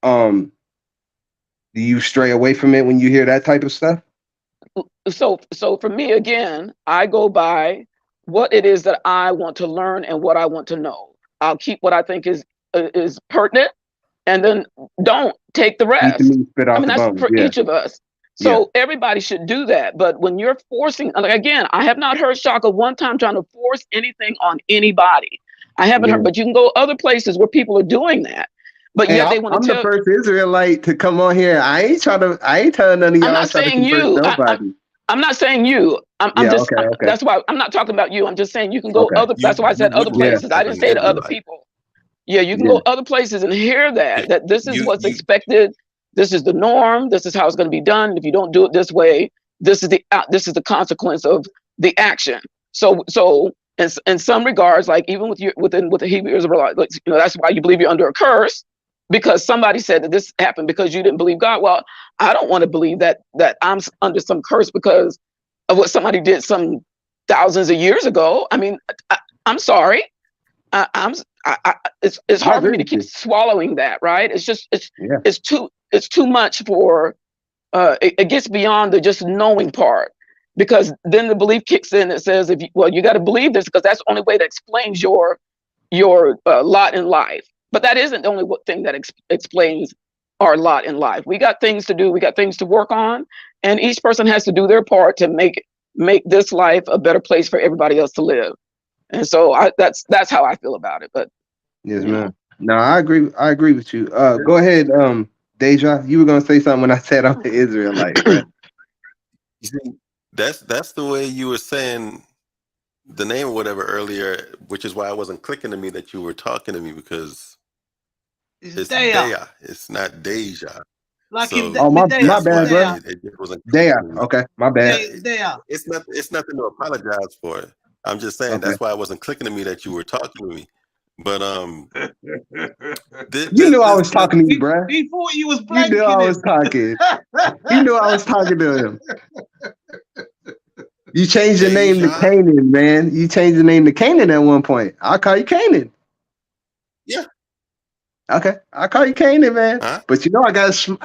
[SPEAKER 13] Do you stray away from it when you hear that type of stuff?
[SPEAKER 4] So for me, again, I go by what it is that I want to learn and what I want to know. I'll keep what I think is pertinent, and then don't take the
[SPEAKER 13] Eat the
[SPEAKER 4] rest.
[SPEAKER 13] meat, spit out the
[SPEAKER 4] That's
[SPEAKER 13] bones.
[SPEAKER 4] for
[SPEAKER 13] Yeah.
[SPEAKER 4] each of us. So everybody should do that. But when you're forcing, like, again, I have not heard Shaka one time trying to force anything on anybody. I haven't heard, but you can go other places where people are doing that. But
[SPEAKER 13] Hey,
[SPEAKER 4] yet they want
[SPEAKER 13] I'm
[SPEAKER 4] to
[SPEAKER 13] the
[SPEAKER 4] tell.
[SPEAKER 13] first Israelite to come on here. I ain't telling none of
[SPEAKER 4] I'm
[SPEAKER 13] y'all
[SPEAKER 4] not
[SPEAKER 13] try to
[SPEAKER 4] saying
[SPEAKER 13] convert
[SPEAKER 4] you.
[SPEAKER 13] nobody.
[SPEAKER 4] I'm not saying you. I'm just.
[SPEAKER 13] Okay.
[SPEAKER 4] That's why I'm not talking about you. I'm just saying you can go
[SPEAKER 13] Okay.
[SPEAKER 4] other. That's why I
[SPEAKER 10] You
[SPEAKER 4] said other
[SPEAKER 10] wouldn't
[SPEAKER 4] places. I
[SPEAKER 10] have
[SPEAKER 4] didn't
[SPEAKER 10] an
[SPEAKER 4] say to other
[SPEAKER 10] Israelite.
[SPEAKER 4] people. Yeah, you can go other places and hear that this is what's expected. This is the norm. This is how it's going to be done. If you don't do it this way, this is the consequence of the action. So in some regards, like even with the Hebrew Israelites, like, that's why you believe you're under a curse, because somebody said that this happened because you didn't believe God. Well, I don't want to believe that I'm under some curse because of what somebody did some thousands of years ago. I mean, I'm sorry. It's hard for me to keep swallowing that, right? It's too much for it gets beyond the just knowing part, because then the belief kicks in that says, you got to believe this because that's the only way that explains your lot in life. But that isn't the only thing that explains our lot in life. We got things to do, we got things to work on, and each person has to do their part to make this life a better place for everybody else to live. And so that's how I feel about it. But
[SPEAKER 13] yes, ma'am. No, I agree with you. Go ahead, Deja. You were gonna say something when I said I'm an Israelite, bro.
[SPEAKER 10] You see, that's the way you were saying the name or whatever earlier, which is why it wasn't clicking to me that you were talking to me, because it's Dea. It's not Deja.
[SPEAKER 9] Like
[SPEAKER 10] so
[SPEAKER 13] my
[SPEAKER 10] that's
[SPEAKER 13] bad,
[SPEAKER 10] why
[SPEAKER 13] bro.
[SPEAKER 10] it just wasn't
[SPEAKER 13] Dea.
[SPEAKER 10] clicking to me.
[SPEAKER 13] Okay, my bad.
[SPEAKER 10] It's nothing to apologize for. I'm just saying that's why it wasn't clicking to me that you were talking to me. But
[SPEAKER 13] you knew I was talking to you, bro.
[SPEAKER 9] He thought you was
[SPEAKER 13] blanking. You knew I was talking. You knew I was talking to him. You changed your name to Canaan, man. You changed the name to Canaan at one point. I'll call you Canaan.
[SPEAKER 10] Yeah.
[SPEAKER 13] Okay, I'll call you Canaan, man.
[SPEAKER 10] Huh?
[SPEAKER 13] But I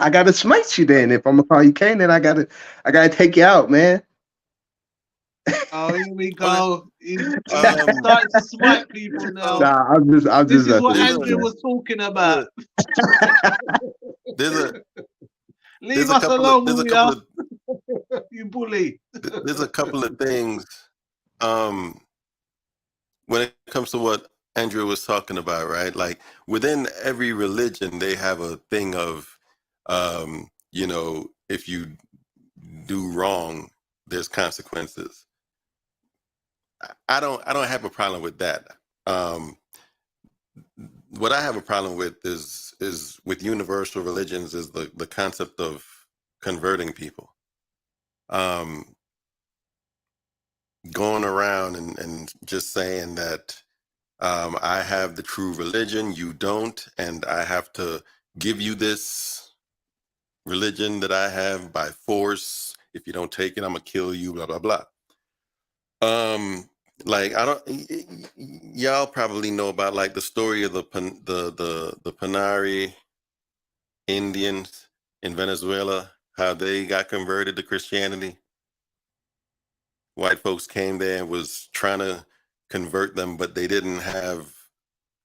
[SPEAKER 13] gotta smite you then. If I'm gonna call you Canaan, I gotta take you out, man.
[SPEAKER 9] Oh, here we go. He's starting to smite people now.
[SPEAKER 13] Nah, this
[SPEAKER 9] is what Andrew was talking about. Leave us alone, you bully.
[SPEAKER 10] There's a couple of things when it comes to what Andrew was talking about, right? Like within every religion, they have a thing of, if you do wrong, there's consequences. I don't have a problem with that. What I have a problem with is with universal religions is the concept of converting people. Going around and just saying that I have the true religion, you don't, and I have to give you this religion that I have by force. If you don't take it, I'm gonna kill you, blah blah blah. Like I don't, y'all probably know about like the story of the Panari Indians in Venezuela, how they got converted to Christianity. White folks came there and was trying to convert them, but they didn't have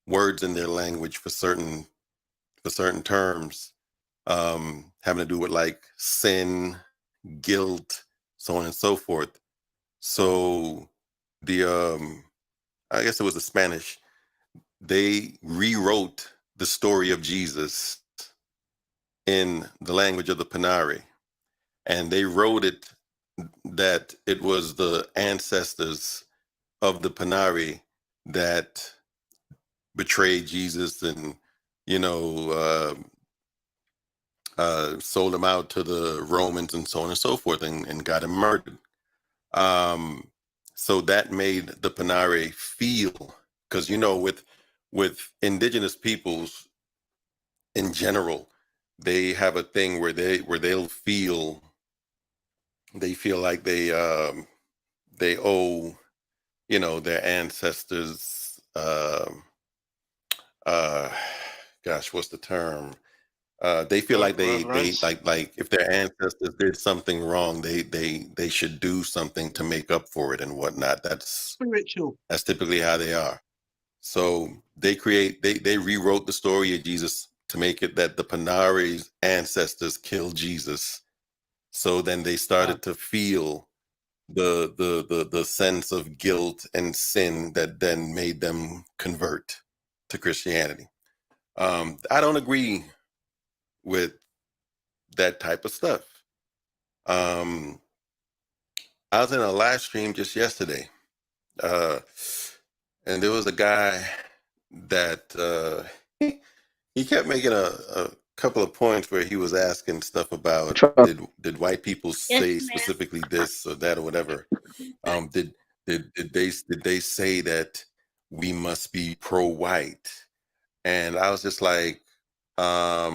[SPEAKER 10] words in their language for certain terms, having to do with like sin, guilt, so on and so forth. So I guess it was the Spanish, they rewrote the story of Jesus in the language of the Panari, and they wrote it that it was the ancestors of the Panari that betrayed Jesus and, you know, sold him out to the Romans and so on and so forth, and got him murdered. So that made the Panari feel, because, you know, with indigenous peoples in general, they have a thing where they'll feel, they feel like they owe, you know, their ancestors, gosh, what's the term? They feel like they
[SPEAKER 3] Reverence.
[SPEAKER 10] like if their ancestors did something wrong, they should do something to make up for it and whatnot. That's
[SPEAKER 9] Spiritual.
[SPEAKER 10] typically how they are. So they rewrote the story of Jesus to make it that the Panari's ancestors killed Jesus. So then they started to feel the sense of guilt and sin that then made them convert to Christianity. I don't agree with that type of stuff. I was in a live stream just yesterday, and there was a guy that he kept making a couple of points where he was asking stuff about did white people say specifically this or that or whatever. Did they say that we must be pro-white? And I was just like, yeah,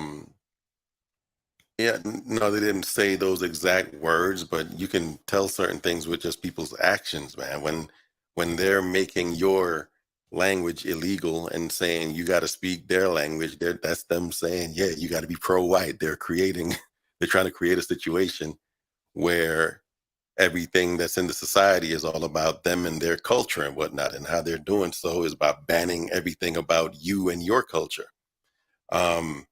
[SPEAKER 10] no, they didn't say those exact words, but you can tell certain things with just people's actions, man. When they're making your language illegal and saying you got to speak their language, that's them saying, yeah, you got to be pro-white. They're trying to create a situation where everything that's in the society is all about them and their culture and whatnot, and how they're doing so is by banning everything about you and your culture. I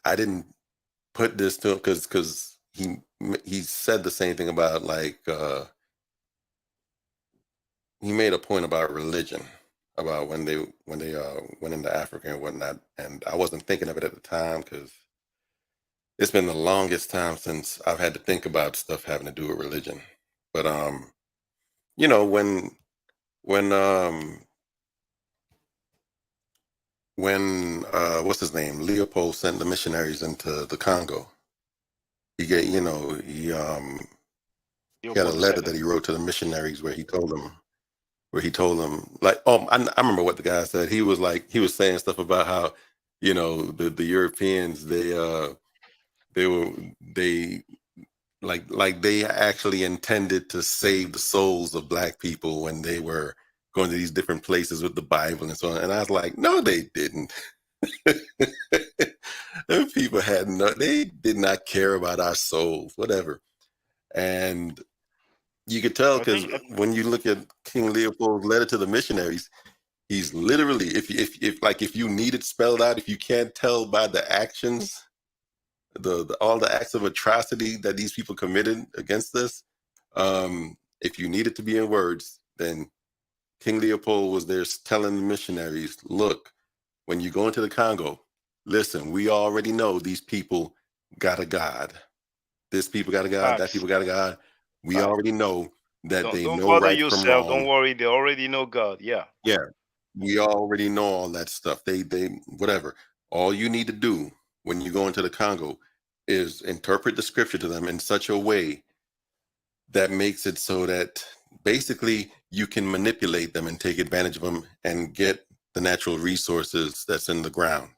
[SPEAKER 10] didn't put this to him because he said the same thing about like he made a point about religion, about when they went into Africa and whatnot, and I wasn't thinking of it at the time because it's been the longest time since I've had to think about stuff having to do with religion. But you know, when what's his name, Leopold sent the missionaries into the Congo, he got he had a letter that he wrote to the missionaries where he told them like, I remember what the guy said. He was saying stuff about how, you know, the Europeans, they like they actually intended to save the souls of black people when they were going to these different places with the Bible and so on. And I was like, no, they didn't. Them people they did not care about our souls, whatever. And you could tell because when you look at King Leopold's letter to the missionaries, he's literally, if you need it spelled out, if you can't tell by the actions, all the acts of atrocity that these people committed against us, if you need it to be in words, then King Leopold was there telling the missionaries, look, when you go into the Congo, listen, we already know these people got a God. This people got a God, that people got a God. We already know that they
[SPEAKER 3] Don't
[SPEAKER 10] know
[SPEAKER 3] bother
[SPEAKER 10] right from
[SPEAKER 3] yourself.
[SPEAKER 10] wrong.
[SPEAKER 3] Don't worry. They already know God. Yeah.
[SPEAKER 10] Yeah. We already know all that stuff. They whatever. All you need to do when you go into the Congo is interpret the scripture to them in such a way that makes it so that basically you can manipulate them and take advantage of them and get the natural resources that's in the ground.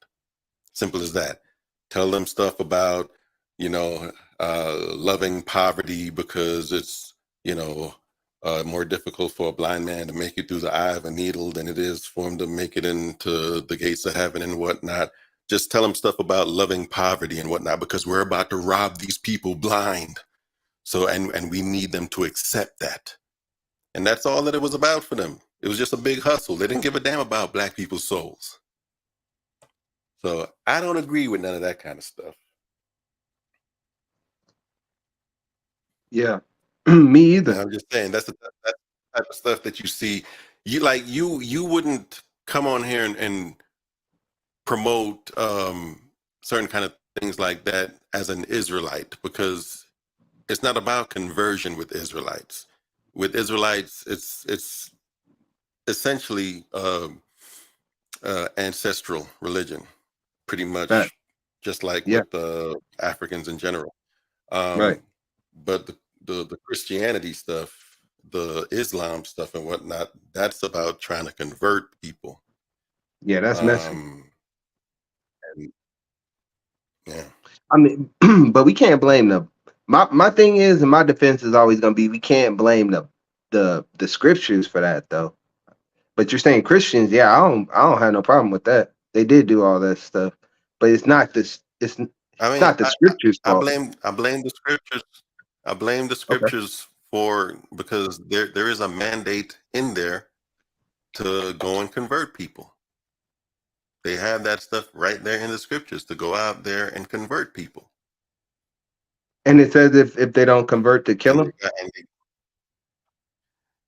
[SPEAKER 10] Simple as that. Tell them stuff about, you know, loving poverty because it's, you know, more difficult for a blind man to make it through the eye of a needle than it is for him to make it into the gates of heaven and whatnot. Just tell them stuff about loving poverty and whatnot, because we're about to rob these people blind. So, and we need them to accept that. And that's all that it was about for them. It was just a big hustle. They didn't give a damn about black people's souls. So I don't agree with none of that kind of stuff.
[SPEAKER 13] Yeah, me either.
[SPEAKER 10] And I'm just saying that's the type of stuff that you see. You wouldn't come on here and promote certain kind of things like that as an Israelite, because it's not about conversion with Israelites. With Israelites, it's essentially ancestral religion, pretty
[SPEAKER 13] That,
[SPEAKER 10] much, just like
[SPEAKER 13] yeah,
[SPEAKER 10] with Africans in general.
[SPEAKER 13] right.
[SPEAKER 10] But the Christianity stuff, the Islam stuff and whatnot, that's about trying to convert people.
[SPEAKER 13] Yeah, that's messy.
[SPEAKER 10] And, yeah.
[SPEAKER 13] I mean, but we can't blame them. My thing is, and my defense is always gonna be, we can't blame the scriptures for that though. But you're saying Christians, yeah, I don't have no problem with that. They did do all that stuff, but it's not this. It's
[SPEAKER 10] I mean,
[SPEAKER 13] not the scriptures' fault.
[SPEAKER 10] I blame the scriptures. I blame the
[SPEAKER 13] Okay.
[SPEAKER 10] scriptures because there is a mandate in there to go and convert people. They have that stuff right there in the scriptures to go out there and convert people.
[SPEAKER 13] And it says if they don't convert, to kill them.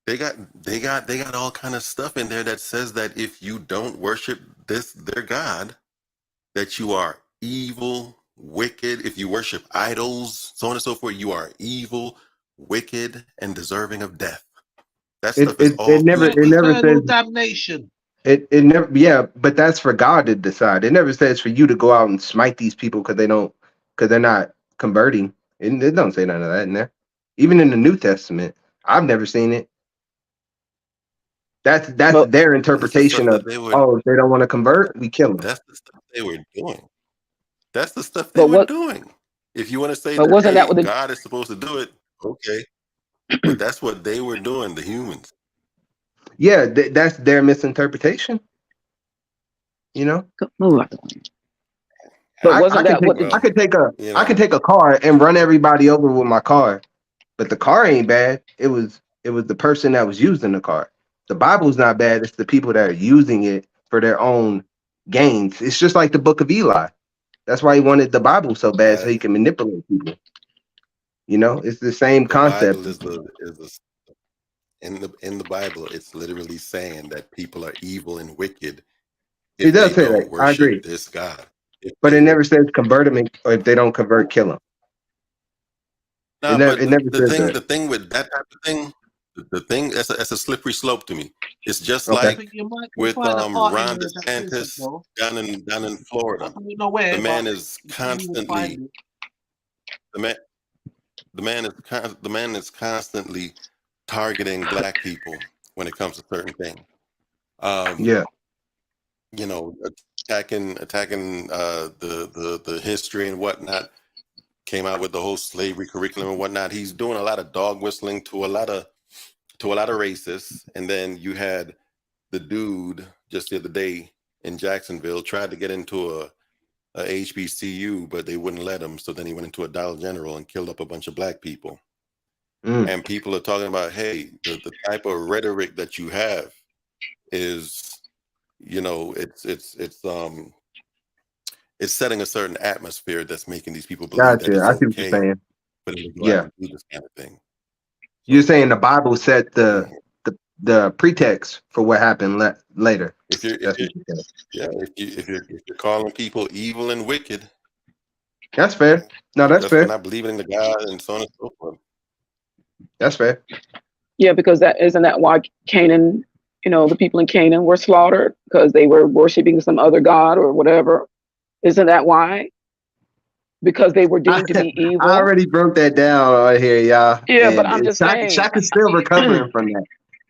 [SPEAKER 10] They got all kind of stuff in there that says that if you don't worship their God, that you are evil, wicked. If you worship idols, so on and so forth, you are evil, wicked, and deserving of death. That stuff is all
[SPEAKER 13] It never
[SPEAKER 9] Eternal
[SPEAKER 13] says
[SPEAKER 9] damnation.
[SPEAKER 13] it never, yeah, but that's for God to decide. It never says for you to go out and smite these people because they're not converting. It don't say none of that in there. Even in the New Testament, I've never seen it. That's their interpretation of, oh, if they don't want to convert, we kill them.
[SPEAKER 10] That's the stuff they were doing. That's the stuff they were doing. If you want to say that,
[SPEAKER 4] wasn't that
[SPEAKER 10] hey,
[SPEAKER 4] what
[SPEAKER 10] God is supposed to do it, okay. But that's what they were doing, the humans.
[SPEAKER 13] Yeah, that's their misinterpretation. You know?
[SPEAKER 4] But wasn't that what
[SPEAKER 13] I could take a car and run everybody over with my car, but the car ain't bad. It was the person that was using the car. The Bible's not bad. It's the people that are using it for their own gains. It's just like the Book of Eli. That's why he wanted the Bible so bad, so he can manipulate people. You know, it's the same concept.
[SPEAKER 10] Bible is in the Bible, it's literally saying that people are evil and wicked if
[SPEAKER 13] It does
[SPEAKER 10] they
[SPEAKER 13] say
[SPEAKER 10] don't
[SPEAKER 13] that. I agree.
[SPEAKER 10] worship this God.
[SPEAKER 13] But it never says convert them, or if they don't convert, kill them.
[SPEAKER 10] No,
[SPEAKER 13] It never says that.
[SPEAKER 10] the thing with that type of thing, the thing that's a slippery slope to me. It's just
[SPEAKER 13] Okay.
[SPEAKER 10] like with Ron DeSantis down in Florida. The man is constantly the man is constantly targeting black people when it comes to certain things.
[SPEAKER 13] Yeah.
[SPEAKER 10] You know, attacking the history and whatnot. Came out with the whole slavery curriculum and whatnot. He's doing a lot of dog whistling to a lot of racists. And then you had the dude just the other day in Jacksonville tried to get into a HBCU, but they wouldn't let him. So then he went into a Dollar General and killed up a bunch of black people. And people are talking about, hey, the type of rhetoric that you have is, you know, it's setting a certain atmosphere that's making these people believe that
[SPEAKER 13] Gotcha.
[SPEAKER 10] it's
[SPEAKER 13] I see what you're
[SPEAKER 10] okay
[SPEAKER 13] saying.
[SPEAKER 10] for them to go out and do this kind of thing.
[SPEAKER 13] You're saying the Bible set the pretext for what happened later.
[SPEAKER 10] If you're calling people evil and wicked,
[SPEAKER 13] that's fair. No, that's fair.
[SPEAKER 10] For not believing in the God and so on and so forth.
[SPEAKER 13] That's fair.
[SPEAKER 4] Yeah, because isn't that why Canaan, you know, the people in Canaan were slaughtered because they were worshiping some other god or whatever? Isn't that why? Because they were deemed to be evil.
[SPEAKER 13] I already broke that down right here, y'all.
[SPEAKER 4] Yeah,
[SPEAKER 13] and
[SPEAKER 4] but I'm just saying.
[SPEAKER 13] Shaka's still recovering from that.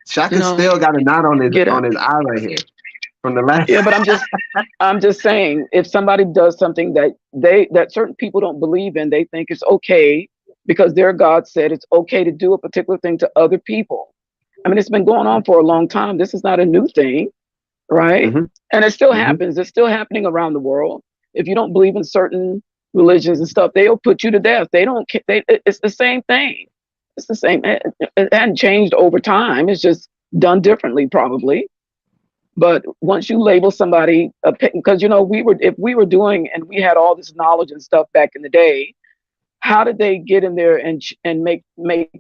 [SPEAKER 13] Shaka's still got a knot on his eye right here from the last.
[SPEAKER 4] Yeah, but I'm just saying, if somebody does something that certain people don't believe in, they think it's okay because their God said it's okay to do a particular thing to other people. I mean, it's been going on for a long time. This is not a new thing, right?
[SPEAKER 13] Mm-hmm.
[SPEAKER 4] And it still happens. It's still happening around the world. If you don't believe in certain religions and stuff, they'll put you to death. It's the same thing. It's the same. It hadn't changed over time. It's just done differently, probably. But once you label somebody, because you know, if we were doing and we had all this knowledge and stuff back in the day, how did they get in there and make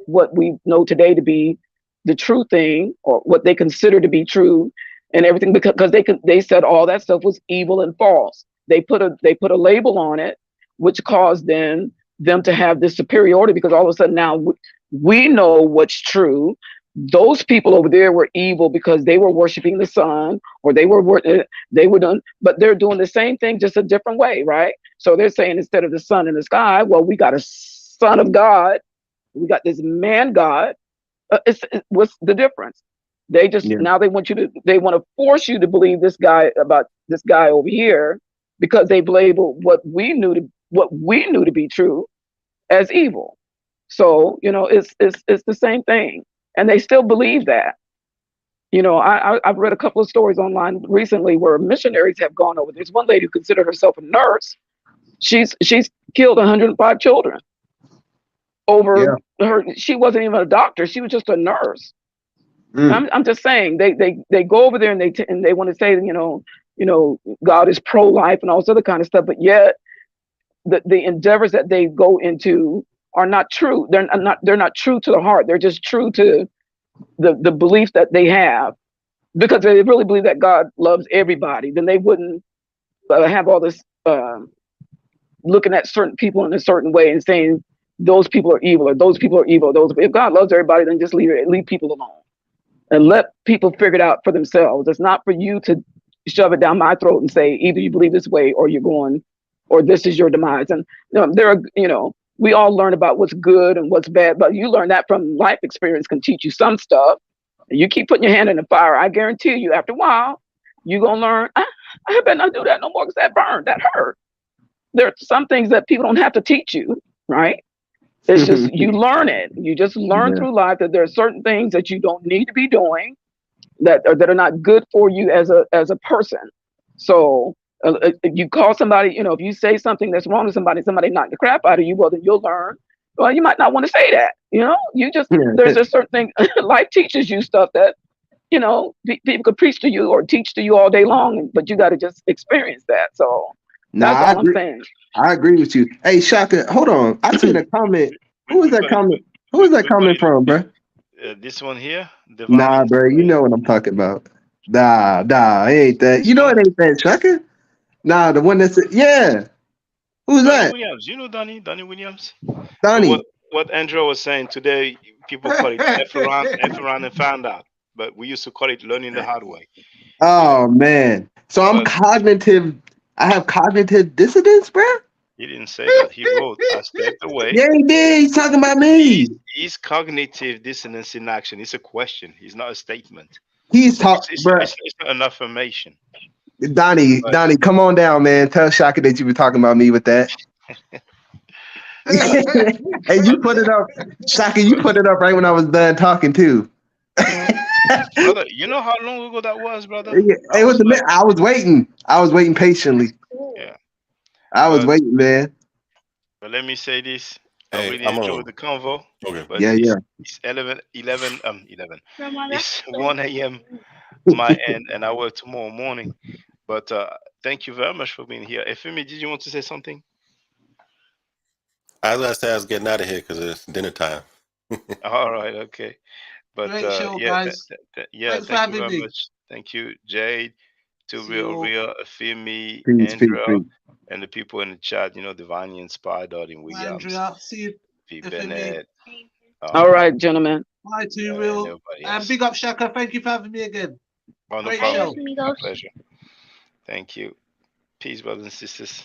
[SPEAKER 4] what we know today to be the true thing, or what they consider to be true, and everything? Because they said all that stuff was evil and false. They put a label on it, which caused then them to have this superiority, because all of a sudden now we know what's true. Those people over there were evil because they were worshiping the sun, or they were done, but they're doing the same thing, just a different way, right? So they're saying instead of the sun in the sky, well, we got a son of God, we got this man God. What's the difference? They just now they want to force you to believe this guy over here, because they've labeled what we knew to be true as evil. So it's the same thing, and they still believe that. I've read a couple of stories online recently where missionaries have gone over. There's one lady who considered herself a nurse. She's killed 105 children over her. She wasn't even a doctor. She was just a nurse. I'm just saying they go over there and they want to say God is pro-life and all this other kind of stuff, but yet the endeavors that they go into are not true. They're not true to the heart. They're just true to the belief that they have, because they really believe that God loves everybody. Then they wouldn't have all this looking at certain people in a certain way and saying those people are evil or those people are evil. If God loves everybody, then just leave people alone and let people figure it out for themselves. It's not for you to shove it down my throat and say either you believe this way or you're going, or this is your demise. And we all learn about what's good and what's bad, but you learn that from life experience can teach you some stuff. And you keep putting your hand in the fire, I guarantee you, after a while, you're gonna learn. I better not do that no more, because that burned, that hurt. There are some things that people don't have to teach you, right? It's just you learn it. You just learn through life that there are certain things that you don't need to be doing, that are not good for you as a person. So you call somebody, if you say something that's wrong to somebody knocked the crap out of you, well, then you'll learn. Well, you might not want to say that. There's just certain things. Life teaches you stuff that people could preach to you or teach to you all day long, but you got to just experience that. So that's all I'm saying.
[SPEAKER 13] I agree with you. Hey, Shaka, hold on. I seen a comment. Who is that comment? Who is that coming from, bro?
[SPEAKER 3] This one here.
[SPEAKER 13] Nah, bro. You know what I'm talking about. Nah, ain't that. You know it ain't that, Shaka. Nah, the one that's Who's
[SPEAKER 3] Donnie
[SPEAKER 13] that?
[SPEAKER 3] Williams. You know Donnie Williams.
[SPEAKER 13] Donnie.
[SPEAKER 3] So what Andrew was saying today, people call it F around and found out, but we used to call it learning the hard way.
[SPEAKER 13] Oh man. So I'm cognitive. I have cognitive dissonance, bro.
[SPEAKER 3] He didn't say that. He wrote, "I stepped away."
[SPEAKER 13] Yeah, he did. He's talking about me.
[SPEAKER 3] He's cognitive dissonance in action. It's a question. It's not a statement.
[SPEAKER 13] He's talking, bro.
[SPEAKER 3] It's not an affirmation.
[SPEAKER 13] Donnie, come on down, man. Tell Shaka that you were talking about me with that. And you put it up, Shaka. You put it up right when I was done talking too.
[SPEAKER 3] Brother, you know how long ago that was, brother?
[SPEAKER 13] It was I was waiting. I was waiting patiently.
[SPEAKER 3] Yeah.
[SPEAKER 13] I was waiting, man.
[SPEAKER 3] But let me say this. I really enjoyed the convo.
[SPEAKER 10] Okay.
[SPEAKER 3] But
[SPEAKER 13] yeah.
[SPEAKER 3] It's 11. It's 1 a.m. my end, and I work tomorrow morning. But thank you very much for being here. Efemi, did you want to say something?
[SPEAKER 10] I was gonna say I was getting out of here because it's dinner time.
[SPEAKER 3] All right, okay. But
[SPEAKER 9] Great show, guys. Thanks for
[SPEAKER 3] thank you
[SPEAKER 9] having
[SPEAKER 3] very
[SPEAKER 9] me.
[SPEAKER 3] much. Thank you, Jade, to
[SPEAKER 9] See you all.
[SPEAKER 3] Real, Efemi,
[SPEAKER 13] Peace,
[SPEAKER 3] Andrea, and the people in the chat. Divinely Inspired, Darlene Williams,
[SPEAKER 9] Andrea, see you.
[SPEAKER 3] P.
[SPEAKER 9] Efemi.
[SPEAKER 3] Bennett.
[SPEAKER 4] All right, gentlemen.
[SPEAKER 9] Bye, Too Real. And big up, Shaka. Thank you for having me again.
[SPEAKER 3] Oh, no
[SPEAKER 9] Great
[SPEAKER 3] problem.
[SPEAKER 9] show.
[SPEAKER 3] My pleasure. Thank you. Peace, brothers and sisters.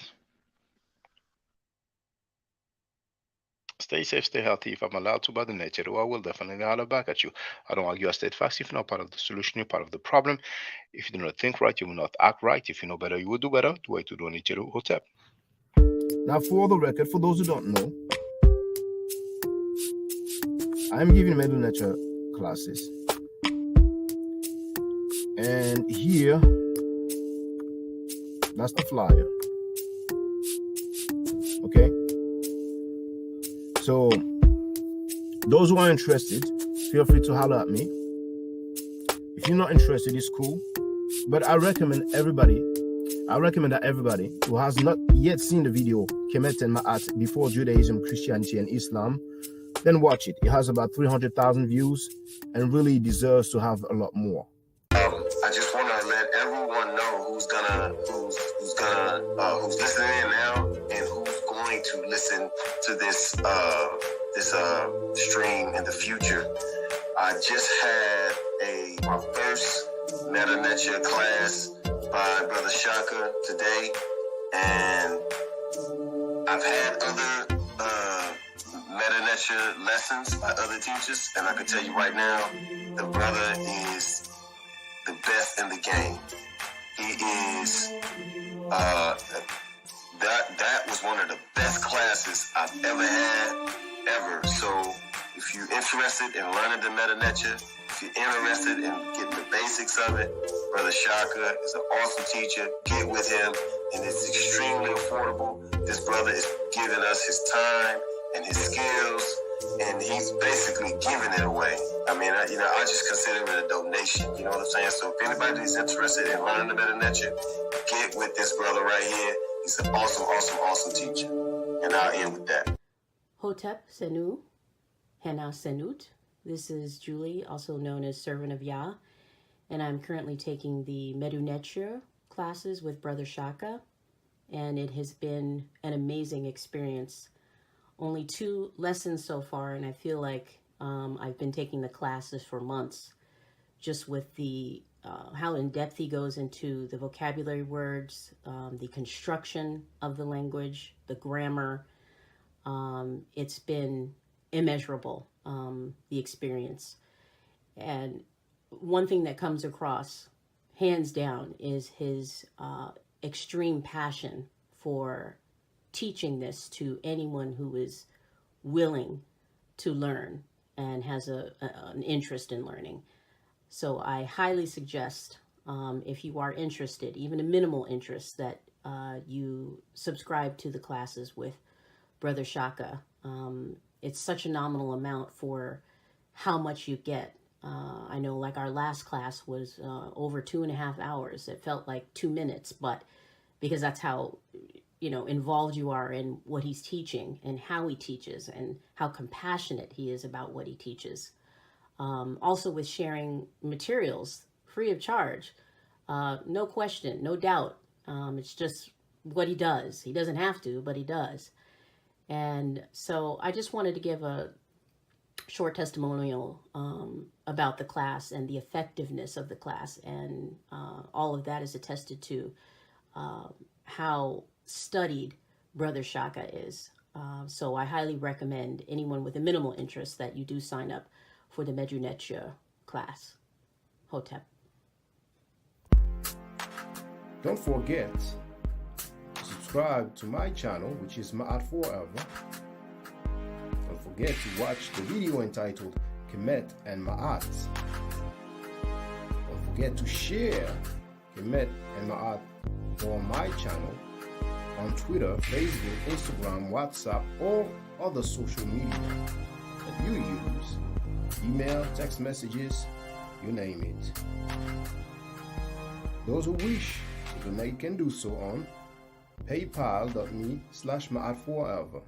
[SPEAKER 3] Stay safe, stay healthy. If I'm allowed to by the nature, I will definitely holler back at you. I don't argue, I state facts. If you're not part of the solution, you're part of the problem. If you do not think right, you will not act right. If you know better, you will do better. Do it to do nature hotep.
[SPEAKER 18] Now, for the record, for those who don't know, I'm giving Medu Neter classes. And here, that's the flyer. Okay? So, those who are interested, feel free to holler at me. If you're not interested, it's cool. But I recommend that everybody who has not yet seen the video, Kemet and Ma'at, Before Judaism, Christianity, and Islam, then watch it. It has about 300,000 views and really deserves to have a lot more.
[SPEAKER 19] I just want to let everyone know who's listening now and who's going way to listen to this stream in the future. I just had my first Medu Neter class by Brother Shaka today, and I've had other Medu Neter lessons by other teachers, and I can tell you right now, the brother is the best in the game. He is that was one of the best classes I've ever had, ever. So if you're interested in learning the Medu Neter, if you're interested in getting the basics of it, Brother Shaka is an awesome teacher. Get with him, and it's extremely affordable. This brother is giving us his time and his skills, and he's basically giving it away. I mean, I just consider it a donation. You know what I'm saying? So if anybody is interested in learning the Medu Neter, get with this brother right here. He's an awesome, awesome, awesome teacher. And I'll end with that.
[SPEAKER 20] Hotep Senu, Hena Senut. This is Julie, also known as Servant of Yah, and I'm currently taking the Medu Neter classes with Brother Shaka, and it has been an amazing experience. Only 2 lessons so far, and I feel like I've been taking the classes for months, just with the how in depth he goes into the vocabulary words, the construction of the language, the grammar. It's been immeasurable, the experience. And one thing that comes across, hands down, is his extreme passion for teaching this to anyone who is willing to learn and has an interest in learning. So I highly suggest, if you are interested, even a minimal interest, that you subscribe to the classes with Brother Shaka. It's such a nominal amount for how much you get. I know, like, our last class was over 2.5 hours. It felt like 2 minutes, but because that's how, involved you are in what he's teaching and how he teaches and how compassionate he is about what he teaches. Also with sharing materials free of charge, no question, no doubt. It's just what he does. He doesn't have to, but he does. And so I just wanted to give a short testimonial about the class and the effectiveness of the class. And all of that is attested to how studied Brother Shaka is. So I highly recommend anyone with a minimal interest that you do sign up for the Medu Neter class. Hotep.
[SPEAKER 18] Don't forget to subscribe to my channel, which is Ma'at Forever. Don't forget to watch the video entitled Kemet and Ma'at. Don't forget to share Kemet and Ma'at on my channel on Twitter, Facebook, Instagram, WhatsApp, or other social media that you use. Email, text messages, you name it. Those who wish to donate can do so on paypal.me/ma'atforever.